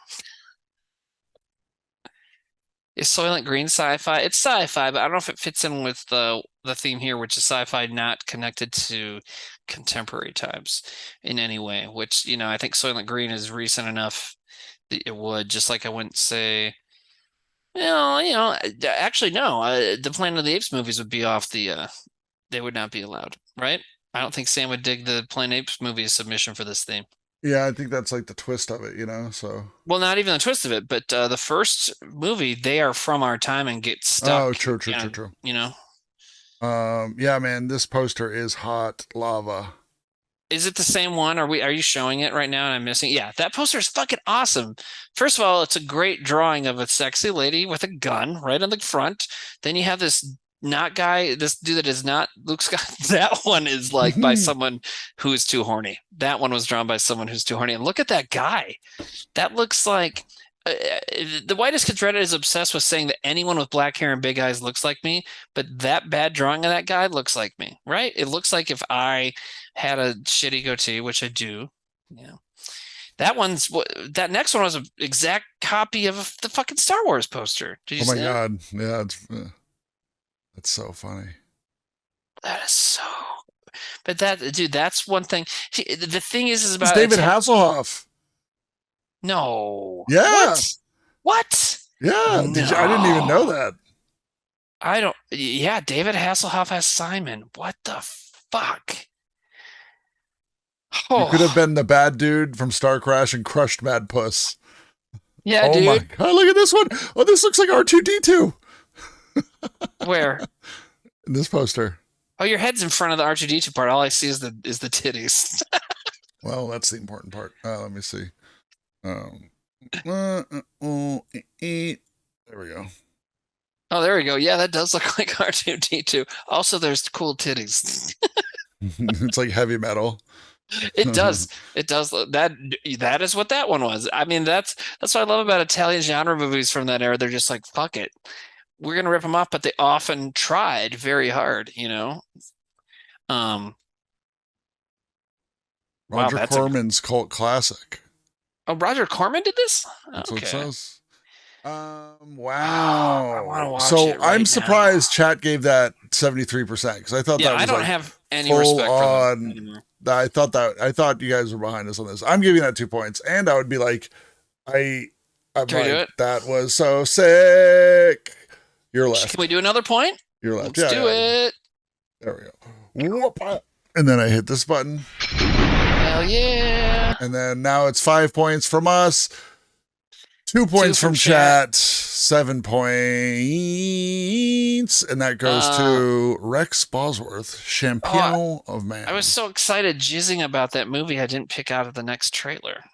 Is Soylent Green sci-fi? It's sci-fi, but I don't know if it fits in with the theme here, which is sci-fi not connected to contemporary times in any way. Which I think Soylent Green is recent enough that it would. Just like I wouldn't say, actually no. The Planet of the Apes movies would be off the. They would not be allowed, right? I don't think Sam would dig the Planet Apes movie submission for this theme. Yeah, I think that's like the twist of it, so. Well, not even the twist of it, but the first movie, they are from our time and get stuck. Oh, true. Yeah, man, this poster is hot lava. Is it the same one? Are you showing it right now and I'm missing? Yeah, that poster is fucking awesome. First of all, it's a great drawing of a sexy lady with a gun right on the front. Then you have this dude that is not Luke Scott. That one is like by someone who is too horny. That one was drawn by someone who's too horny. And look at that guy. That looks like the whitest kid Reddit is obsessed with saying that anyone with black hair and big eyes looks like me, but that bad drawing of that guy looks like me, right? It looks like if I had a shitty goatee, which I do. Yeah. That next one was an exact copy of the fucking Star Wars poster. Did you see God. Yeah, that's so funny. That is so. But that's one thing. The thing is It's about David Hasselhoff. No. Yeah. What? Yeah. No. I didn't even know that. I don't. Yeah, David Hasselhoff as Simon. What the fuck? Oh. You could have been the bad dude from Star Crash and crushed Mad Puss. Yeah, dude. Oh my God! Look at this one. Oh, this looks like R2-D2. Where? In this poster. Oh, your head's in front of the R2-D2 part. All I see is the titties. Well, that's the important part. Let me see. There we go. Oh, there we go. Yeah, that does look like R2-D2. Also, there's cool titties. It's like heavy metal. It does. It does. That is what that one was. I mean, that's what I love about Italian genre movies from that era. They're just like, fuck it. We're going to rip them off, but they often tried very hard, Roger Corman's cult classic. Oh, Roger Corman did this? That's what it says. Wow. I want to watch so it right I'm surprised chat gave that 73% because I thought that was I don't have any respect for them anymore. I thought you guys were behind us on this. I'm giving that 2 points, and I would be like, I'm like, that was so sick. You're left. Can we do another point? You're left. Let's do it. There we go. And then I hit this button. Hell yeah. And then now it's 5 points from us. 2 points from chat. 7 points. And that goes to Rex Bosworth, Champion of Man. I was so excited jizzing about that movie I didn't pick out of the next trailer.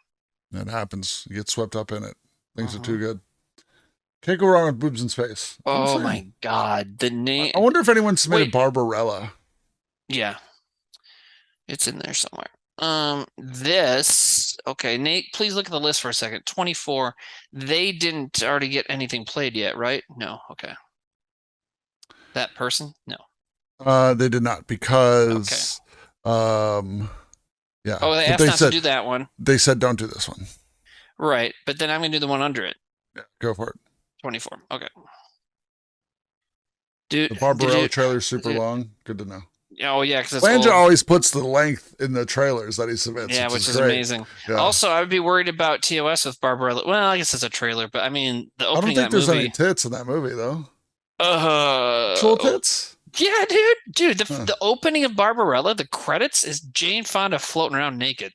That happens. You get swept up in it. Things are too good. Can't go wrong with boobs in space. Oh my God. The name. I wonder if anyone submitted Barbarella. Yeah. It's in there somewhere. Okay, Nate, please look at the list for a second. 24. They didn't already get anything played yet, right? No. Okay. That person? No. They did not because yeah. Oh, they asked not to do that one. They said don't do this one. Right, but then I'm gonna do the one under it. Yeah, go for it. 24. Okay. The Barbarella trailer is super long. Good to know. Oh yeah, because Lanja always puts the length in the trailers that he submits. Yeah, which is amazing. Yeah. Also, I would be worried about TOS with Barbarella. Well, I guess it's a trailer, but I mean, the opening. I don't think there's any tits in that movie though. Actual tits? Yeah, dude. The opening of Barbarella, the credits is Jane Fonda floating around naked,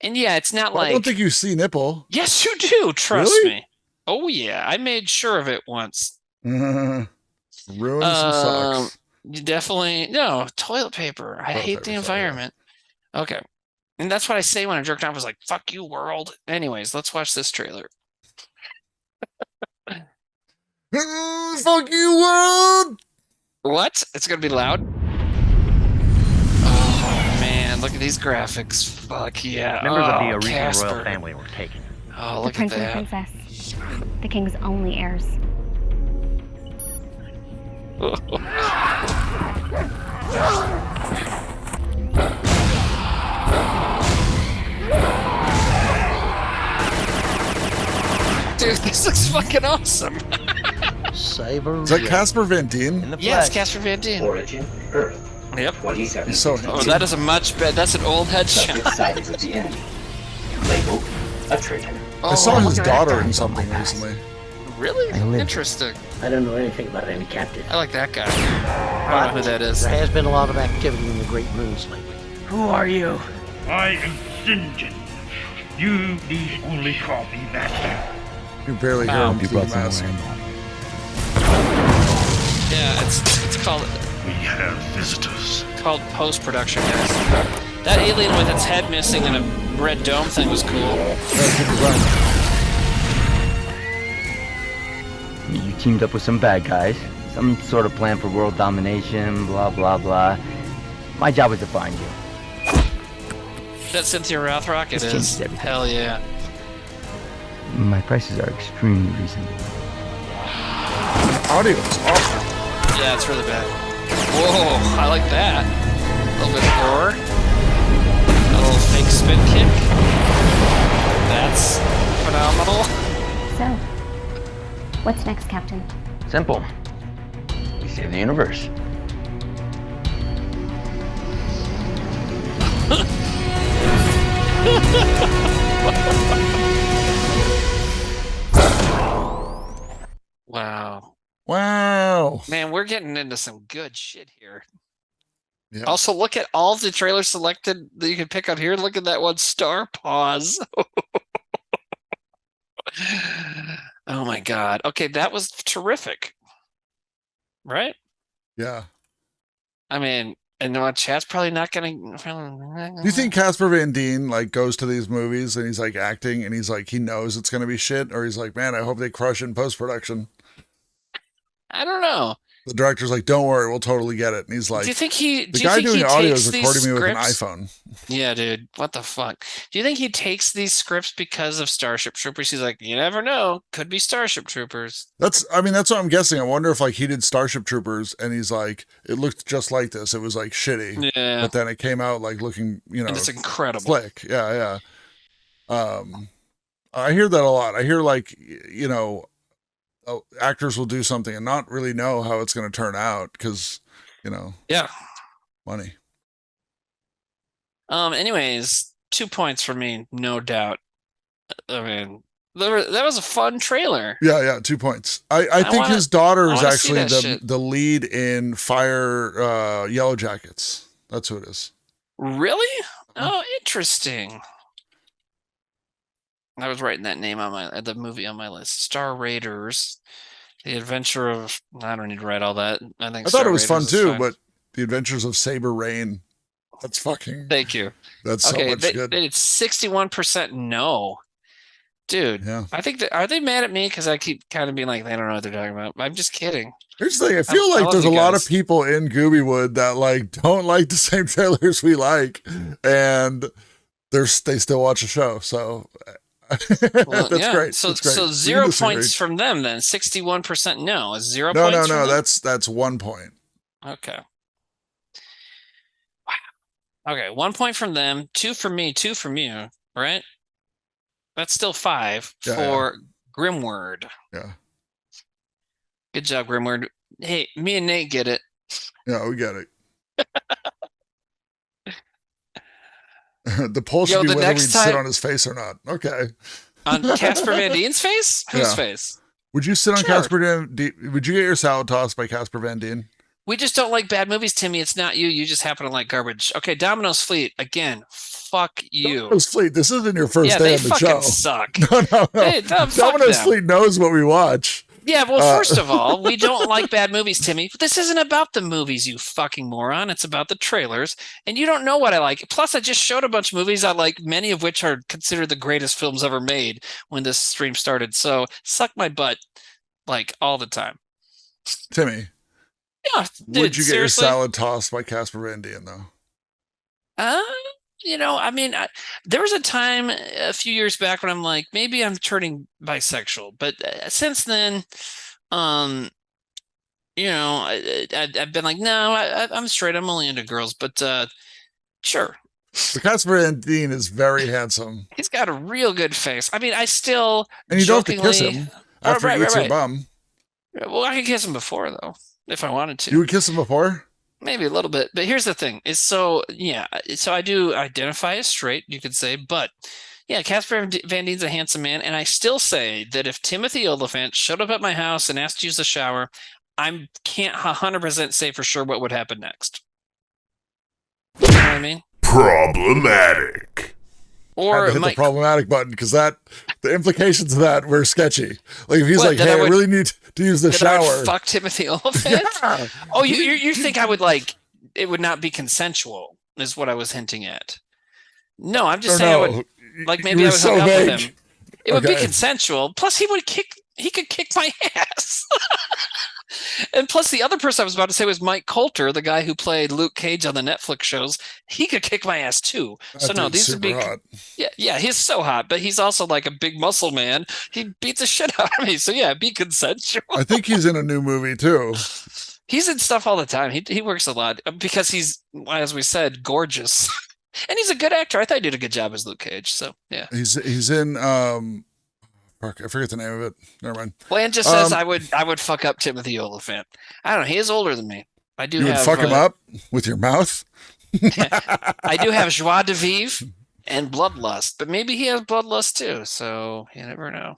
and yeah, it's not like. I don't think you see nipple. Yes, you do. Trust me. Oh yeah, I made sure of it once. Ruin some socks. You definitely toilet paper. I hate the environment. Okay. And that's what I say when I jerk off. I was like, fuck you, world. Anyways, let's watch this trailer. Fuck you, world. What? It's gonna be loud? Oh man, look at these graphics. Fuck yeah. Members of the original royal family were taken. Oh, look at that. The prince and princess. The king's only heirs. Dude, this looks fucking awesome. Is that Casper Van Dien? Yes, Casper Van Dien. Origin, Earth. Yep. He's so handsome. that is a much better. That's an old headshot. Sided with the enemy. Labeled a traitor. I saw his daughter in something recently. Really? Interesting. I don't know anything about any captive. I like that guy. I don't know who that is. There has been a lot of activity in the Great Moons lately. Who are you? I am Sinjin. You need only call me master. You barely hear him through the mask. Yeah, it's called. We have visitors. Called post-production, guys. That alien with its head missing and a red dome thing was cool. You teamed up with some bad guys. Some sort of plan for world domination, blah, blah, blah. My job was to find you. That Cynthia Rothrock? It is. Hell yeah. My prices are extremely reasonable. Audio is awful. Yeah, it's really bad. Whoa, I like that. A little bit of gore. A little fake spin kick. That's phenomenal. So, what's next, Captain? Simple. We save the universe. Wow. Wow. Man, we're getting into some good shit here. Yeah. Also, look at all the trailers selected that you can pick on here. Look at that one, Star Paws. Oh my God. Okay, that was terrific. Right? Yeah. I mean, and no, chat's probably not going to. Do you think Casper Van Dien like goes to these movies and he's like acting and he's like he knows it's gonna be shit, or he's like, man, I hope they crush in post production? I don't know. The director's like, don't worry, we'll totally get it. And he's like, do you think he? The guy doing audio is these recording me with an scripts? iPhone. Yeah, dude. What the fuck? Do you think he takes these scripts because of Starship Troopers? He's like, you never know. Could be Starship Troopers. That's what I'm guessing. I wonder if like he did Starship Troopers and he's like, it looked just like this. It was like shitty. Yeah. But then it came out like looking, you know, And it's incredible. Slick. Yeah, yeah. I hear that a lot. I hear like, you know, actors will do something and not really know how it's going to turn out because, you know, yeah, money. Anyways, 2 points for me, no doubt. I mean, that was a fun trailer. Yeah, 2 points. I think his daughter is actually shit. the lead in Fire Yellow Jackets. That's who it is. Really? Oh, interesting. I was writing that name on the movie on my list. Star Raiders, The Adventure of. I don't need to write all that. I thought it was fun too, but The Adventures of Saber Rain. That's fucking. Thank you. That's so much good. It's 61% no, dude. Yeah. I think are they mad at me because I keep kind of being like they don't know what they're talking about? I'm just kidding. Here's the thing. I feel like there's a lot of people in Goobywood that like don't like the same trailers we like, and they still watch the show. So. Well, that's great. So, that's great. So 0 points from them then. 61% no. Is 0 no, points? No. That's 1 point. Okay. Wow. Okay, 1 point from them, 2 from me, 2 from you. Right? That's still 5 for Grimward. Yeah. Good job, Grimward. Hey, me and Nate get it. Yeah, we get it. The poll should be whether we'd sit on his face or not. Okay. On Casper Van Dien's face? Whose face? Would you sit on Casper Van Dien? Would you get your salad tossed by Casper Van Dien? We just don't like bad movies, Timmy. It's not you. You just happen to like garbage. Okay, Domino's Fleet. Again, fuck you. Domino's Fleet. This isn't your first day on the show. Yeah, they fucking suck. No. Hey, Domino's Fleet knows what we watch. Yeah, well, first of all, we don't like bad movies, Timmy. But this isn't about the movies, you fucking moron. It's about the trailers. And you don't know what I like. Plus, I just showed a bunch of movies I like, many of which are considered the greatest films ever made when this stream started. So suck my butt, like, all the time. Timmy. Yeah, dude, would you get seriously? your salad tossed by Casper Van Dien, though? You know, I mean, there was a time a few years back when I'm like, maybe I'm turning bisexual, but since then, you know, I've been like, no, I'm straight. I'm only into girls, but sure. But Casper Van Dien is very handsome. He's got a real good face. I mean, I still and you don't have to kiss him after he eats your bum. Well, I could kiss him before though, if I wanted to. You would kiss him before? Maybe a little bit, but here's the thing: so I do identify as straight, you could say, but yeah, Casper Van Dien's a handsome man, and I still say that if Timothy Olyphant showed up at my house and asked to use the shower, I can't 100% say for sure what would happen next. You know what I mean? problematic. Or hit the problematic button because the implications of that were sketchy. Like if he's What, like, "Hey, I really need to use the shower." Fuck Timothy Oliphant. Yeah. Oh, you think I would like it would not be consensual? Is what I was hinting at. No, I'm just saying I would like maybe I would hook up with him. It would be consensual. Plus, he could kick my ass. And plus, the other person I was about to say was Mike Coulter, the guy who played Luke Cage on the Netflix shows. He could kick my ass too. So no, these would be hot. Yeah, he's so hot, but he's also like a big muscle man. He beats the shit out of me. So yeah, be consensual. I think he's in a new movie too. He's in stuff all the time. He works a lot because he's, as we said, gorgeous. And he's a good actor. I thought he did a good job as Luke Cage. So yeah. He's in I forget the name of it. Never mind. Bland just says I would fuck up Timothy Oliphant. I don't know. He is older than me. I do. You would fuck him up with your mouth? I do have joie de vivre and bloodlust, but maybe he has bloodlust too. So you never know.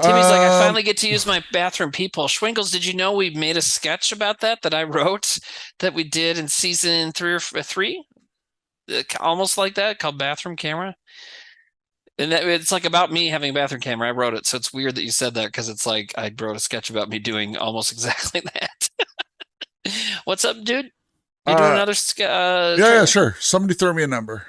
Timmy's like, I finally get to use my bathroom peephole. Schwingles, did you know we made a sketch about that I wrote that we did in season 3? Almost like that, called Bathroom Camera. And it's like about me having a bathroom camera. I wrote it, so it's weird that you said that because it's like I wrote a sketch about me doing almost exactly that. What's up, dude? You doing another? Yeah, sure. Somebody throw me a number.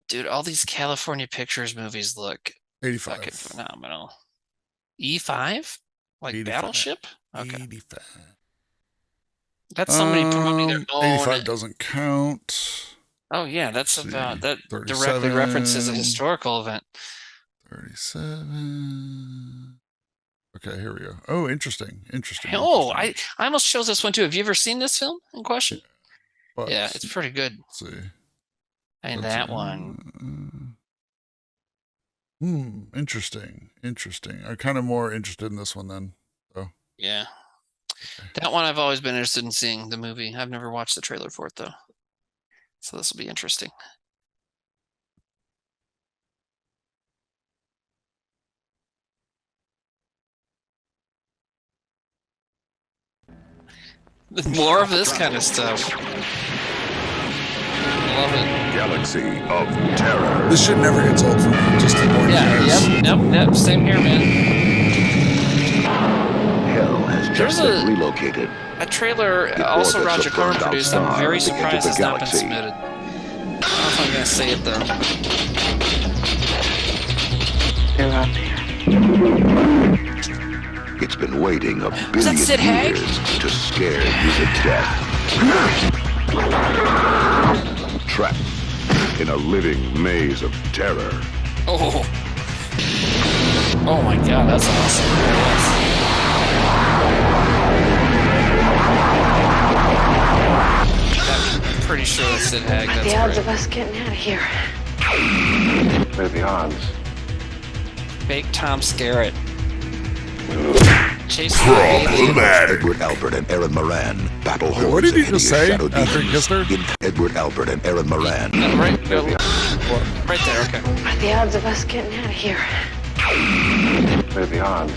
Dude, all these California Pictures movies look 85. Fucking phenomenal. E5? Like 85. Battleship? Okay. 85. That's somebody promoting their own. 85 doesn't count. Oh yeah, that's about that 37. directly references a historical event. 37. Okay, here we go. Oh, interesting. Oh, I almost chose this one too. Have you ever seen this film in question? Yeah, it's pretty good. Let's see. And that one. Interesting. I'm kind of more interested in this one then. So. Yeah. That one I've always been interested in seeing the movie. I've never watched the trailer for it though. So this will be interesting. More of this kind of stuff. Love it. Galaxy of Terror. This shit never gets old for me. Just the board games. Yep. Same here, man. Hell has just been relocated. A trailer, also Roger Corman produced. I'm very surprised it's not been submitted. I don't know if I'm going to say it though. They're out there. It's been waiting a billion years to scare you to death. Trapped in a living maze of terror. Oh my god, that's awesome. I'm pretty sure that's Sid Haig. That's the odds of us getting out of here. What are the odds? Fake Tom Skerritt. Edward Albert and Aaron Moran battle hordes. What did he just say after he kissed her? Edward Albert and Aaron Moran. Right there, okay. What are the odds of us getting out of here? What are the odds?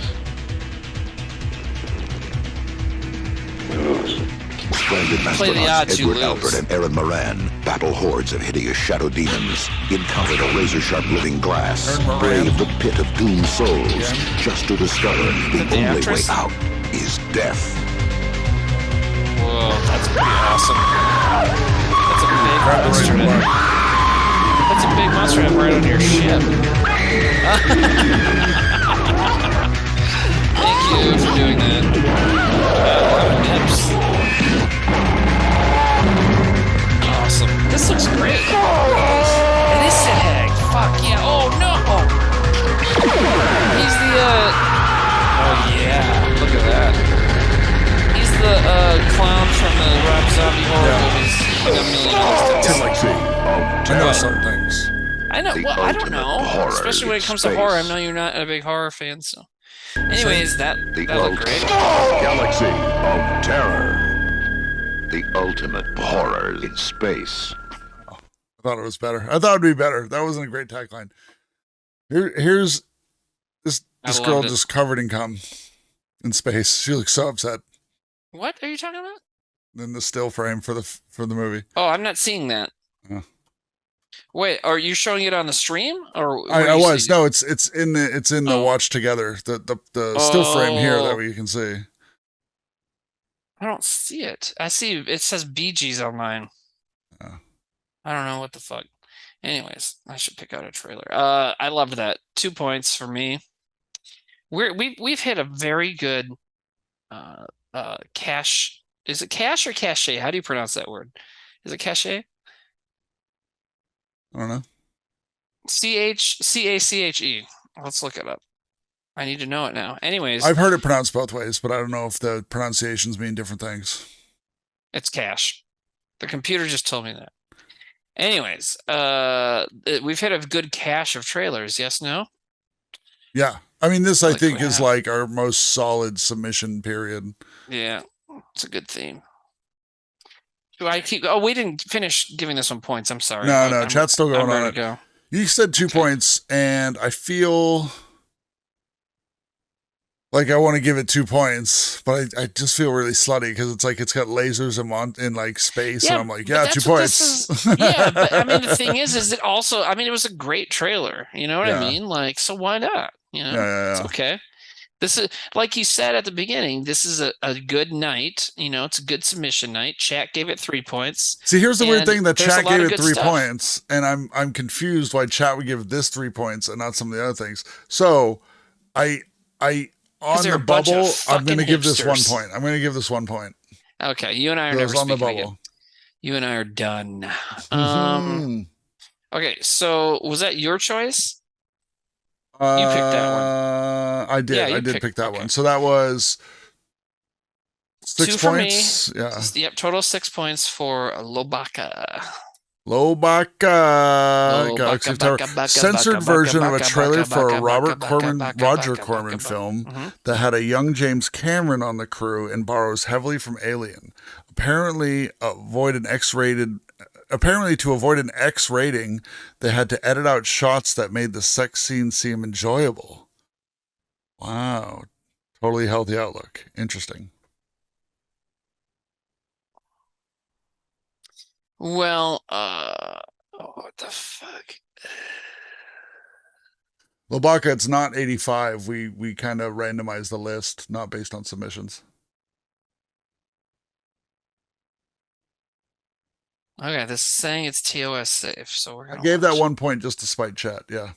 Stranded astronauts Edward Albert and Aaron Moran battle hordes of hideous shadow demons, encounter the razor-sharp living glass, brave the pit of doomed souls, just to discover the only way out is death. Whoa, that's pretty awesome. That's a big monster. That's a big monster right on your ship. Thank you for doing that. 11 tips. Awesome. This looks great. It is Sid Haig. Fuck yeah. Oh no. He's the oh yeah. Look at that. He's the clown from the Rob Zombie horror movies. I know some things. I know. Well, I don't know. Especially when it comes to horror. I know you're not a big horror fan, so. Anyways, that looked great. Galaxy of Terror. The ultimate horror in space. I thought it was better. I thought it'd be better. That wasn't a great tagline. Here's this girl just covered in cum. in space. She looks so upset. What are you talking about? In the still frame for the movie. Oh, I'm not seeing that. Oh. Wait, are you showing it on the stream or? I was. No, it's in the watch together. The still frame here that we can see. I don't see it. I see it says BG's on mine. Oh. I don't know what the fuck. Anyways, I should pick out a trailer. I loved that. 2 points for me. We've hit a very good cache. Is it cache or cache? How do you pronounce that word? Is it cache? I don't know. CHCACHE. Let's look it up. I need to know it now. Anyways, I've heard it pronounced both ways, but I don't know if the pronunciations mean different things. It's cache. The computer just told me that. Anyways, we've hit a good cache of trailers. Yes, no? Yeah. I mean, this I think is like our most solid submission period. Yeah, it's a good theme. Do I keep? Oh, we didn't finish giving this one points. I'm sorry. No, chat's still going on it. Go. You said 2 points, and I feel like I want to give it 2 points, but I just feel really slutty because it's like it's got lasers in like space, and I'm like, yeah, 2 points. Yeah, but I mean, the thing is it also? I mean, it was a great trailer. You know what I mean? Like, so why not? You know, it's okay. This is, like you said at the beginning, this is a good night. You know, it's a good submission night. Chat gave it 3 points. See, here's the weird thing, that chat gave it 3 points, and I'm confused why chat would give this 3 points and not some of the other things. So I on the bubble, I'm going to give this 1 point. I'm going to give this 1 point. Okay, you and I are never on the speaking bubble. again. You and I are done. Okay, so was that your choice? You picked that one. I did. Yeah, I did pick that one. So that was 6 points. For me. Yeah. Yep. Total 6 points for Lobaka. Censored version of a trailer for a Roger Corman film that had a young James Cameron on the crew and borrows heavily from Alien. Apparently, to avoid an X rating, they had to edit out shots that made the sex scene seem enjoyable. Wow. Totally healthy outlook. Interesting. Well, what the fuck? Lobaka, it's not 85. We kind of randomized the list, not based on submissions. Okay, this is saying it's TOS safe, so we're gonna. I gave that 1 point just to spite chat. Yeah.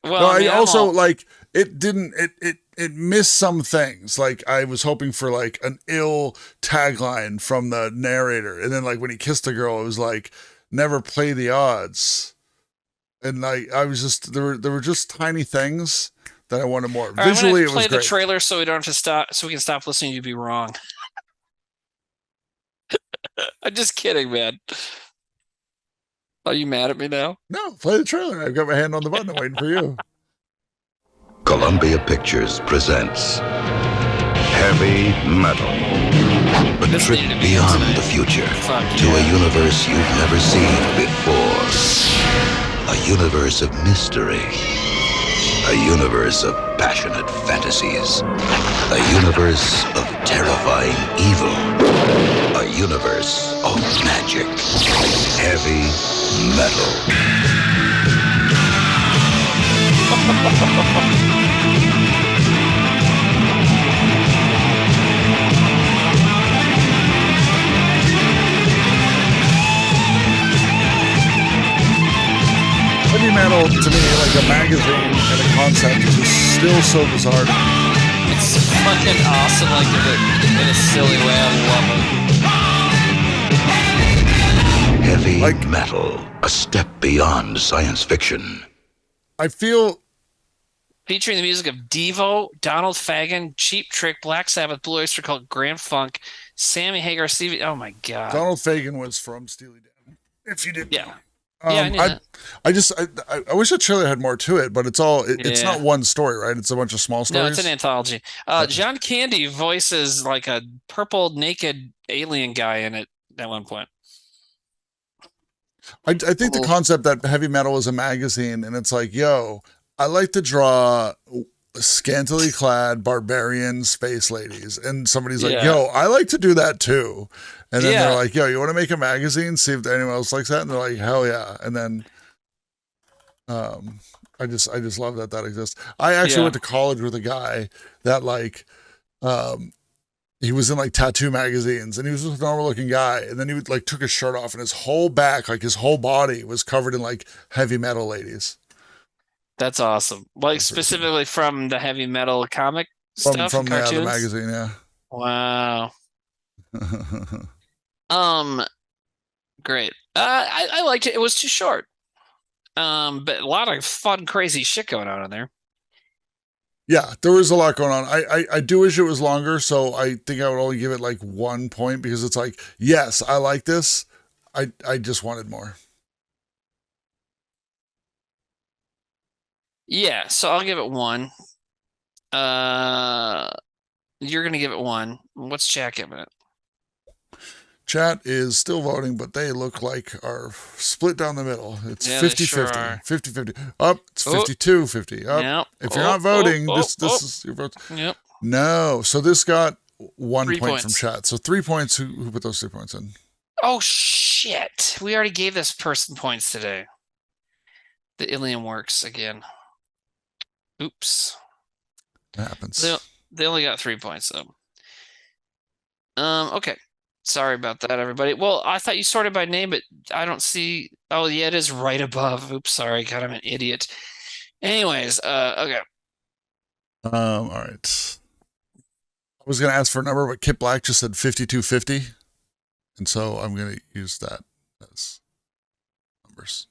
Well, no, I mean, also like it didn't. It missed some things. Like I was hoping for like an ill tagline from the narrator, and then like when he kissed the girl, it was like never play the odds. And like I was just there were just tiny things that I wanted more. Right, Visually, it was great. Play the great. trailer so we don't have to stop. So we can stop listening to you be wrong. I'm just kidding, man. Are you mad at me now? No, play the trailer. I've got my hand on the button waiting for you. Columbia Pictures presents Heavy Metal. A trip beyond the future to a universe you've never seen before. A universe of mystery. A universe of passionate fantasies. A universe of terrifying evil. A universe of magic. Heavy Metal. Heavy Metal, to me, like a magazine and a concept, is just still so bizarre. It's fucking awesome, like in a silly way. I love it. Heavy Metal, a step beyond science fiction. I feel... Featuring the music of Devo, Donald Fagen, Cheap Trick, Black Sabbath, Blue Oyster Cult, Grand Funk, Sammy Hagar, Stevie... Oh my god. Donald Fagen was from Steely Dan, if you didn't know. Yeah, I knew that. I wish the trailer had more to it, but it's not one story, right? It's a bunch of small stories. No, it's an anthology. John Candy voices like a purple naked alien guy in it at one point. I think the concept that Heavy Metal is a magazine, and it's like, yo, I like to draw scantily clad barbarian space ladies, and somebody's like, Yeah. yo, I like to do that too. And then Yeah. they're like, yo, you want to make a magazine, see if anyone else likes that? And they're like, hell yeah. And then I just love that exists. I actually went to college with a guy that like he was in like tattoo magazines, and he was just a normal looking guy, and then he would like took his shirt off, and his whole back, like his whole body was covered in like heavy metal ladies. That's awesome. Like specifically from the heavy metal comic stuff From and cartoons? the magazine, yeah. Wow. Great. I liked it. It was too short. But a lot of fun, crazy shit going on in there. Yeah, there was a lot going on. I do wish it was longer, so I think I would only give it like 1 point, because it's like, yes, I like this. I just wanted more. Yeah, so I'll give it 1. You're gonna give it 1. What's chat giving it? Chat is still voting, but they look like are split down the middle. It's Yeah, 50-50. sure are. 50-50. Up, it's 52-50. Up. Yep. If you're not voting, this is your vote. Yep. No. So this got 1 3 point from points. chat. So 3 points. Who put those 3 points in? Oh shit! We already gave this person points today. The Ilium works again. Oops. That happens. They only got 3 points though. Okay. Sorry about that, everybody. Well, I thought you sorted by name, but I don't see. Oh, yeah, it is right above. Oops, sorry. God, I'm an idiot. Anyways, okay. All right. I was gonna ask for a number, but Kit Black just said 5250, and so I'm gonna use that as numbers.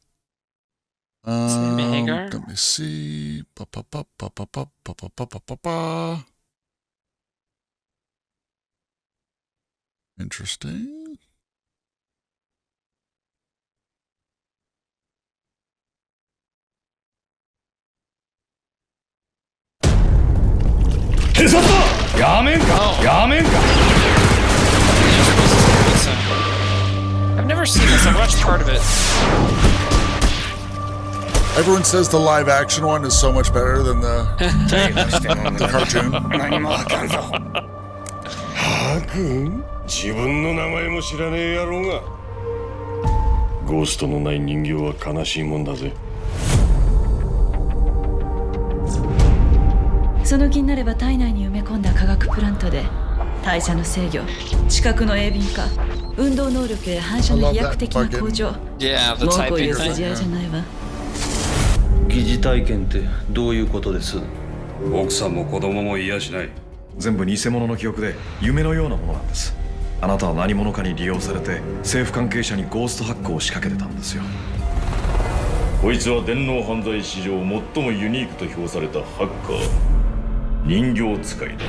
Let me see. Interesting. I've never seen this. I've watched part of it. Everyone says the live action one is so much better than the cartoon. 自分の名前も知らねえ野郎がゴーストのない人形は悲しいもんだぜその気になれば体内に埋め込んだ化学プラントで代謝の制御、知覚の鋭敏化、運動能力や反射の飛躍的な向上。もうこういう筋合いじゃないわ。疑似体験ってどういうことです？奥さんも子供も癒しない。全部偽物の記憶で夢のようなものなんです。あなたは何者かに利用されて政府関係者にゴーストハックを仕掛けてたんですよ。こいつは電脳犯罪史上最もユニークと評されたハッカー人形使いだ。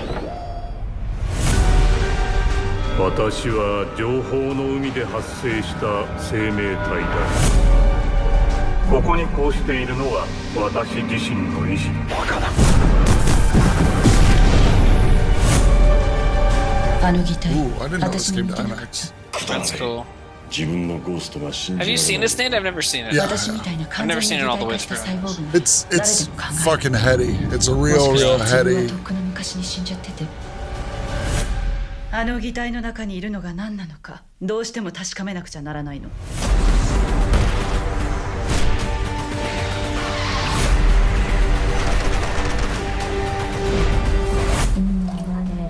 私は情報の海で発生した生命体だ。ここにこうしているのは私自身の意志。バカだ。あの擬態、 I didn't know this 私に came 似 to てなかっ IMAX. That's cool. 自分のゴーストが信じら Have れ you ない。 seen this, Nate? I've never seen it. Yeah. 私みたいな I've 完全 never に seen 擬 it all 態 the way 化した through. 細胞群。 It's 誰でも考え fucking heady. It's a もし real かしたら自分は heady. とっくの昔に死んじゃってて。あの擬態の中にいるのが何なのか、どうしても確かめなくちゃならないの。我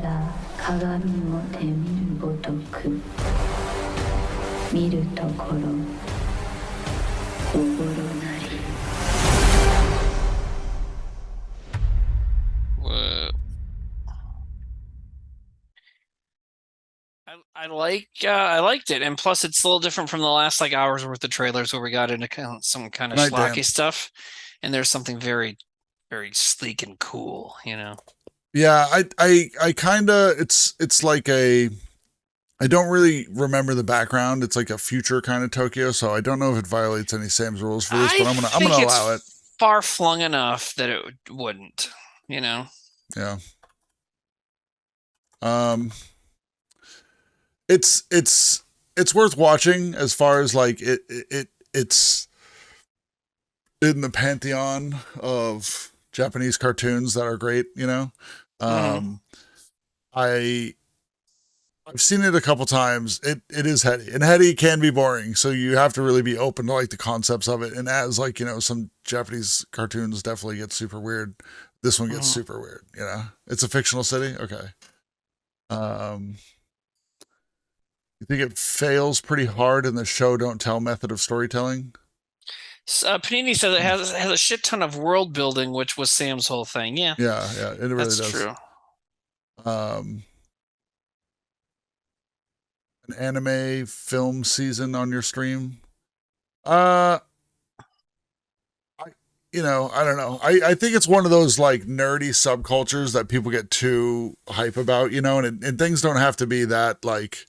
ら鏡を手見るごとく、見るところ心なり。 Whoa. I liked it, and plus it's a little different from the last like hours worth of trailers where we got into some kind of Night schlocky Dan. stuff, and there's something very, very sleek and cool, you know. Yeah, I kind of it's like a. I don't really remember the background. It's like a future kind of Tokyo, so I don't know if it violates any Sam's rules for this, but I'm gonna allow it. Far flung enough that it wouldn't, you know. Yeah. It's worth watching as far as like it's in the pantheon of Japanese cartoons that are great, you know. I've seen it a couple times. It is heady, and heady can be boring. So you have to really be open to like the concepts of it. And as like, you know, some Japanese cartoons definitely get super weird. This one gets super weird, you know. It's a fictional city. Okay. You think it fails pretty hard in the show don't tell method of storytelling? Panini says it has a shit ton of world building, which was Sam's whole thing. Yeah. Yeah, it really does. That's true. An anime film season on your stream? I don't know. I think it's one of those like nerdy subcultures that people get too hype about, you know, and things don't have to be that like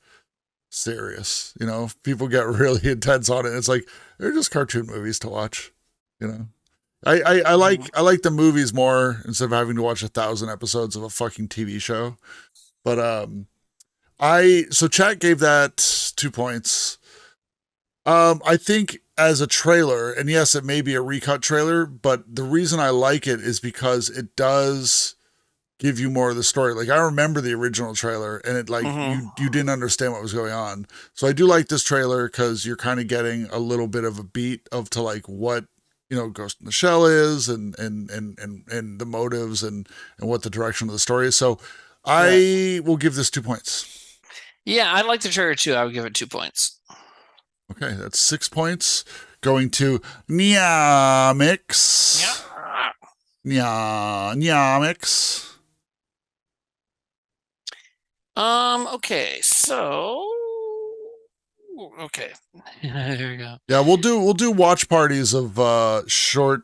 serious, you know. People get really intense on it. It's like they're just cartoon movies to watch, you know. I like the movies more instead of having to watch 1,000 episodes of a fucking TV show. But so chat gave that 2 points. I think as a trailer, and yes, it may be a recut trailer, but the reason I like it is because it does give you more of the story. Like I remember the original trailer, and it like you didn't understand what was going on. So I do like this trailer because you're kind of getting a little bit of a beat of to like what, you know, Ghost in the Shell is and the motives and what the direction of the story is. So I will give this 2 points. Yeah, I like the trailer too. I would give it 2 points. Okay, that's 6 points going to Nyamix. Nyamix. Okay, so okay. There we go. Yeah, we'll do watch parties of short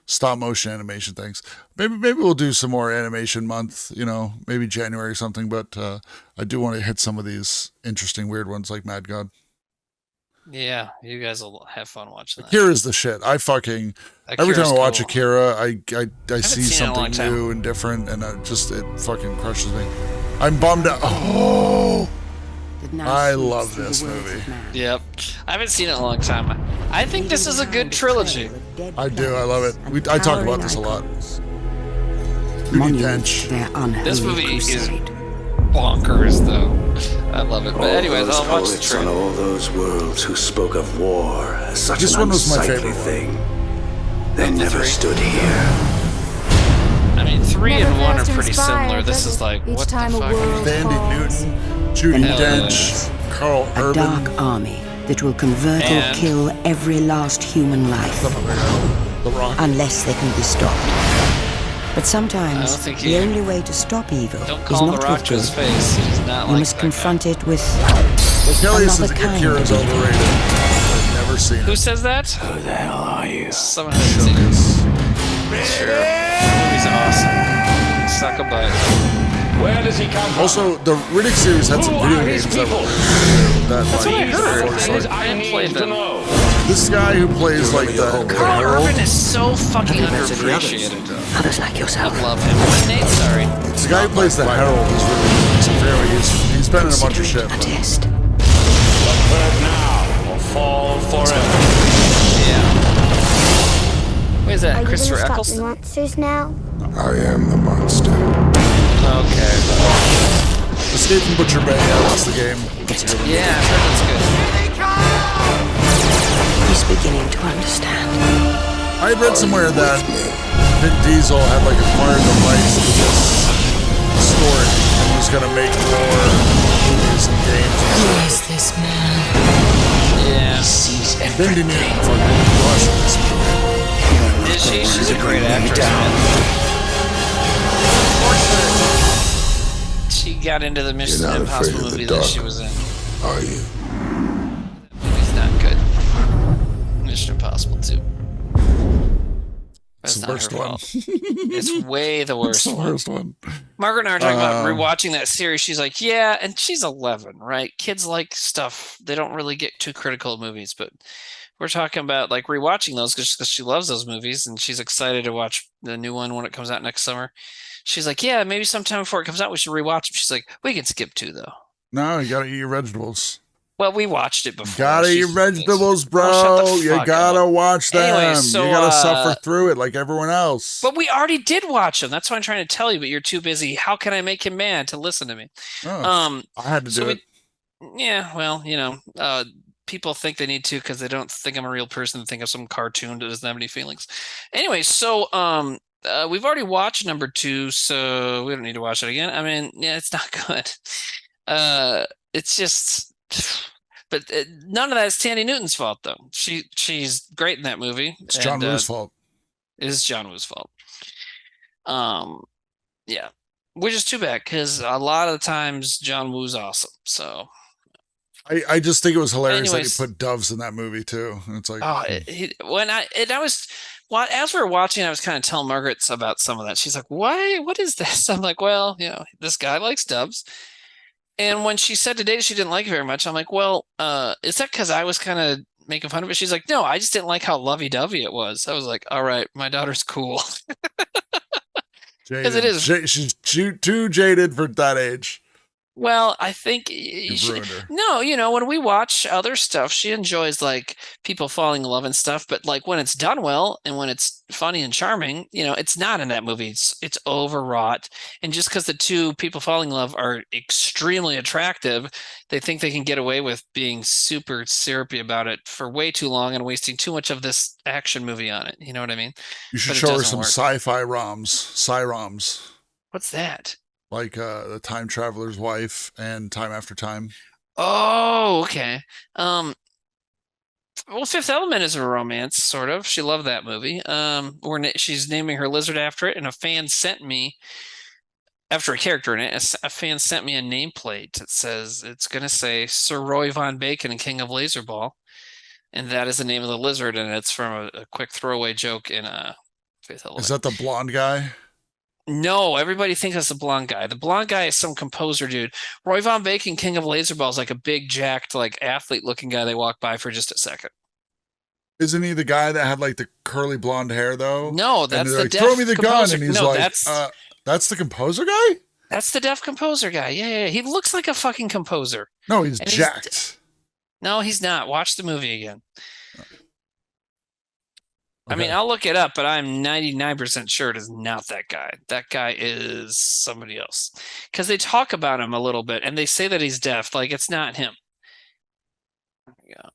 stop motion animation things. Maybe we'll do some more animation month, you know, maybe January or something, but I do want to hit some of these interesting weird ones like Mad God. Yeah, you guys will have fun watching that. Akira's the shit. Every time I watch Akira, I see something new and different, and it fucking crushes me. I'm bummed out. Oh, I love this movie. Yep, I haven't seen it in a long time. I think this is a good trilogy. I do. I love it. I talk about this a lot. This movie is bonkers, though. I love it. But anyways, I'll watch the trailer. On all those worlds who spoke of war as such this an one was my unsightly favorite thing. They never stood here. I mean, 3 and 1 are pretty similar. This is like, what the fuck? Sandy Newton, Judi Dench, Carl Urban. A dark army that will convert or kill every last human life. Unless they can be stopped. But sometimes the only way to stop evil is not with good. You must confront it with another kind of evil. I've never seen it. Who says that? Who the hell are you? Someone has seen it. Sure. The movie's awesome. Suck a butt. Where does he come from? Also, the Riddick series had some video games that were That's what I heard. I didn't play them. This guy who plays like the Carl Urban is so fucking underappreciated. Others like yourself. I love him. Nate, sorry. The guy who plays the Herald is really he's been in a bunch of shit. A test. Bird now or fall forever. Yeah. Wait, is that Christopher Eccleston? Monsters now? I am the monster. Okay. Escape from Butcher Bay. Yeah, that's the game. Yeah, I heard that's good. He's beginning to understand. I had read somewhere that Vin Diesel had like acquired the rights to this story and was gonna make more movies and games. Who is this man? Yeah. Vin didn't even fucking rush this movie. Is she? She's a great actress, man. She got into the Mission Impossible movie that she was in. Are you? That movie's not good. Mission Impossible 2. It's the worst one. It's way the worst one. Worst one. Margaret and I are talking about rewatching that series. She's like, yeah, and she's 11, right? Kids like stuff. They don't really get too critical of movies, but we're talking about like rewatching those because she loves those movies and she's excited to watch the new one when it comes out next summer. She's like, yeah, maybe sometime before it comes out, we should rewatch them. She's like, we can skip 2 though. No, you gotta eat your vegetables. Well, we watched it before. Gotta eat vegetables, bro. You gotta watch them. Anyway, so, you gotta suffer through it like everyone else. But we already did watch them. That's why I'm trying to tell you, but you're too busy. How can I make him mad to listen to me? I had to do it. Yeah, well, people think they need to because they don't think I'm a real person. They think of some cartoon that doesn't have any feelings. Anyway, so we've already watched number 2, so we don't need to watch it again. I mean, yeah, it's not good. It's just... But none of that is Tandy Newton's fault, though. She's great in that movie. It's John Woo's fault. It is John Woo's fault. Yeah, which is too bad because a lot of the times John Woo's awesome. So I just think it was hilarious that he put doves in that movie too. And it's like, as we were watching, I was kind of telling Margaret about some of that. She's like, "Why? What is this?" I'm like, "Well, this guy likes doves." And when she said today she didn't like it very much, I'm like, well, is that because I was kind of making fun of it? She's like, no, I just didn't like how lovey-dovey it was. I was like, all right, my daughter's cool. Because it is. She's too jaded for that age. Well, I think when we watch other stuff, she enjoys like people falling in love and stuff. But like when it's done well and when it's funny and charming, it's not in that movie. It's overwrought. And just because the two people falling in love are extremely attractive, they think they can get away with being super syrupy about it for way too long and wasting too much of this action movie on it. You know what I mean? You should show her some sci-fi roms. What's that? Like The Time Traveler's Wife and Time After Time. Oh, okay. Well, Fifth Element is a romance, sort of. She loved that movie. She's naming her lizard after it, and a fan sent me, after a character in it, a fan sent me a nameplate that says, it's going to say Sir Roy Von Bacon and King of Laserball, and that is the name of the lizard, and it's from a quick throwaway joke in Fifth Element. Is that the blonde guy? No, everybody thinks that's the blonde guy. The blonde guy is some composer dude. Roy Von Bacon, King of Laserball, is like a big, jacked, like athlete-looking guy they walk by for just a second. Isn't he the guy that had like the curly blonde hair though? No, that's the deaf throw me the composer. gun, and he's that's the composer guy? That's the deaf composer guy. Yeah. He looks like a fucking composer. No, he's jacked. No, he's not. Watch the movie again. Okay. I mean, I'll look it up, but I'm 99% sure it is not that guy. That guy is somebody else. Because they talk about him a little bit, and they say that he's deaf. Like, it's not him. There we go.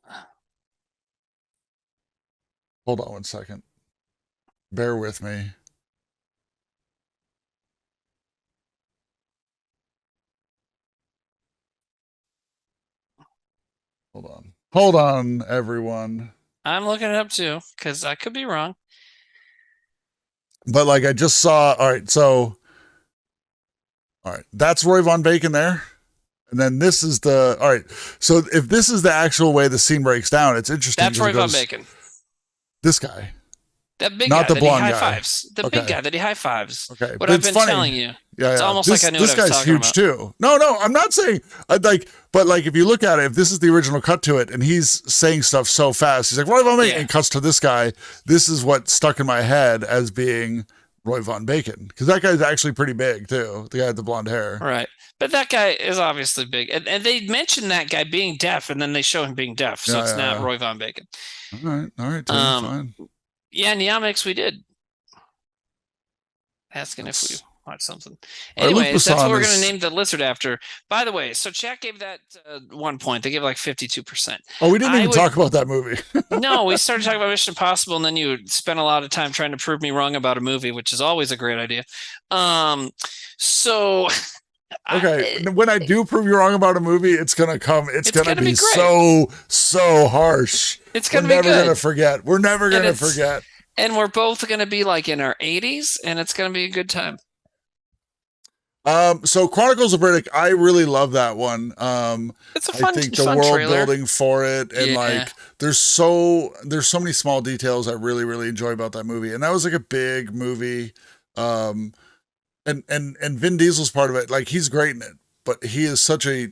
Hold on one second. Bear with me. Hold on, everyone. I'm looking it up too, because I could be wrong. But like I just saw, all right, that's Roy Von Bacon there. And then this is all right. So if this is the actual way the scene breaks down, it's interesting. That's Roy Von Bacon. This guy. That big Not guy the that he blonde high guy. fives. The big guy that he high fives. Okay. What I've been telling you. Yeah, it's almost like I knew what I was talking about. This guy's huge too. No, I'm not saying but like if you look at it, if this is the original cut to it and he's saying stuff so fast, he's like, Roy Von Bacon, and cuts to this guy. This is what stuck in my head as being Roy Von Bacon. Because that guy's actually pretty big too. The guy with the blonde hair. Right. But that guy is obviously big. And they mention that guy being deaf and then they show him being deaf. So it's not Roy Von Bacon. All right, fine. Yeah, Neomics we did. Asking if we watch something. Anyways, that's what we're going to name the lizard after. By the way, so chat gave that 1 point. They gave like 52%. Oh, we didn't even talk about that movie. No, we started talking about Mission Impossible, and then you spent a lot of time trying to prove me wrong about a movie, which is always a great idea. So... Okay, when I do prove you wrong about a movie, it's gonna be so harsh. It's gonna be good. We're never gonna forget. We're never gonna forget. And we're both gonna be like in our 80s, and it's gonna be a good time. So Chronicles of Riddick, I really love that one. It's a fun, I think the world trailer. building for it, and like there's so many small details I really, really enjoy about that movie. And that was like a big movie. And Vin Diesel's part of it. Like he's great in it, but he is such a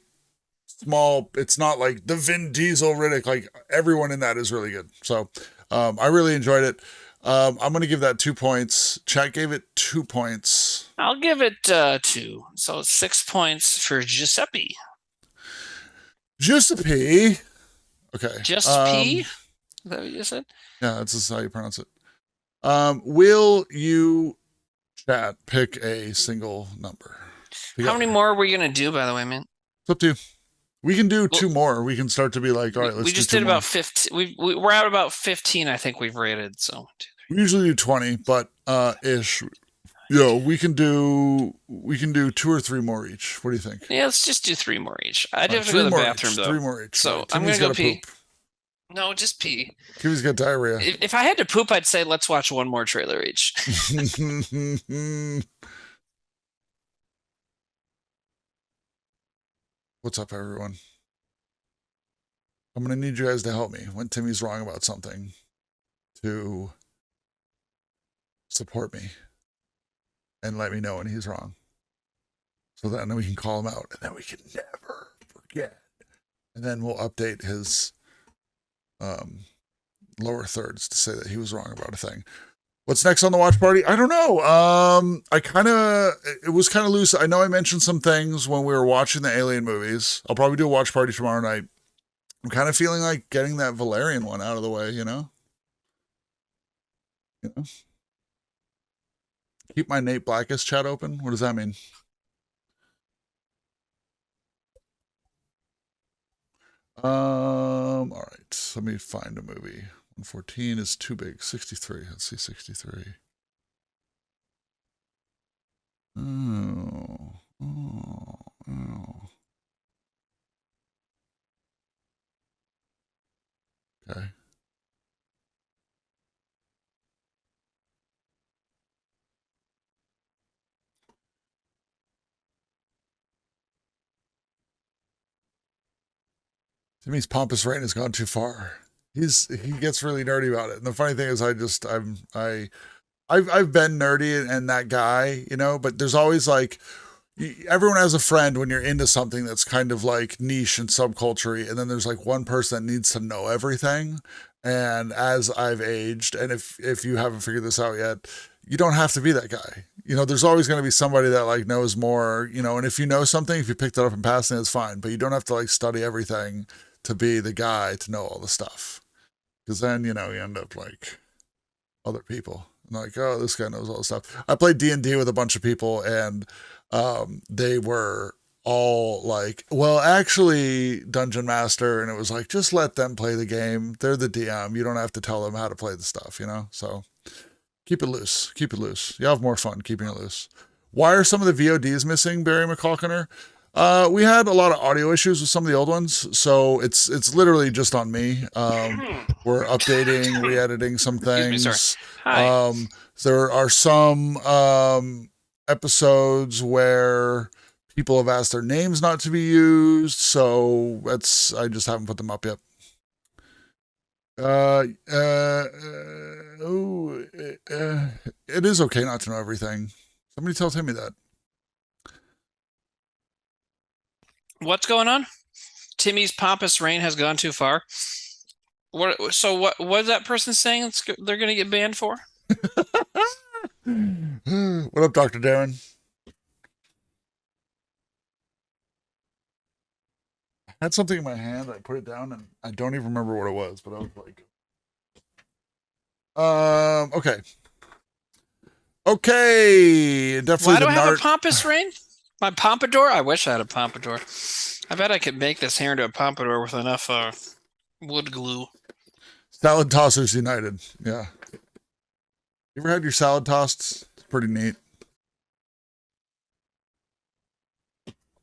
small, it's not like the Vin Diesel Riddick. Like everyone in that is really good. So I really enjoyed it. I'm going to give that 2 points. Chat gave it 2 points. I'll give it 2. So 6 points for Giuseppe. Giuseppe. Okay. Just P? Is that what you said? Yeah, that's just how you pronounce it. Will you, chat, pick a single number? How many more are we going to do, by the way, man? It's up to you. We can do 2 more. We can start to be like, all right, let's we just do did 2 more. about 15. We're at about 15, I think we've rated. So we usually do 20, but ish. Yo, we can do 2 or 3 more each. What do you think? Yeah, let's just do 3 more each. I do have to go to the bathroom, though. 3 more each. So right. I'm going to go pee. Poop. No, just pee. Kiwi's got diarrhea. If I had to poop, I'd say let's watch 1 more trailer each. What's up, everyone? I'm going to need you guys to help me when Timmy's wrong about something to support me and let me know when he's wrong. So then we can call him out and then we can never forget. And then we'll update his lower thirds to say that he was wrong about a thing. What's next on the watch party? I don't know. It was kind of loose. I know I mentioned some things when we were watching the Alien movies. I'll probably do a watch party tomorrow night. I'm kind of feeling like getting that Valerian one out of the way, you know? Keep my Nate Blackus chat open? What does that mean? All right. Let me find a movie. 114 is too big. 63. Let's see 63. Oh. Okay. Timmy's pompous reign has gone too far. He gets really nerdy about it. And the funny thing is I've been nerdy and that guy, you know, but there's always like, everyone has a friend when you're into something that's kind of like niche and subculture, and then there's like one person that needs to know everything. And as I've aged, and if you haven't figured this out yet, you don't have to be that guy. You know, there's always going to be somebody that like knows more, you know, and if you know something, if you picked it up in passing, it's fine, but you don't have to like study everything to be the guy to know all the stuff. Because then, you know, you end up like other people. And like, oh, this guy knows all the stuff. I played D&D with a bunch of people, and they were all like, well, actually, Dungeon Master, and it was like, just let them play the game. They're the DM. You don't have to tell them how to play the stuff, you know? So keep it loose. Keep it loose. You have more fun keeping it loose. Why are some of the VODs missing, Barry McCalkiner? We had a lot of audio issues with some of the old ones, so it's literally just on me. We're updating, re-editing some things. There are some episodes where people have asked their names not to be used, so I just haven't put them up yet. It is okay not to know everything. Somebody tell Timmy that. What's going on? Timmy's pompous reign has gone too far. What is that person saying they're going to get banned for? What up, Dr. Darren? I had something in my hand. I put it down, and I don't even remember what it was, but I was like, okay. Definitely. Why do I have a pompous reign? My pompadour? I wish I had a pompadour. I bet I could make this hair into a pompadour with enough wood glue. Salad Tossers United. Yeah. You ever had your salad tossed? It's pretty neat.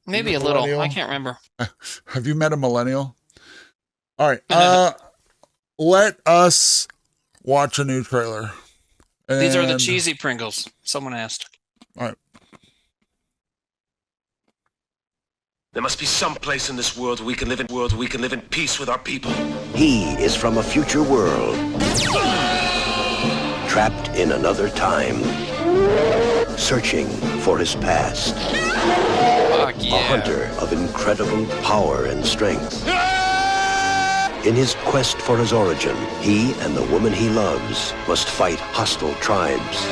Maybe a little. I can't remember. Have you met a millennial? All right. Let us watch a new trailer. These are the cheesy Pringles. Someone asked. All right. There must be some place in this world we can live in peace with our people. He is from a future world, trapped in another time, searching for his past. Fuck yeah. A hunter of incredible power and strength. In his quest for his origin, he and the woman he loves must fight hostile tribes,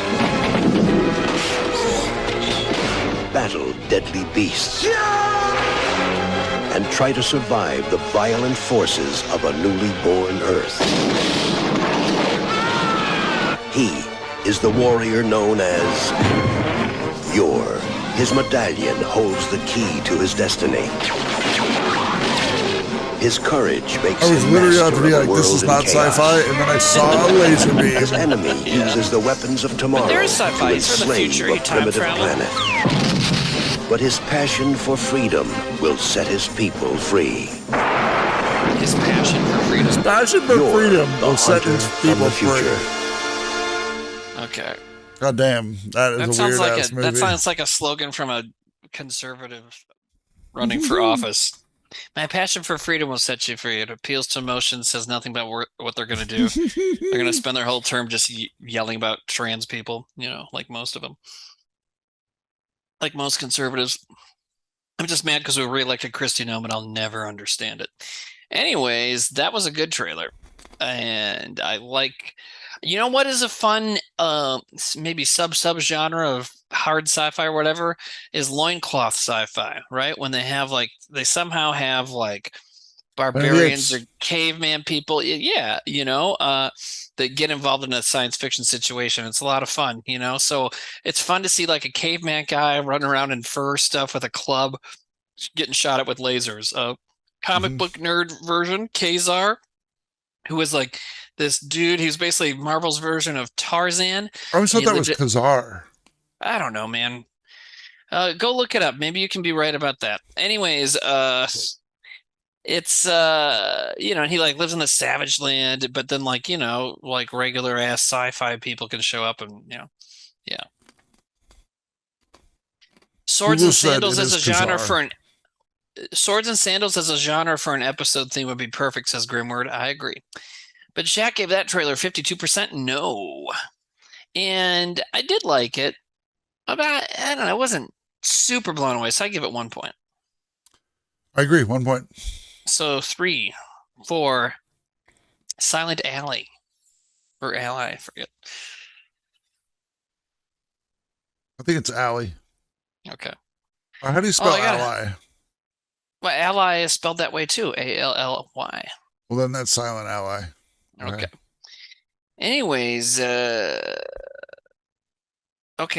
battle deadly beasts, and try to survive the violent forces of a newly born Earth. He is the warrior known as Yor. His medallion holds the key to his destiny. His courage makes I was him literally master about to of be the like, this world is in not chaos. sci-fi, and then I saw a laser beam. His enemy uses the weapons of tomorrow there is to sci-fi. It's for the enslave future. a He time primitive travel. planet. But his passion for freedom will set his people free. His passion for freedom. His passion for Yor, freedom the will set hunter his from people the free. future. Okay. God damn, that is a weird ass movie. That sounds like a slogan from a conservative running for office. My passion for freedom will set you free. It appeals to emotions, says nothing about what they're going to do. They're going to spend their whole term just yelling about trans people, you know, like most of them. Like most conservatives. I'm just mad because we re-elected Kristi Noem and I'll never understand it. Anyways, that was a good trailer. And I like... You know what is a fun, maybe sub-genre of hard sci-fi or whatever, is loincloth sci-fi, right? When they have like, they somehow have like barbarians or caveman people, yeah, you know, that get involved in a science fiction situation. It's a lot of fun, you know? So it's fun to see like a caveman guy running around in fur stuff with a club, getting shot at with lasers. Comic book nerd version, Kazar, who was like this dude. He was basically Marvel's version of Tarzan. I always thought that was Kazar. I don't know, man. Go look it up. Maybe you can be right about that. Anyways, it's you know, he like lives in the savage land, but then like, you know, like regular ass sci-fi people can show up and, you know, yeah. Swords and Sandals as a genre for an Swords and Sandals as a genre for an episode theme would be perfect, says Grimward. I agree. But Jack gave that trailer 52% no. And I did like it. About, I don't know, I wasn't super blown away, so I give it 1 point. I agree, 1 point. So 3 for Silent Alley. Or Ally, I forget. I think it's Alley. Okay. How do you spell Ally? Well, Ally is spelled that way too. A-L-L-Y. Well, then that's Silent Ally. Okay. Anyways, okay,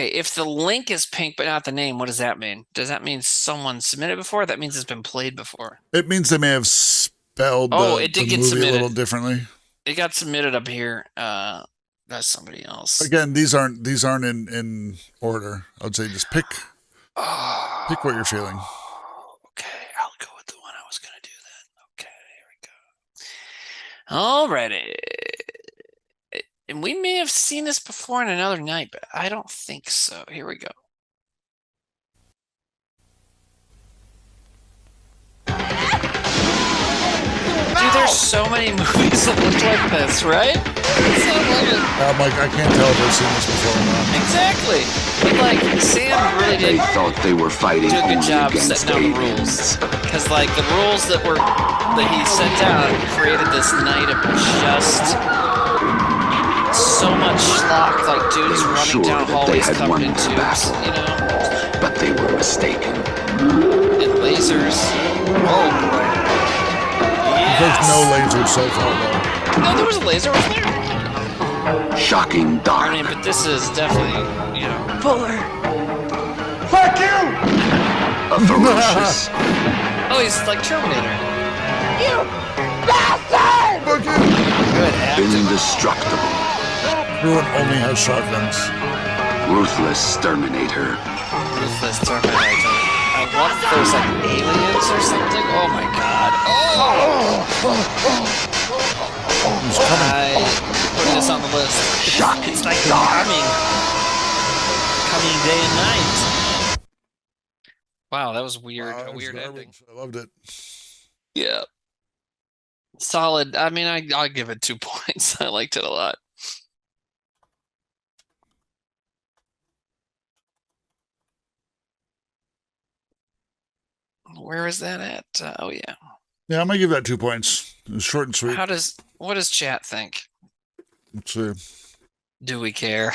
if the link is pink but not the name, what does that mean? Does that mean someone submitted before? That means it's been played before. It means they may have spelled the movie a little differently. It got submitted up here. That's somebody else. Again, these aren't in order. I would say just pick what you're feeling. Okay, I'll go with the one I was going to do then. Okay, here we go. Alrighty. And we may have seen this before in another night, but I don't think so. Here we go. Dude, there's so many movies that look like this, right? Mike, I can't tell if I've seen this before or not. Exactly. But like, Sam really did thought they were fighting do a good only job against setting down the rules. Because like the rules that he set down created this night of just so much schlock, like dudes running down hallways covered in tubes, you know? But they were mistaken. And lasers. Oh boy. Yes. There's no laser so far though. No, there was a laser, wasn't there? Shocking dark. I mean, but this is definitely, you know. Fuller. Fuck you! A ferocious. Oh, he's like Terminator. You bastard! Fuck you! Good acting. Indestructible. Everyone only has shotguns. Ruthless Terminator. Ruthless Terminator. I wonder if there's like aliens or something. Oh my god. He's coming. I put this on the list. It's like coming day and night. Wow, that was weird. Wow, a weird ending. I loved it. Yeah. Solid. I mean, I'll give it 2 points. I liked it a lot. Where is that at? Oh yeah. Yeah, I'm gonna give that 2 points. It was short and sweet. What does chat think? Let's see. Do we care?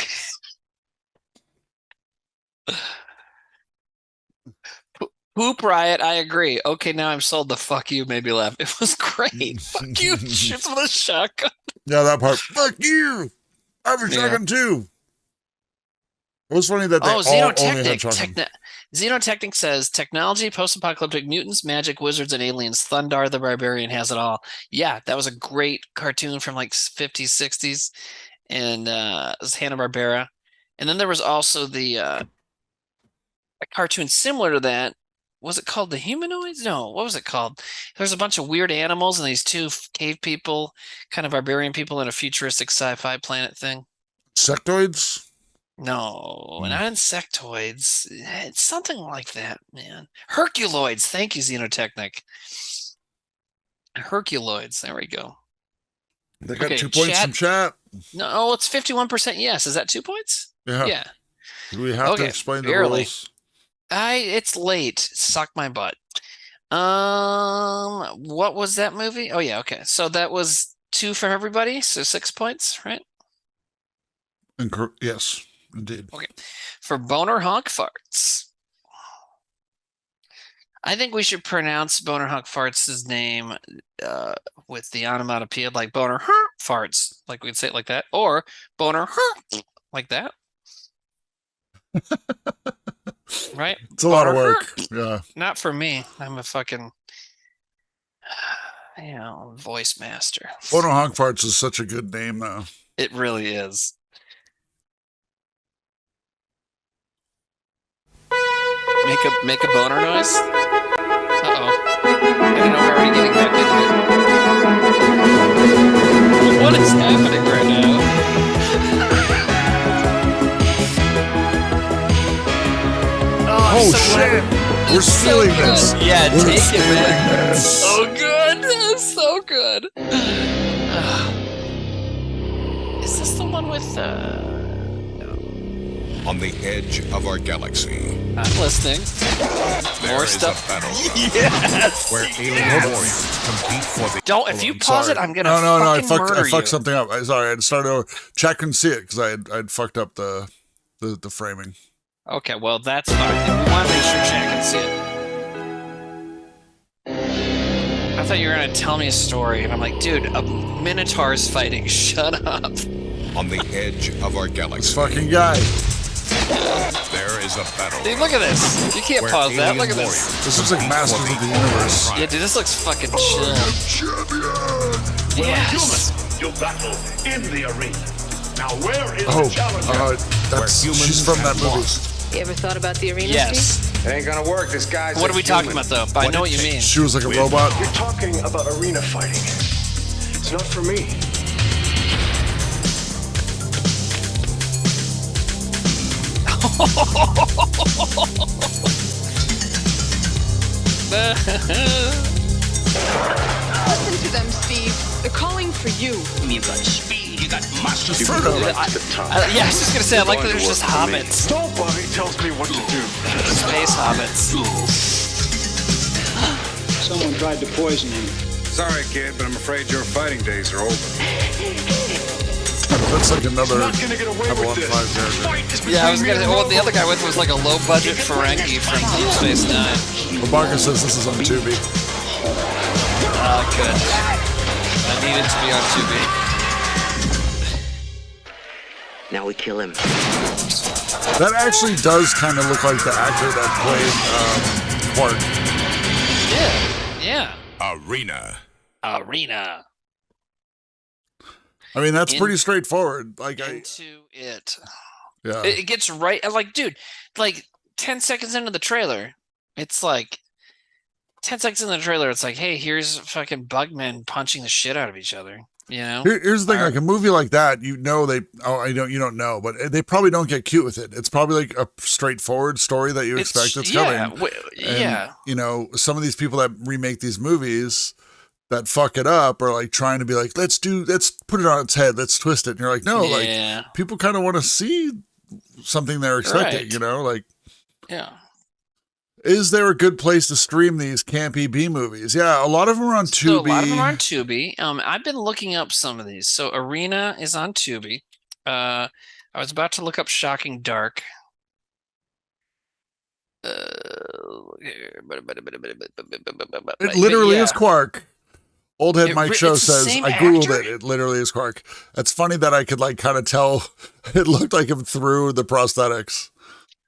Poop Riot, I agree. Okay, now I'm sold. The fuck you made me laugh. It was great. Fuck you, shoots with a shotgun. Yeah, that part. Fuck you. I have a shotgun too. It was funny that they all only had shotgun. Xenotechnic says technology, post-apocalyptic mutants, magic, wizards, and aliens. Thundar the Barbarian has it all. Yeah, that was a great cartoon from like 50s, 60s, and it was Hanna-Barbera. And then there was also a cartoon similar to that. Was it called The Humanoids? No, what was it called? There's a bunch of weird animals and these two cave people, kind of barbarian people in a futuristic sci-fi planet thing. Sectoids? No, not insectoids. It's something like that, man. Herculoids. Thank you, Xenotechnic. Herculoids. There we go. They got 2 points from chat. No, it's 51% yes. Is that 2 points? Yeah. Do we have to explain the rules? It's late. Suck my butt. What was that movie? Oh yeah, okay. So that was 2 for everybody, so 6 points, right? Yes, indeed. Okay. For Boner Honk Farts. I think we should pronounce Boner Honk Farts' name with the onomatopoeia like Boner Honk Farts, like we'd say it like that, or Boner Honk like that. Right? It's a lot of work. Yeah. Not for me. I'm a fucking voice master. Boner Honk Farts is such a good name though. It really is. Make a boner noise? Uh-oh. I don't know if we're already getting back into it. What is happening right now? Oh shit! We're stealing this. Yeah, take it, man. So good. That's so good. Is this the one with On the edge of our galaxy. I'm listening. More stuff. Yes. Where alien warriors compete for the. Don't. If you pause it, I'm gonna. No. I murder fucked you. something up. Sorry. I had started over. Chat couldn't see it because I'd fucked up the framing. Okay, well that's fine. We want to make sure chat can see it. I thought you were gonna tell me a story, and I'm like, dude, a Minotaur's fighting. Shut up. On the edge of our galaxy. This fucking guy. There is a battle. Dude, look at this. You can't pause that. Look at this. This looks like Masters of the Universe. Yeah, dude, this looks fucking chill. Yes. You battle in the arena. Now, where is the challenger? She's from that movie. You ever thought about the arena, Yes. Steve? It ain't gonna work. This guy's. What are we talking about, though? But I know what you mean. She was like a robot. You're talking about arena fighting. It's not for me. Listen to them, Steve. They're calling for you. You got speed, you got muscle. Yeah, I was just gonna say, I like that there's just hobbits. Nobody tells me what to do. Space hobbits. Someone tried to poison him. Sorry, kid, but I'm afraid your fighting days are over. Looks like another Not gonna get away with this. Yeah, I was gonna say, well, the other guy with was like a low-budget Ferengi from Deep Space Nine. Rebecca says this is on Tubi. Good. I need it to be on Tubi. Now we kill him. That actually does kind of look like the actor that played Quark. Yeah. Arena. I mean, that's pretty straightforward. Like into it. Yeah. It gets right. Like, dude, like 10 seconds into the trailer, it's like 10 seconds into the trailer, it's like, hey, here's fucking Bugmen punching the shit out of each other. You know? Here's the thing, like a movie like that, you don't know, but they probably don't get cute with it. It's probably like a straightforward story that you expect it's coming. Yeah. You know, some of these people that remake these movies that fuck it up are like trying to be like, let's put it on its head, let's twist it. And you're like, no, like people kind of want to see something they're expecting, you know, like, yeah. Is there a good place to stream these campy B movies? Yeah, a lot of them are on Tubi. So a lot of them are on Tubi. I've been looking up some of these. So Arena is on Tubi. I was about to look up Shocking Dark. It literally is Quark. Old Head Mike Show says, I Googled it. It literally is Quark. It's funny that I could like kind of tell it looked like him through the prosthetics.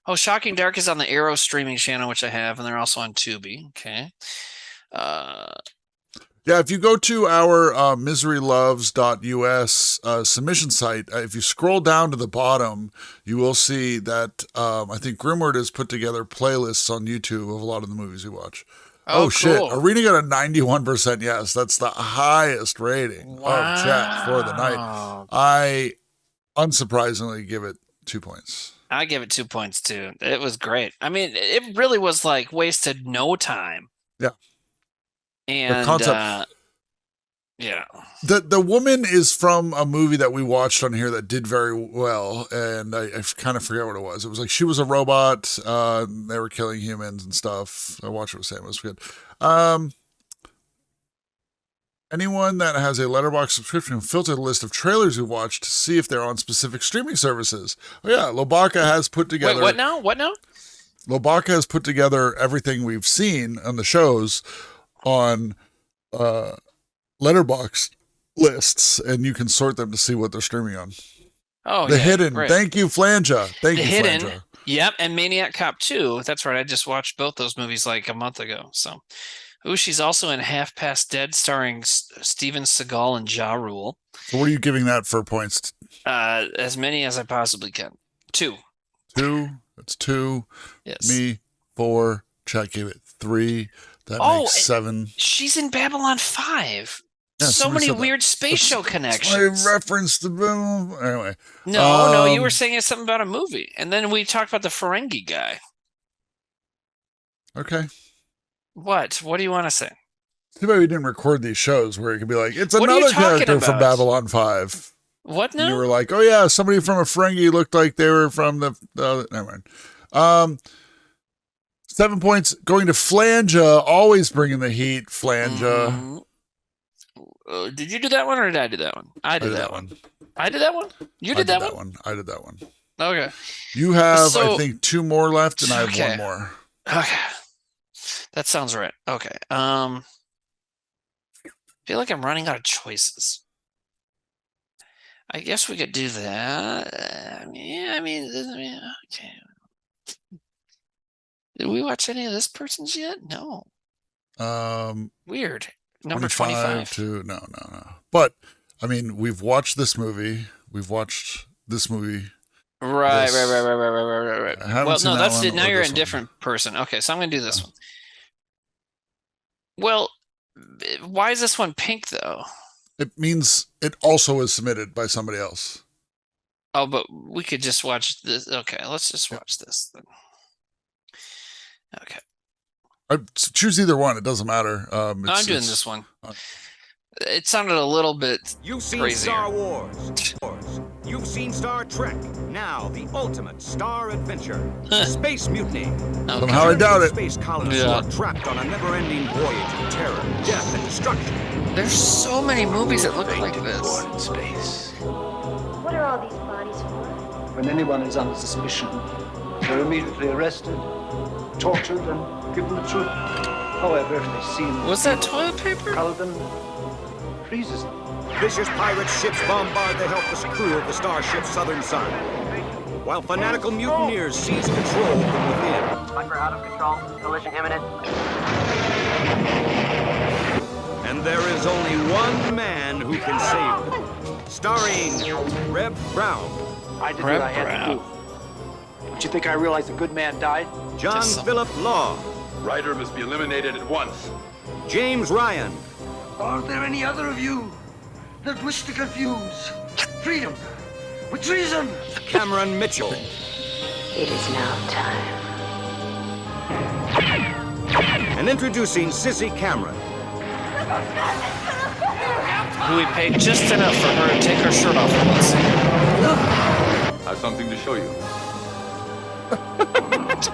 Oh, Shocking Dark is on the Arrow streaming channel, which I have, and they're also on Tubi. Okay. Yeah, if you go to our miseryloves.us submission site, if you scroll down to the bottom, you will see that I think Grimward has put together playlists on YouTube of a lot of the movies we watch. Oh, shit. Cool. Arena got a 91% yes. That's the highest rating of chat for the night. I, unsurprisingly, give it 2 points. I give it 2 points, too. It was great. I mean, it really was like wasted no time. Yeah. And the concept, yeah, the woman is from a movie that we watched on here that did very well, and I kind of forget what it was. It was like she was a robot, they were killing humans and stuff. I watched it with Sam. It was good. Anyone that has a Letterboxd subscription, filter the list of trailers we watched to see if they're on specific streaming services. Oh yeah, Lobaka has put together. Wait, what now? What now? Lobaka has put together everything we've seen on the shows on Letterboxd lists, and you can sort them to see what they're streaming on. Oh, The Hidden. Great. Thank you, Flanja. Thank you, Hidden. Flanja. Yep, and Maniac Cop 2. That's right. I just watched both those movies like a month ago. So, she's also in Half Past Dead, starring Steven Seagal and Ja Rule. So, what are you giving that for points? As many as I possibly can. 2. 2. That's 2. Yes. Me 4. Chad gave it 3. That makes 7. She's in Babylon 5. Yeah, so many weird space show connections. I referenced the anyway. No, you were saying something about a movie, and then we talked about the Ferengi guy. Okay. What? What do you want to say? Too bad we didn't record these shows where it could be like, it's another character from Babylon 5. What now? And you were like, oh yeah, somebody from a Ferengi looked like they were from the never mind. 7 points going to Flanja, always bringing the heat. Flanja. Did you do that one or did I do that one? I did that one. I did that one? You did that one? I did that one. Okay. You have, I think, 2 more left, and I have 1 more. Okay. That sounds right. Okay. I feel like I'm running out of choices. I guess we could do that. Okay. Did we watch any of this person's yet? No. Weird. Number 25. No. But, I mean, we've watched this movie. We've watched this movie. Right. Well, no, that's it. Now you're a different person. Okay, so I'm going to do this one. Well, why is this one pink, though? It means it also was submitted by somebody else. Oh, but we could just watch this. Okay, let's just watch this then. Okay. Choose either one. It doesn't matter. I'm doing this one. It sounded a little bit You've seen crazier. Star Wars. You've seen Star Trek. Now the ultimate star adventure. Space Mutiny. Somehow I doubt it. Space colonists are trapped on a never-ending voyage of terror, death, and destruction. There's so many movies that look like this. In space. What are all these bodies for? When anyone is under suspicion, they're immediately arrested, tortured, and given the truth. However, if they seem... Was that toilet paper? Culloden freezes them. Vicious pirate ships bombard the helpless crew of the starship Southern Sun, while fanatical mutineers seize control from within. Bunker out of control. Collision imminent. And there is only one man who can save them. Starring Reb Brown. I did what I had to do. Don't you think I realized a good man died? John Philip Law. Ryder must be eliminated at once. James Ryan. Are there any other of you that wish to confuse freedom with treason? Cameron Mitchell. It is now time. And introducing Sissy Cameron. Who we paid just enough for her to take her shirt off for once. I have something to show you.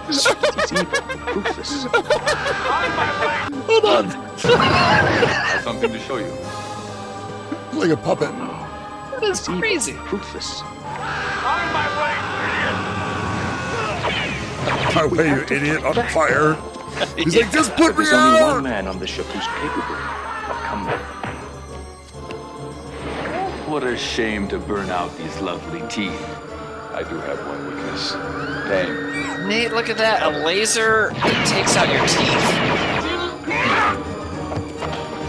It's evil, ruthless. Hold on. I have something to show you. Like a puppet. That's crazy. Ruthless. On my way, idiot! my way, you idiot, on fire. He's like, just put me There's only out! one man on the ship who's capable of combat. What a shame to burn out these lovely teeth. I do have one weakness. Pain. Nate, look at that. A laser that takes out your teeth.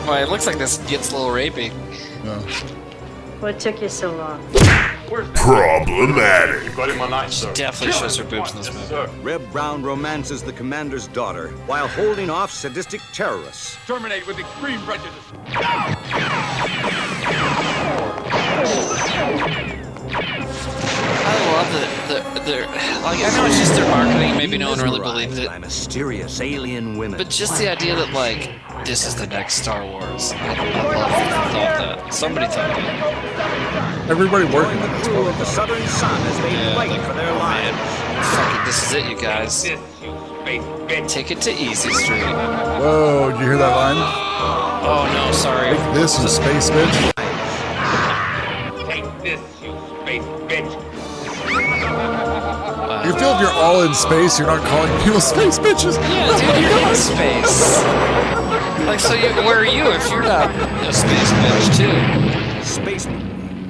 Boy, it looks like this gets a little rapey. No. What took you so long? Problematic. Got him on ice, sir. Definitely shows her boobs in this movie. Reb Brown romances the commander's daughter while holding off sadistic terrorists. Terminate with extreme prejudice. I love that like, I know it's just their marketing, maybe no one really believes it. By mysterious alien women. But just the idea that, like, this is the next Star Wars. I love that they thought that. Somebody thought that. Everybody working on this. Crew of the Southern Sun as they fight for their lives. Fuck it, this is it, you guys. Take it to Easy Street. Whoa, did you hear that line? Oh no, sorry. Take this, you space bitch. Take this, you space bitch. You feel if you're all in space, you're not calling people space bitches. Yeah, dude, you're in space. Like, so where are you if you're not a space bitch, too? Space.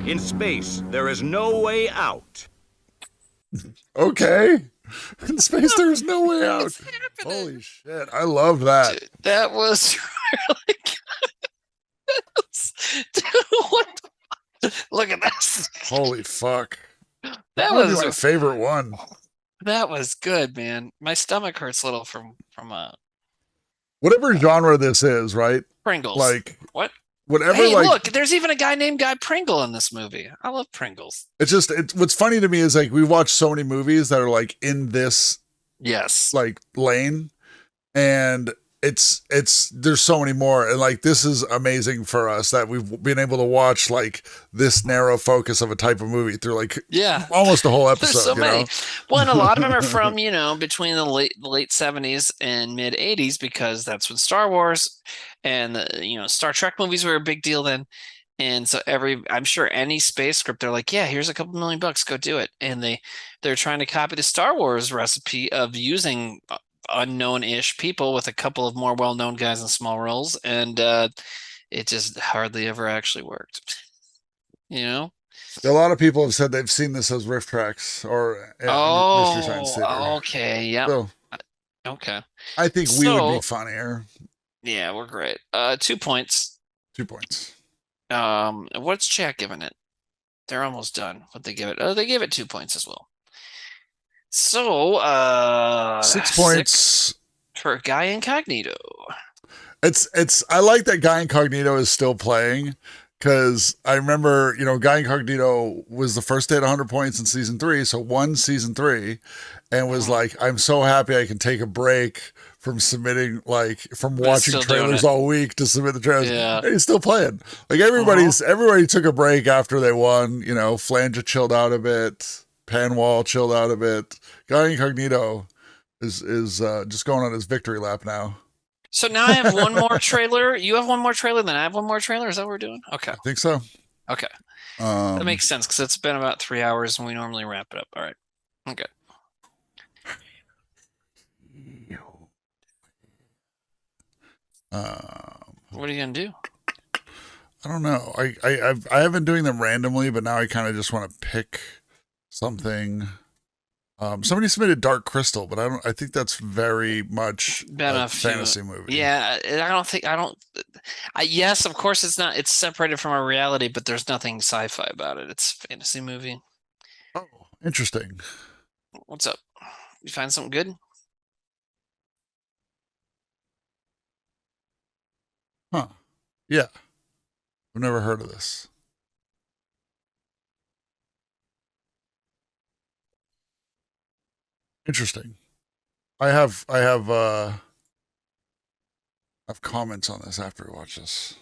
In space, there is no way out. Okay. In space, there's no way out. Holy shit. I love that. Dude, that was really good. Dude, what the fuck? Look at this. Holy fuck. That was my favorite one. That was good, man. My stomach hurts a little from whatever genre this is, right? Pringles. Like what? Whatever. Hey, like, look, there's even a guy named Guy Pringle in this movie. I love Pringles. It's just what's funny to me is like we watch so many movies that are like in this like lane, and it's there's so many more, and like this is amazing for us that we've been able to watch like this narrow focus of a type of movie through like almost a whole episode. There's so many. Know? Well, and a lot of them are from between the late 70s and mid 80s, because that's when Star Wars and the Star Trek movies were a big deal then. And so I'm sure any space script, they're like, yeah, here's a couple $1 million, go do it. And they're trying to copy the Star Wars recipe of using unknown-ish people with a couple of more well-known guys in small roles, and it just hardly ever actually worked. A lot of people have said they've seen this as riff tracks or Mystery Science Theater. Okay, yeah. So, okay. I think we would be funnier. Yeah, we're great. 2 points. 2 points. What's chat giving it? They're almost done. What they give it? Oh, they gave it 2 points as well. So 6 points for Guy Incognito. I like that Guy Incognito is still playing, because I remember, Guy Incognito was the first to hit 100 points in season 3, so won season 3, and was like, I'm so happy I can take a break from submitting, from watching trailers all week to submit the trailers. Yeah. And he's still playing. Like everybody took a break after they won. Flanja chilled out a bit. Panwall chilled out a bit. Guy Incognito is just going on his victory lap now. So now I have one more trailer. You have one more trailer, then I have one more trailer. Is that what we're doing? Okay. I think so. Okay. That makes sense, because it's been about 3 hours and we normally wrap it up. All right. Okay. What are you gonna do? I don't know. I have been doing them randomly, but now I kind of just want to pick something. Somebody submitted Dark Crystal, but I think that's very much a fantasy movie. Yeah, yes, of course it's separated from our reality, but there's nothing sci-fi about it. It's a fantasy movie. Oh, interesting. What's up? You find something good? Huh. Yeah. I've never heard of this. Interesting. I have comments on this after we watch this.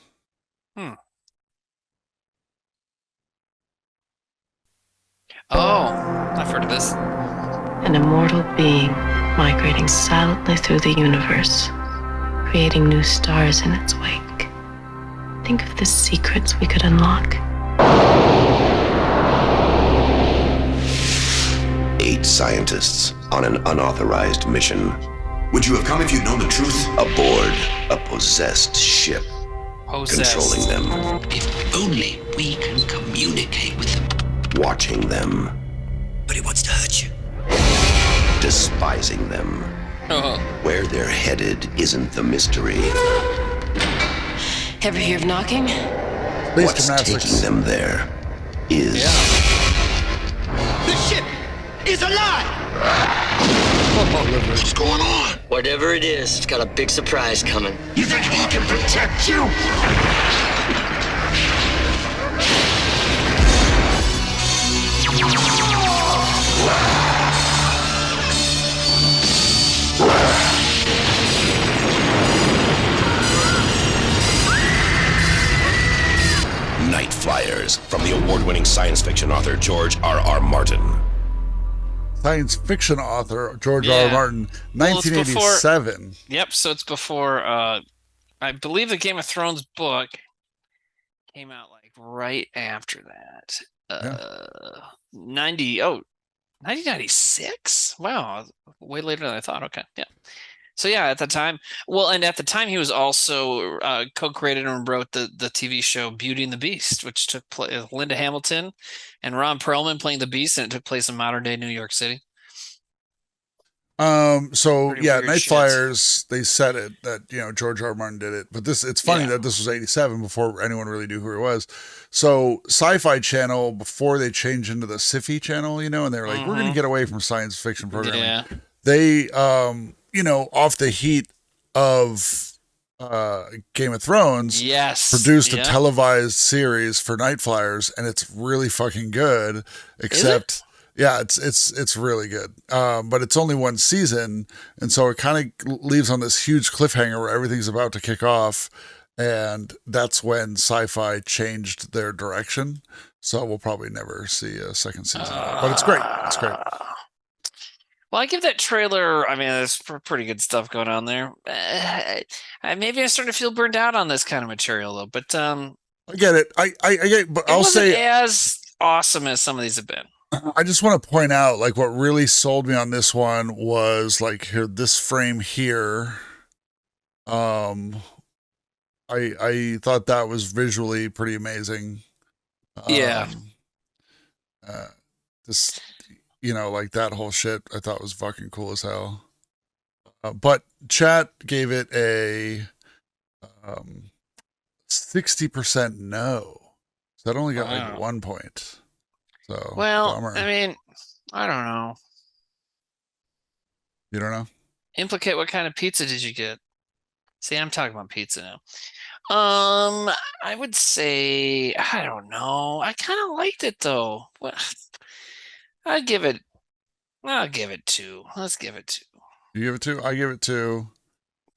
Oh, I've heard of this. An immortal being migrating silently through the universe, creating new stars in its wake. Think of the secrets we could unlock. 8 scientists on an unauthorized mission. Would you have come if you'd known the truth? Aboard a possessed ship. Controlling them. If only we can communicate with them. Watching them. But he wants to hurt you. Despising them. Where they're headed isn't the mystery. Ever hear of knocking? What's taking them there is... The ship is alive! What's going on? Whatever it is, it's got a big surprise coming. You think he can protect you? Night Flyers, from the award-winning science fiction author George R.R. Martin. Science fiction author George R.R. Martin, 1987. Yep, so it's before, I believe the Game of Thrones book came out like right after that. 1996? Wow, way later than I thought. Okay, yeah. So yeah, at the time, and at the time he was also co-created and wrote the TV show Beauty and the Beast, which took place with Linda Hamilton and Ron Perlman playing the Beast, and it took place in modern day New York City. Night Flyers, they said it that George R. R. Martin did it, but it's funny that this was 87 before anyone really knew who he was. So Sci-Fi Channel, before they changed into the Scifi channel, and they were like, we're going to get away from science fiction programming. Yeah. They off the heat of Game of Thrones, produced a televised series for Night Flyers, and it's really fucking good. Except, it's really good. But it's only one season, and so it kind of leaves on this huge cliffhanger where everything's about to kick off, and that's when Sci-Fi changed their direction. So we'll probably never see a second season, but it's great. It's great. Well, I give that trailer, there's pretty good stuff going on there. Maybe I'm starting to feel burned out on this kind of material, though. But I get it. I get it, but I'll say as awesome as some of these have been. I just want to point out, what really sold me on this one was here, this frame here. I thought that was visually pretty amazing. This. That whole shit I thought was fucking cool as hell. But chat gave it a 60% no. So that only got 1 point. So bummer. I don't know. You don't know? Implicate what kind of pizza did you get? See, I'm talking about pizza now. I would say, I don't know. I kind of liked it though. I'll give it 2. Let's give it 2. You give it 2? I give it 2.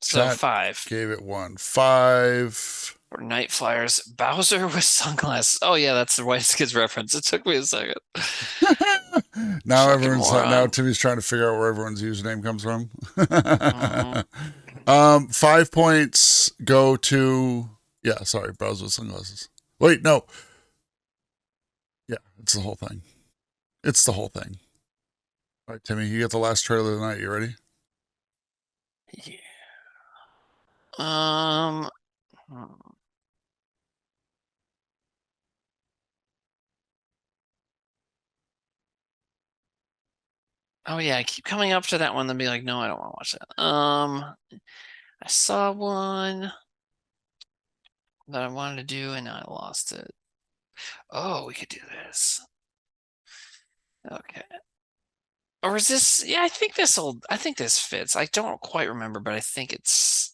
So Chat 5. Gave it 1. 5. For Night Flyers, Bowser with sunglasses. Oh yeah, that's the White Kids reference. It took me a second. Now Timmy's trying to figure out where everyone's username comes from. 5 points go to Bowser with sunglasses. Wait, no. Yeah, it's the whole thing. It's the whole thing. All right, Timmy, you get the last trailer of the night. You ready? Yeah. Oh yeah, I keep coming up to that one and be like, no, I don't want to watch that. I saw one that I wanted to do and I lost it. Oh, we could do this. Okay. Or is this? Yeah, I think this fits. I don't quite remember, but I think it fits.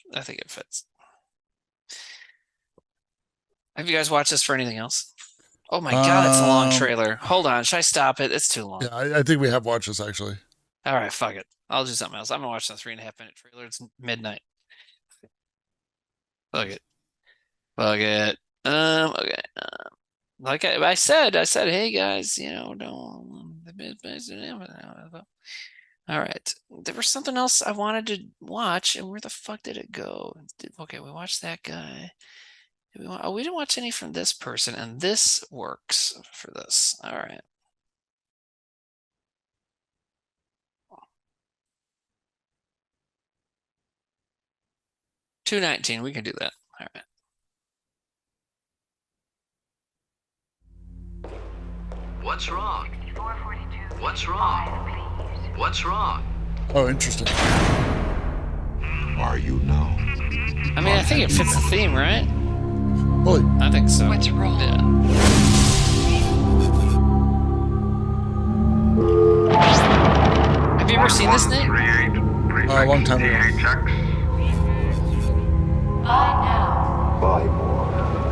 Have you guys watched this for anything else? Oh my God, it's a long trailer. Hold on, should I stop it? It's too long. Yeah, I think we have watched this actually. All right, fuck it. I'll do something else. I'm gonna watch the 3.5-minute trailer. It's midnight. Fuck it. Okay. Like I said, hey guys, don't. All right. There was something else I wanted to watch, and where the fuck did it go? Okay, we watched that guy. We didn't watch any from this person, and this works for this. All right. 219. We can do that. All right. What's wrong? What's wrong? What's wrong? Oh, interesting. Are you now? I mean, I think it fits the theme, right? Well, I think so. What's wrong? Yeah. Have you ever seen this, Nate? A long time ago.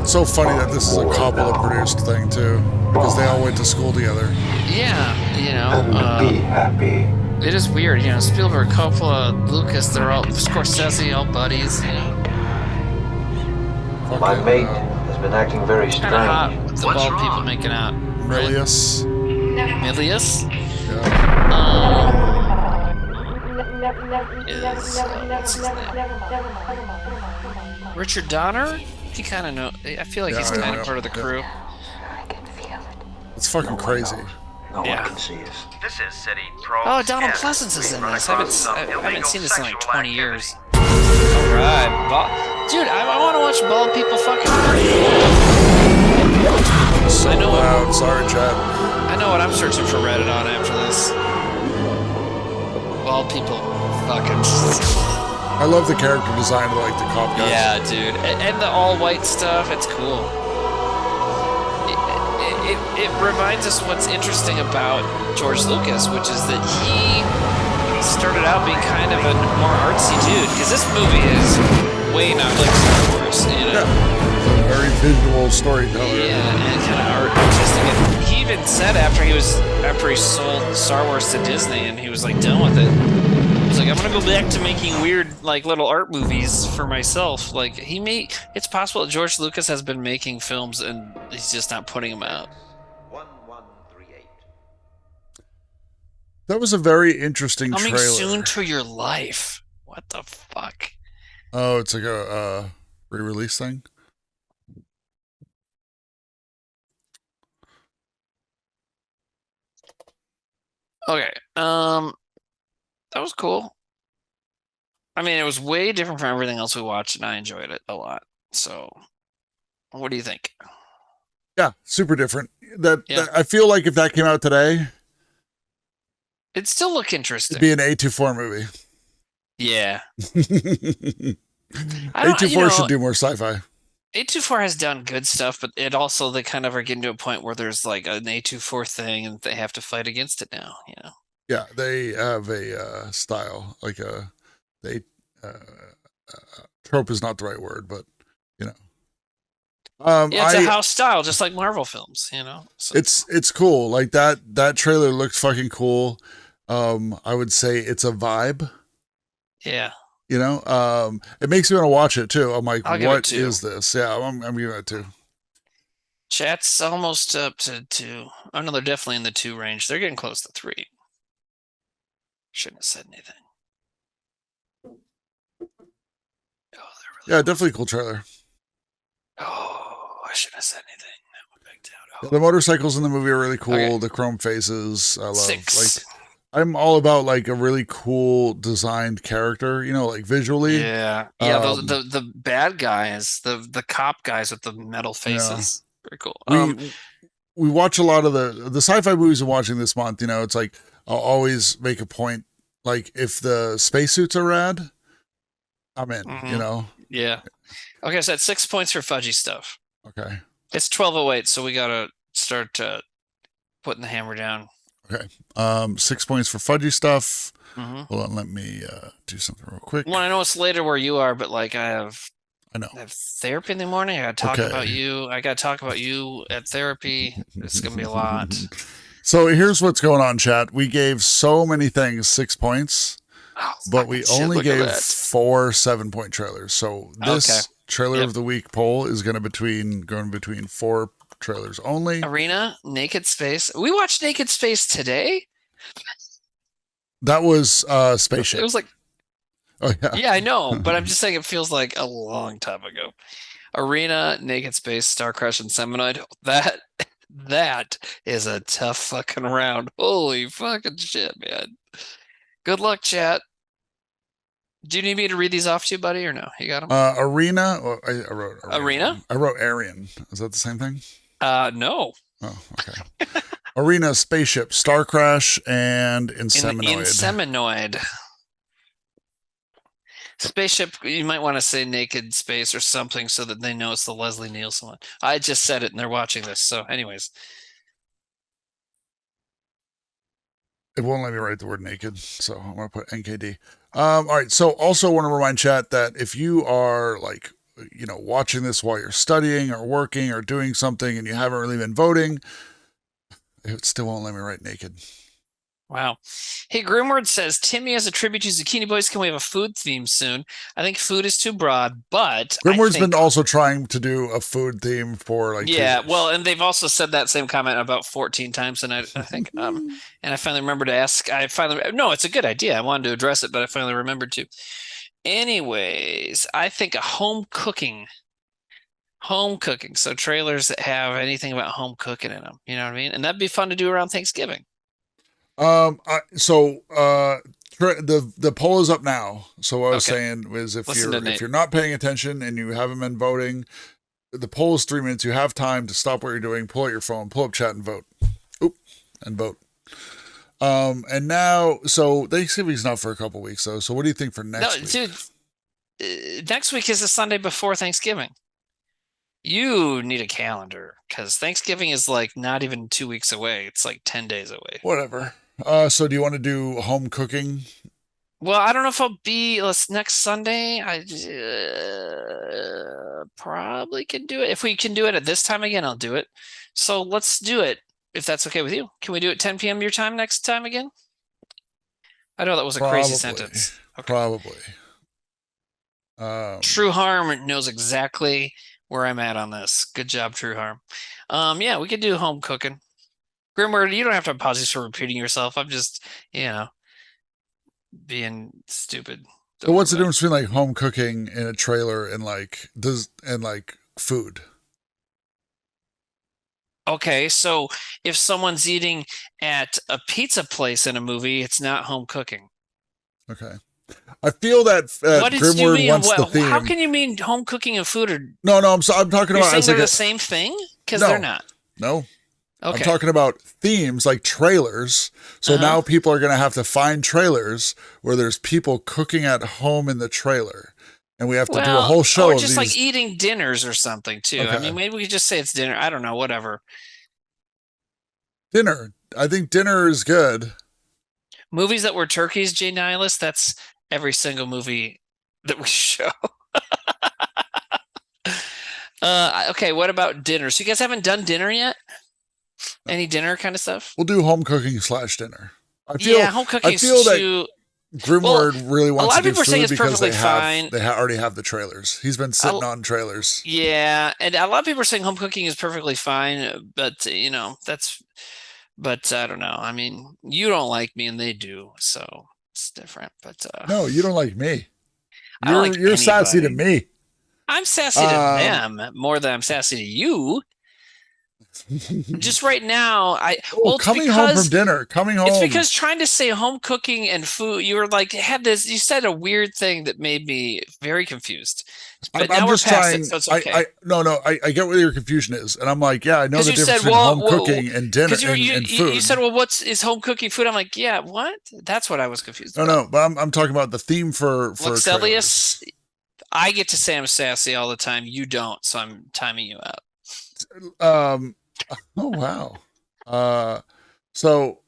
It's so funny that this is a Coppola-produced thing, too. Because they all went to school together. Yeah, you know. Be happy. It is weird, you know. Spielberg, Coppola, Lucas, they're all, Scorsese, all buddies, you know. My mate has been acting very strange. Kind of hot with the bald people making out. Milius. Milius? Yeah. What's his name? Richard Donner? He kind of know. I feel like he's kind of part of the crew. It's fucking crazy. No one can see us. This is City Pro. Oh, Donald Pleasance is in this. I haven't seen this in like 20 years. Alright. Dude, I want to watch bald people fucking. So I know loud. Sorry, Chad. I know what I'm searching for Reddit on after this. Bald people fucking. I love the character design of like the cop guys. Yeah, dude. And the all-white stuff, it's cool. It reminds us what's interesting about George Lucas, which is that he started out being kind of a more artsy dude, because this movie is way not like Star Wars, you know? Yeah. Very visual storyteller. Yeah, and kind of artistic. And he even said after he sold Star Wars to Disney and he was like done with it, he's like, I'm gonna go back to making weird like little art movies for myself. Like it's possible that George Lucas has been making films and he's just not putting them out. 1138. That was a very interesting Coming trailer. soon to your life. What the fuck? Oh, it's like a re-release thing. Okay. That was cool. I mean, it was way different from everything else we watched, and I enjoyed it a lot. So, what do you think? Yeah, super different. That I feel like if that came out today, it'd still look interesting. It'd be an A24 movie. Yeah. A24 should do more sci-fi. A24 has done good stuff, but they kind of are getting to a point where there's like an A24 thing, and they have to fight against it now. You know. Yeah, they have a style, like trope is not the right word, but you know. It's a house style, just like Marvel films, you know. So. It's cool. Like that trailer looked fucking cool. I would say it's a vibe. Yeah. You know, it makes me want to watch it too. I'm like, what is is this? Yeah, I'm giving it 2. Chat's almost up to 2. Oh no, they're definitely in the 2 range. They're getting close to 3. Shouldn't have said anything. Yeah, definitely a cool trailer. Oh, I shouldn't have said anything. That one backed out. Yeah, the motorcycles in the movie are really cool. Okay. The chrome faces, I love. 6. Like, I'm all about like a really cool designed character. You know, like visually. Yeah, the bad guys, the cop guys with the metal faces. Yeah. Very cool. We watch a lot of the sci-fi movies I'm watching this month. You know, it's like I'll always make a point. Like if the spacesuits are rad, I'm in. Mm-hmm. You know. Yeah. Okay, so that's 6 points for fudgy stuff. Okay. It's 12:08, so we gotta start putting the hammer down. Okay. 6 points for fudgy stuff. Mm-hmm. Hold on, let me do something real quick. Well, I know it's later where you are, but like I have I have therapy in the morning. I gotta talk about you. I gotta talk about you at therapy. It's gonna be a lot. So here's what's going on, chat. We gave so many things 6 points. But we only gave 4 7-point trailers. So this trailer of the week poll is going between 4 trailers only. Arena, Naked Space. We watched Naked Space today. That was Spaceship. It was like, oh yeah, yeah, I know, but I'm just saying it feels like a long time ago. Arena, Naked Space, Star Crush, and Seminoid. That is a tough fucking round. Holy fucking shit, man. Good luck, chat. Do you need me to read these off to you, buddy, or no? You got them? Arena. Well, I wrote Arena. I wrote Arian. Is that the same thing? No. Oh, okay. Arena, spaceship, star crash, and inseminoid. Inseminoid. Spaceship, you might want to say naked space or something so that they know it's the Leslie Nielsen one. I just said it and they're watching this. So anyways. It won't let me write the word naked, so I'm going to put NKD. All right, so also want to remind chat that if you are like, watching this while you're studying or working or doing something and you haven't really been voting, it still won't let me write naked. Wow. Hey, Grimward says, Timmy has a tribute to Zucchini Boys. Can we have a food theme soon? I think food is too broad, but Grimward's been also trying to do a food theme for like 2 years. Well, and they've also said that same comment about 14 times tonight, I think. And I finally remembered to ask. No, it's a good idea. I wanted to address it, but I finally remembered to. Anyways, I think home cooking. So trailers that have anything about home cooking in them. You know what I mean? And that'd be fun to do around Thanksgiving. The poll is up now. So what I was saying was if you're not paying attention and you haven't been voting, the poll is 3 minutes. You have time to stop what you're doing, pull out your phone, pull up chat and vote. And vote. And now, so Thanksgiving's not for a couple weeks though. So what do you think for next week? Dude, next week is the Sunday before Thanksgiving. You need a calendar because Thanksgiving is like not even 2 weeks away. It's like 10 days away. Whatever. So do you want to do home cooking? Well, I don't know if I'll be next Sunday. I probably can do it. If we can do it at this time again, I'll do it. So let's do it if that's okay with you. Can we do it 10 p.m. your time next time again? I know that was a crazy sentence. Okay. Probably. True Harm knows exactly where I'm at on this. Good job, True Harm. Yeah, we could do home cooking. Grimward, you don't have to apologize for repeating yourself. I'm just, being stupid. So what's the difference between like home cooking in a trailer and like food? Okay, so if someone's eating at a pizza place in a movie, it's not home cooking. Okay. I feel that Grimward wants the theme. How can you mean home cooking and food are... No, I'm talking about... You're saying they're the same thing? Because they're not. No. Okay. I'm talking about themes like trailers. So now people are going to have to find trailers where there's people cooking at home in the trailer. And we have to do a whole show or of just these... like eating dinners or something too. Okay. I mean, maybe we could just say it's dinner. I don't know, whatever. Dinner. I think dinner is good. Movies that were turkeys, Jay Nihilus, that's every single movie that we show. Okay, what about dinner? So you guys haven't done dinner yet? Any dinner kind of stuff? We'll do home cooking / dinner. Home cooking. I feel that Grimward really wants to do food because they already have the trailers. He's been sitting on trailers. Yeah, and a lot of people are saying home cooking is perfectly fine, but but I don't know. I mean, you don't like me and they do, so it's different. But no, you don't like me. You're sassy to me. I'm sassy to them more than I'm sassy to you. Just right now, coming home from dinner. It's because trying to say home cooking and food, you were like you said a weird thing that made me very confused. But now we're past it, so it's okay. I get what your confusion is, and I'm like, yeah, I know the difference between home cooking and dinner and food. You said, well, is home cooking food? I'm like, yeah, what? That's what I was confused about. No, but I'm talking about the theme for Luxelius, I get to say I'm sassy all the time. You don't, so I'm timing you out. Oh wow. So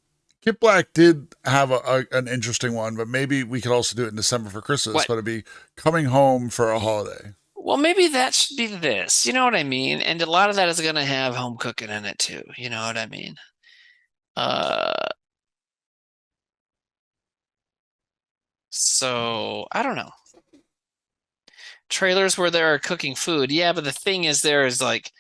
Kit Black did have an interesting one, but maybe we could also do it in December for Christmas. But it'd be coming home for a holiday. Well, maybe that should be this. You know what I mean? And a lot of that is going to have home cooking in it too. You know what I mean? So I don't know. Trailers where they're cooking food. Yeah, but the thing is there is like,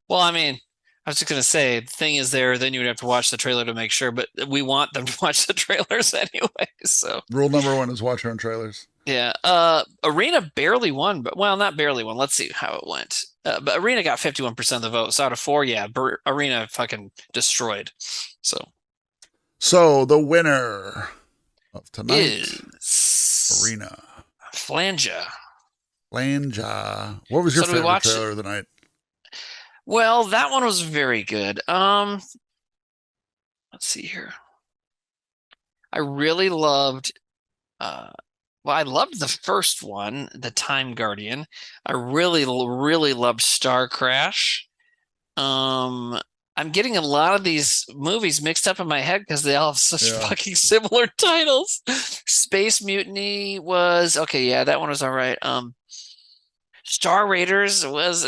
well, I mean, I was just going to say, the thing is there, then you would have to watch the trailer to make sure, but we want them to watch the trailers anyway, so. Rule number 1 is watch your own trailers. Yeah. Arena barely won, but, well, not barely won. Let's see how it went. But Arena got 51% of the vote, so out of 4, yeah, Arena fucking destroyed, so. So, the winner of tonight is Arena. Flanja. Flanja. What was your favorite trailer of the night? Well, that one was very good. Let's see here. I really loved I loved the first one, The Time Guardian. I really loved Star Crash. I'm getting a lot of these movies mixed up in my head because they all have such fucking similar titles. Space Mutiny was okay, yeah, that one was all right. Star Raiders was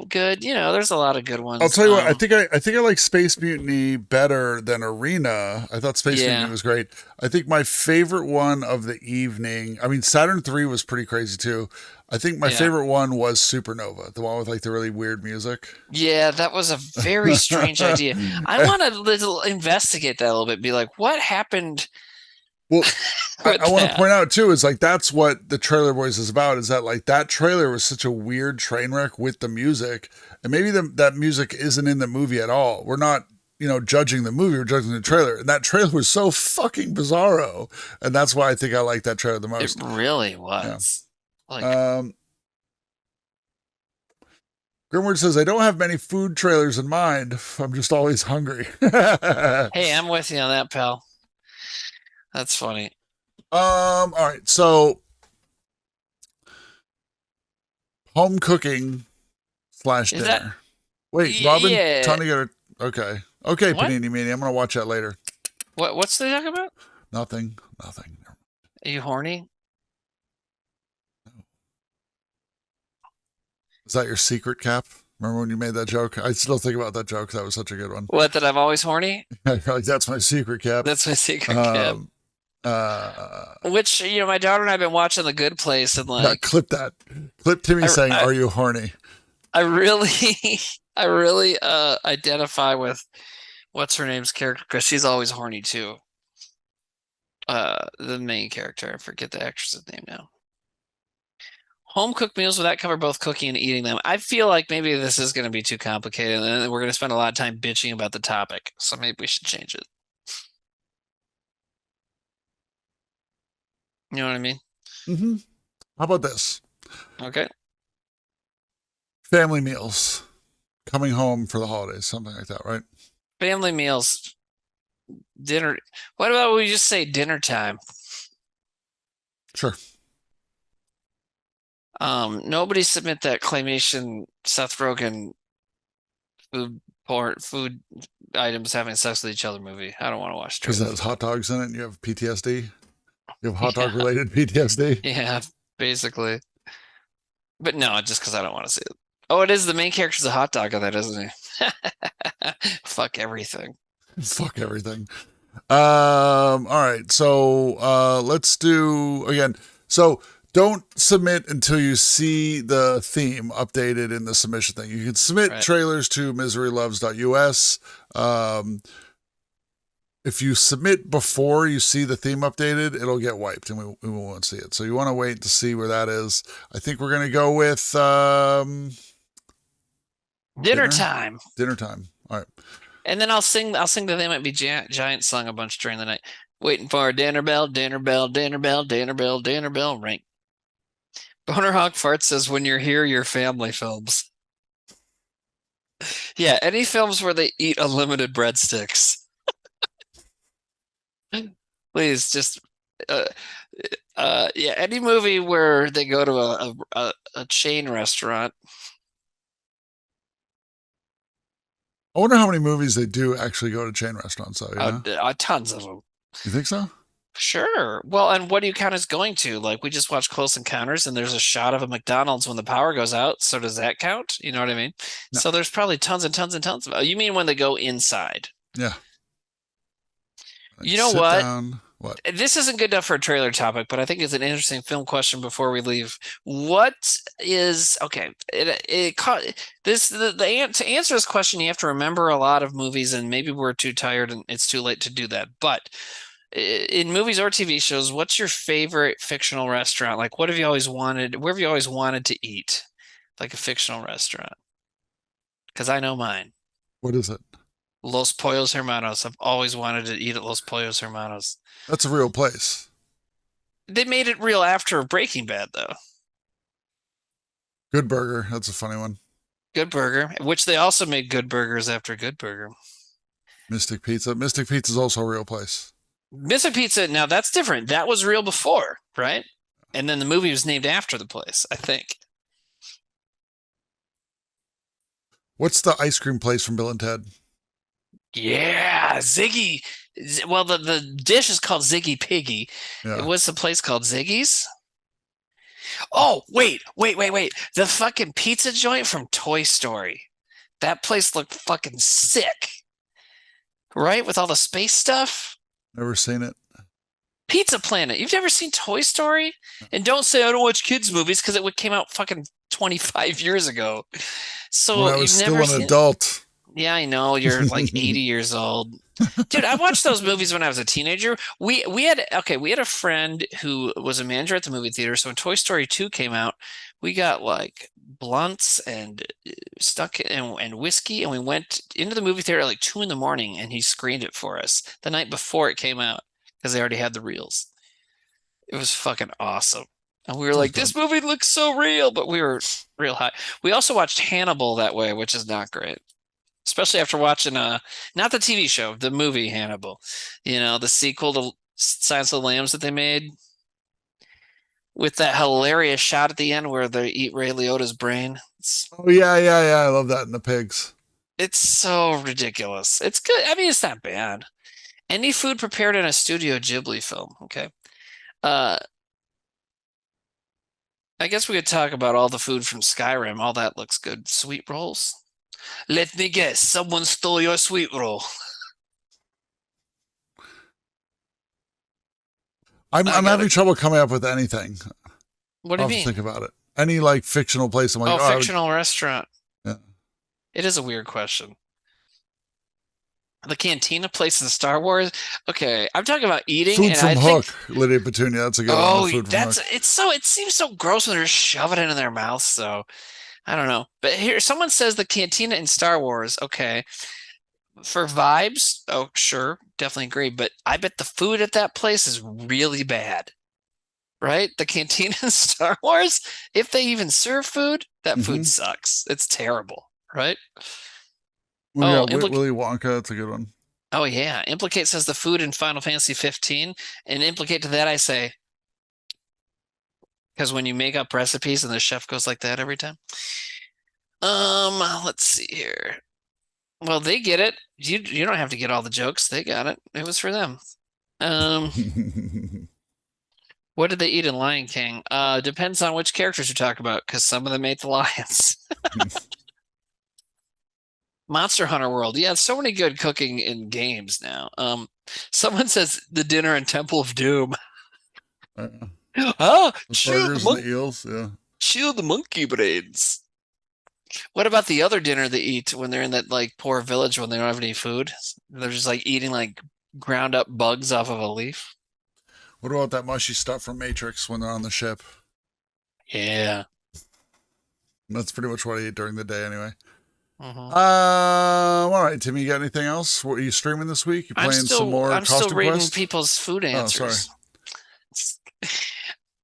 good. You know, there's a lot of good ones. I'll tell you what, I think I like Space Mutiny better than Arena. I thought Space Mutiny was great. I think my favorite one of the evening, I mean, Saturn 3 was pretty crazy too. I think my favorite one was Supernova, the one with like the really weird music. Yeah, that was a very strange idea. I want to investigate that a little bit. Be like, what happened? Well, I want to point out too, is like, that's what the Trailer Boys is about, is that like that trailer was such a weird train wreck with the music, and maybe that music isn't in the movie at all. We're not, judging the movie, we're judging the trailer, and that trailer was so fucking bizarro, and that's why I think I like that trailer the most. It really was. Grimward says, I don't have many food trailers in mind. I'm just always hungry. Hey, I'm with you on that, pal. That's funny. All right. So home cooking / dinner. Wait, Robin, Tony got okay. Okay, what? Panini Mania. I'm going to watch that later. What's they talking about? Nothing. Are you horny? Is that your secret, Cap? Remember when you made that joke? I still think about that joke. That was such a good one. What, that I'm always horny? Like, that's my secret, Cap. That's my secret, Cap. Which, my daughter and I have been watching The Good Place, and like, clip that. Clip Timmy saying, "Are you horny?" I really identify with what's her name's character, because she's always horny too. The main character, I forget the actress's name now. Home cooked meals, will that cover both cooking and eating them? I feel like maybe this is going to be too complicated, and we're going to spend a lot of time bitching about the topic. So maybe we should change it. You know what I mean? Mm-hmm. How about this? Okay. Family meals. Coming home for the holidays, something like that, right? Family meals. Dinner. What about we just say dinner time? Sure. Nobody submit that claymation Seth Rogen food items having sex with each other movie. I don't want to watch it. Because it has hot dogs in it and you have PTSD? You have hot dog related PTSD? Yeah, basically. But no, just because I don't want to see it. Oh, it is the main character's a hot dog of that, isn't he? Fuck everything. Fuck everything. All right. So let's do again. So don't submit until you see the theme updated in the submission thing. You can submit trailers to miseryloves.us. If you submit before you see the theme updated, it'll get wiped and we won't see it. So you want to wait to see where that is. I think we're going to go with dinner time. Dinner time. All right. And then I'll sing the They Might Be Giant song a bunch during the night. Waiting for a dinner bell, dinner bell, dinner bell, dinner bell, dinner bell, ring. Boner Hawk Fart says, when you're here, your family films. Yeah, any films where they eat unlimited breadsticks. Please, just any movie where they go to a chain restaurant. I wonder how many movies they do actually go to chain restaurants, though. Tons of them. You think so? Sure. Well, and what do you count as going to? Like, we just watched Close Encounters, and there's a shot of a McDonald's when the power goes out. So does that count? You know what I mean? No. So there's probably tons and tons and tons of. You mean when they go inside? Yeah. You know what? What? This isn't good enough for a trailer topic, but I think it's an interesting film question before we leave. What is okay? To answer this question, you have to remember a lot of movies, and maybe we're too tired and it's too late to do that. But in movies or TV shows, what's your favorite fictional restaurant? Like, what have you always wanted? Where have you always wanted to eat? Like a fictional restaurant? Because I know mine. What is it? Los Pollos Hermanos. I've always wanted to eat at Los Pollos Hermanos. That's a real place. They made it real after Breaking Bad, though. Good Burger. That's a funny one. Good Burger, which they also made Good Burgers after Good Burger. Mystic Pizza. Mystic Pizza is also a real place. Mystic Pizza, now that's different. That was real before, right? And then the movie was named after the place, I think. What's the ice cream place from Bill and Ted? Yeah, Ziggy. Well, the dish is called Ziggy Piggy. Yeah. What's the place called? Ziggy's? Oh, wait. The fucking pizza joint from Toy Story. That place looked fucking sick. Right? With all the space stuff? Never seen it. Pizza Planet. You've never seen Toy Story? And don't say I don't watch kids' movies because it came out fucking 25 years ago. So when I was still an adult. Yeah, I know. You're like 80 years old. Dude, I watched those movies when I was a teenager. We had a friend who was a manager at the movie theater. So when Toy Story 2 came out, we got like blunts and and whiskey, and we went into the movie theater at like 2 a.m, and he screened it for us the night before it came out because they already had the reels. It was fucking awesome. And we were like, this movie looks so real, but we were real high. We also watched Hannibal that way, which is not great. Especially after watching not the TV show, the movie Hannibal. You know, the sequel to Silence of the Lambs that they made with that hilarious shot at the end where they eat Ray Liotta's brain. Oh yeah. I love that in the pigs. It's so ridiculous. It's good. I mean, it's not bad. Any food prepared in a Studio Ghibli film, okay? I guess we could talk about all the food from Skyrim. All that looks good. Sweet rolls. Let me guess, someone stole your sweet roll. I'm having trouble coming up with anything. What do you mean? Think about it. Any like fictional place. I'm like, fictional restaurant. Yeah. It is a weird question. The cantina place in Star Wars. Okay, I'm talking about eating. Food from Hook, Lydia Petunia. That's a good one. Oh, it seems so gross when they're shoving it in their mouth. So I don't know. But here, someone says the cantina in Star Wars. Okay, for vibes, oh sure, definitely agree. But I bet the food at that place is really bad. Right? The cantina in Star Wars, if they even serve food, that food sucks. It's terrible. Right? Well, yeah, Willy Wonka, that's a good one. Oh, yeah. Implicate says the food in Final Fantasy 15. And implicate to that, I say, because when you make up recipes and the chef goes like that every time. Let's see here. Well, they get it. You don't have to get all the jokes. They got it. It was for them. What did they eat in Lion King? Depends on which characters you talk about, because some of them ate the lions. Monster Hunter World. Yeah, so many good cooking in games now. Someone says the dinner in Temple of Doom. Shoot the eels, yeah. Chew the monkey brains. What about the other dinner they eat when they're in that like poor village when they don't have any food? They're just like eating like ground up bugs off of a leaf. What about that mushy stuff from Matrix when they're on the ship? Yeah. That's pretty much what I eat during the day anyway. All right, Timmy, you got anything else? What are you streaming this week? You playing some more I'm Costume still reading Quest? people's food answers.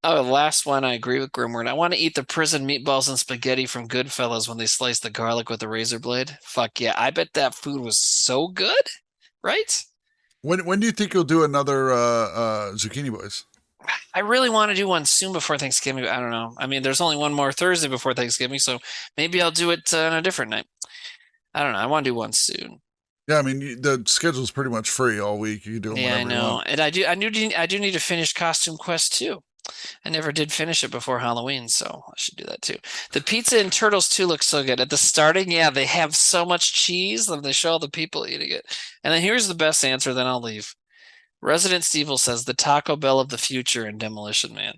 Oh, sorry. Last one, I agree with Grimward. I want to eat the prison meatballs and spaghetti from Goodfellas when they slice the garlic with a razor blade. Fuck yeah. I bet that food was so good, right? When do you think you'll do another Zucchini Boys? I really want to do one soon before Thanksgiving. I don't know. I mean, there's only one more Thursday before Thanksgiving, so maybe I'll do it on a different night. I don't know. I want to do one soon. Yeah, I mean, the schedule's pretty much free all week. You can do them whenever I know. you want. And I do need to finish Costume Quest too. I never did finish it before Halloween, so I should do that too. The pizza in Turtles 2 looks so good. At the starting, yeah, they have so much cheese, and they show all the people eating it. And then here's the best answer, then I'll leave. Resident Stevel says the Taco Bell of the future in Demolition Man.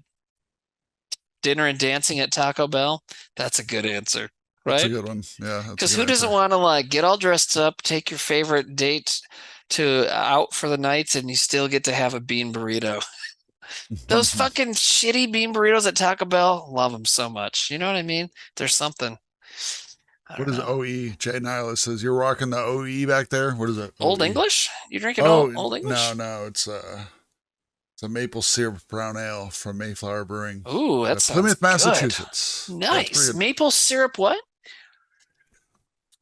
Dinner and dancing at Taco Bell? That's a good answer, right? That's a good one. Yeah. Because who doesn't want to like get all dressed up, take your favorite date to out for the night, and you still get to have a bean burrito? Those fucking shitty bean burritos at Taco Bell, love them so much. You know what I mean? There's something. What is OE? Jay Nihilus says you're rocking the OE back there. What is it? Old English? You drinking Old English? No, it's It's a maple syrup brown ale from Mayflower Brewing. Ooh, that's Plymouth, Massachusetts. Nice. Maple syrup what?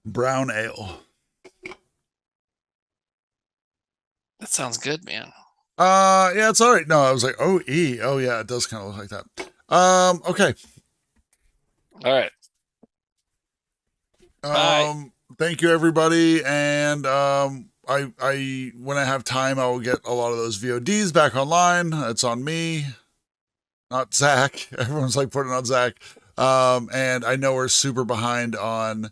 Brown ale. That sounds good, man. Yeah, it's all right. No, I was like, oh yeah, it does kind of look like that. Okay. All right. Thank you, everybody, and I when I have time, I will get a lot of those VODs back online. It's on me, not Zach. Everyone's like putting on Zach. And I know we're super behind on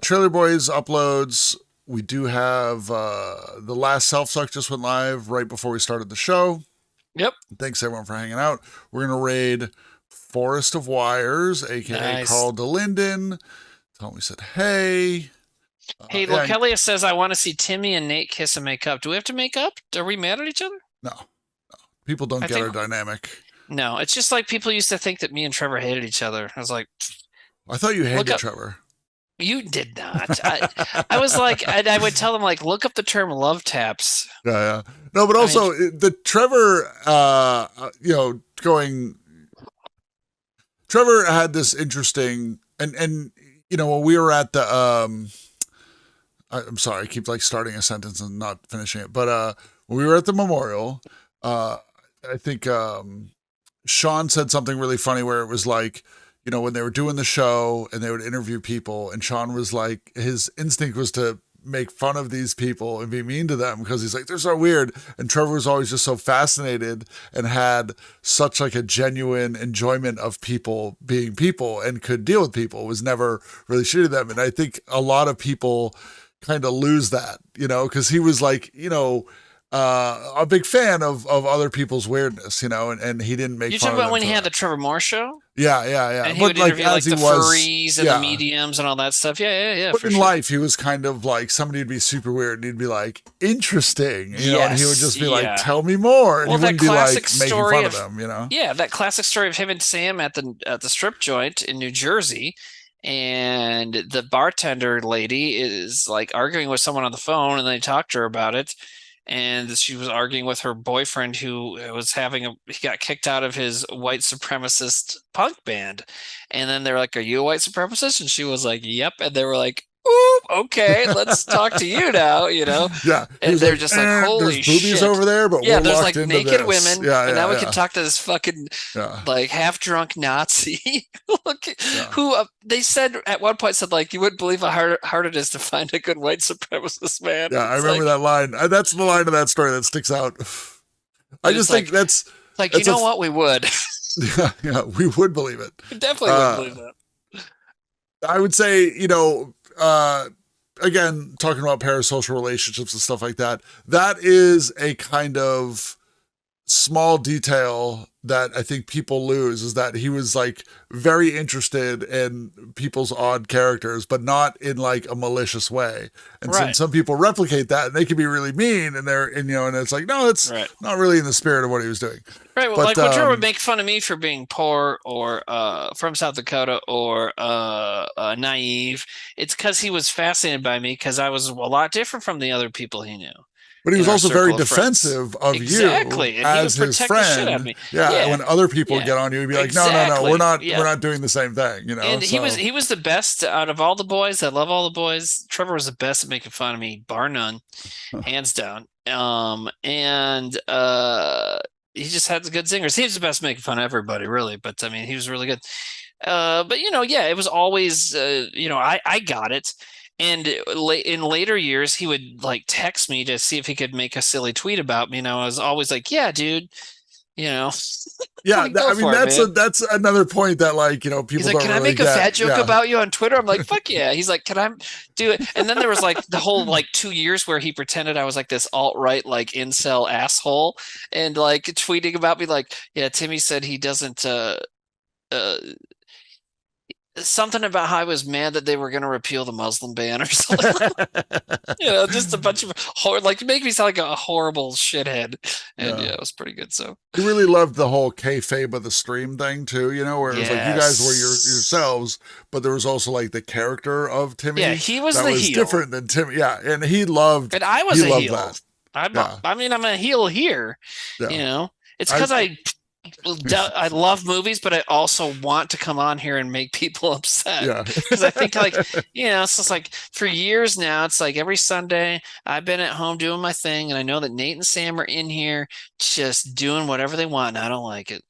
Trailer Boys uploads. We do have the last Self-Suck just went live right before we started the show. Yep. Thanks everyone for hanging out. We're gonna raid Forest of Wires, aka Carl DeLinden. Tell me said hey. Hey, Lokelia says, I want to see Timmy and Nate kiss and make up. Do we have to make up? Are we mad at each other? No. People don't get our dynamic. No, it's just like people used to think that me and Trevor hated each other. I was like, I thought you hated Trevor. You did not. I was like, I would tell them, like, look up the term love taps. Yeah. No, but also the Trevor, Trevor had this interesting, and when we were at the, I'm sorry, I keep like starting a sentence and not finishing it. But when we were at the memorial, I think Sean said something really funny where it was like, when they were doing the show and they would interview people, and Sean was like, his instinct was to make fun of these people and be mean to them because he's like, they're so weird. And Trevor was always just so fascinated and had such like a genuine enjoyment of people being people and could deal with people, was never really shitty to them. And I think a lot of people kind of lose that, because he was like, a big fan of other people's weirdness, and he didn't make fun of them. You talking about when he had the Trevor Moore show? Yeah. And he would interview like the furries and the mediums and all that stuff. Yeah. But in life, he was kind of like, somebody would be super weird and he'd be like, interesting, and he would just be like, tell me more. And he wouldn't be like making fun of them, Yeah, that classic story of him and Sam at the strip joint in New Jersey. And the bartender lady is like arguing with someone on the phone, and they talked to her about it. And she was arguing with her boyfriend who was he got kicked out of his white supremacist punk band. And then they're like, are you a white supremacist? And she was like, yep. And they were like, ooh, okay, let's talk to you now, Yeah. And they're just like, holy there's boobies shit. over there, but we're there's locked like into naked this. women. And now we can talk to this fucking like half drunk Nazi who they said at one point said like, you wouldn't believe how hard it is to find a good white supremacist man. Yeah, I remember that line. That's the line of that story that sticks out. I just think that's like, what we would. Yeah, we would believe it. We definitely would believe that. I would say, again, talking about parasocial relationships and stuff like that, that is a kind of small detail that I think people lose, is that he was like very interested in people's odd characters, but not in like a malicious way. And so some people replicate that and they can be really mean, and and it's like, no, it's not really in the spirit of what he was doing. Right. Well, like when Trevor would make fun of me for being poor or from South Dakota or naive, it's because he was fascinated by me because I was a lot different from the other people he knew. But he was also very defensive of you as his friend. Yeah, when other people get on you, he'd be like, no, we're not doing the same thing, And he was the best out of all the boys. I love all the boys. Trevor was the best at making fun of me, bar none, hands down. And he just had the good zingers. He was the best at making fun of everybody, really. But I mean, he was really good. But it was always I got it. And in later years, he would like text me to see if he could make a silly tweet about me. And I was always like, yeah, dude, Yeah, that's another point that people He's don't like, can I really make a fat joke about you on Twitter? I'm like, fuck yeah. He's like, can I do it? And then there was like the whole 2 years where he pretended I was like this alt-right incel asshole and like tweeting about me like, yeah, Timmy said he doesn't something about how I was mad that they were going to repeal the Muslim ban or something. Just a bunch of make me sound like a horrible shithead. And it was pretty good. So he really loved the whole kayfabe of the stream thing too, where it was like you guys were yourselves, but there was also like the character of Timmy. Yeah, he was that the was heel. Different than Timmy. Yeah, and he loved. And I was a heel. That. I'm a heel here. Yeah. It's because I love movies, but I also want to come on here and make people upset. Yeah. Because I think it's just like for years now, it's like every Sunday I've been at home doing my thing, and I know that Nate and Sam are in here just doing whatever they want, and I don't like it.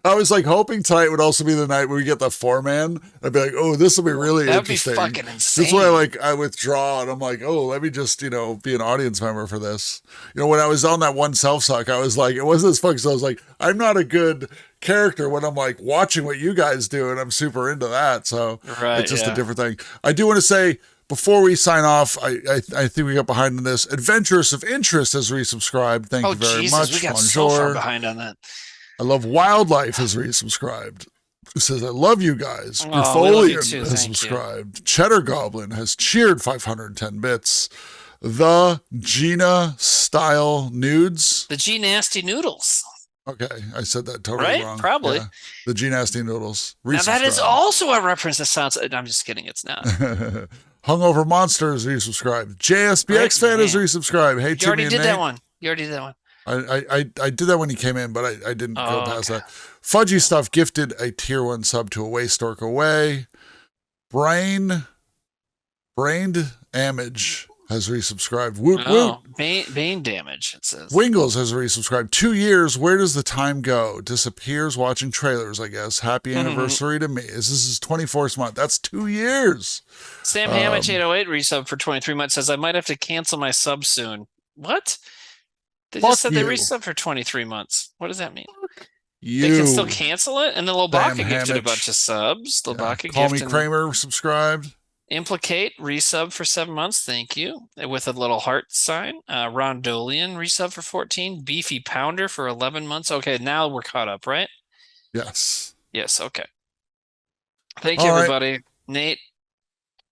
I was like hoping tonight would also be the night where we get the 4-man. I'd be like, oh, this will be really interesting. That'd be fucking insane. That's why I withdraw, and I'm like, oh, let me just, be an audience member for this. When I was on that one self-suck, I was like, it wasn't as fun, so I was like, I'm not a good character when I'm like watching what you guys do, and I'm super into that. So it's just a different thing. I do want to say, before we sign off, I think we got behind on this. Adventurous of Interest has resubscribed. Thank you very much. We got so far behind on that. I Love Wildlife has resubscribed. It says, I love you guys. Grifolian has subscribed. Cheddar Goblin has cheered 510 bits. The Gina Style Nudes. The G Nasty Noodles. Okay, I said that totally wrong. Probably. Yeah. The G Nasty Noodles. Now that is also a reference that sounds... I'm just kidding, it's not. Hungover Monsters resubscribed. JSBX fan has resubscribed. Hey, you already did that one. You already did that one. I did that when he came in, but I didn't go past that. Fudgy Stuff gifted a tier 1 sub to Away Stork Away. Brained Amage has resubscribed. Woot woot. Bane damage, it says. Wingles has resubscribed. 2 years. Where does the time go? Disappears watching trailers, I guess. Happy anniversary to me. This is his 24th month. That's 2 years. Sam Hamich 808 resub for 23 months says, I might have to cancel my sub soon. What? They just said they resub for 23 months. What does that mean? They can still cancel it? And then Lobaka gifted a bunch of subs. Lobaka Call Me Kramer subscribed. Implicate resub for 7 months. Thank you. With a little heart sign. Rondolian resub for 14. Beefy Pounder for 11 months. Okay, now we're caught up, right? Yes. Yes, okay. Thank you, everybody. Right. Nate,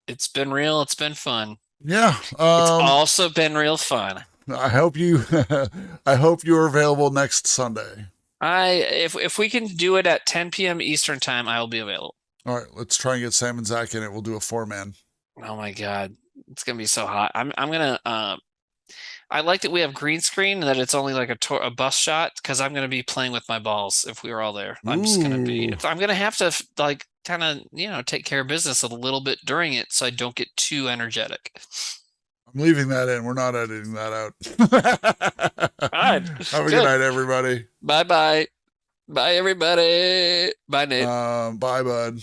it's been real. It's been fun. Yeah. It's also been real fun. I hope you are available next Sunday. If we can do it at 10 p.m. Eastern time, I will be available. All right, let's try and get Sam and Zach in it. We'll do a 4-man. Oh my God, it's gonna be so hot. I'm gonna. I like that we have green screen and that it's only like a bus shot because I'm gonna be playing with my balls if we were all there. I'm just gonna be. I'm gonna have to kind of take care of business a little bit during it so I don't get too energetic. I'm leaving that in. We're not editing that out. All right. Have a good night, everybody. Bye. Bye, everybody. Bye, Nate. Bye, bud.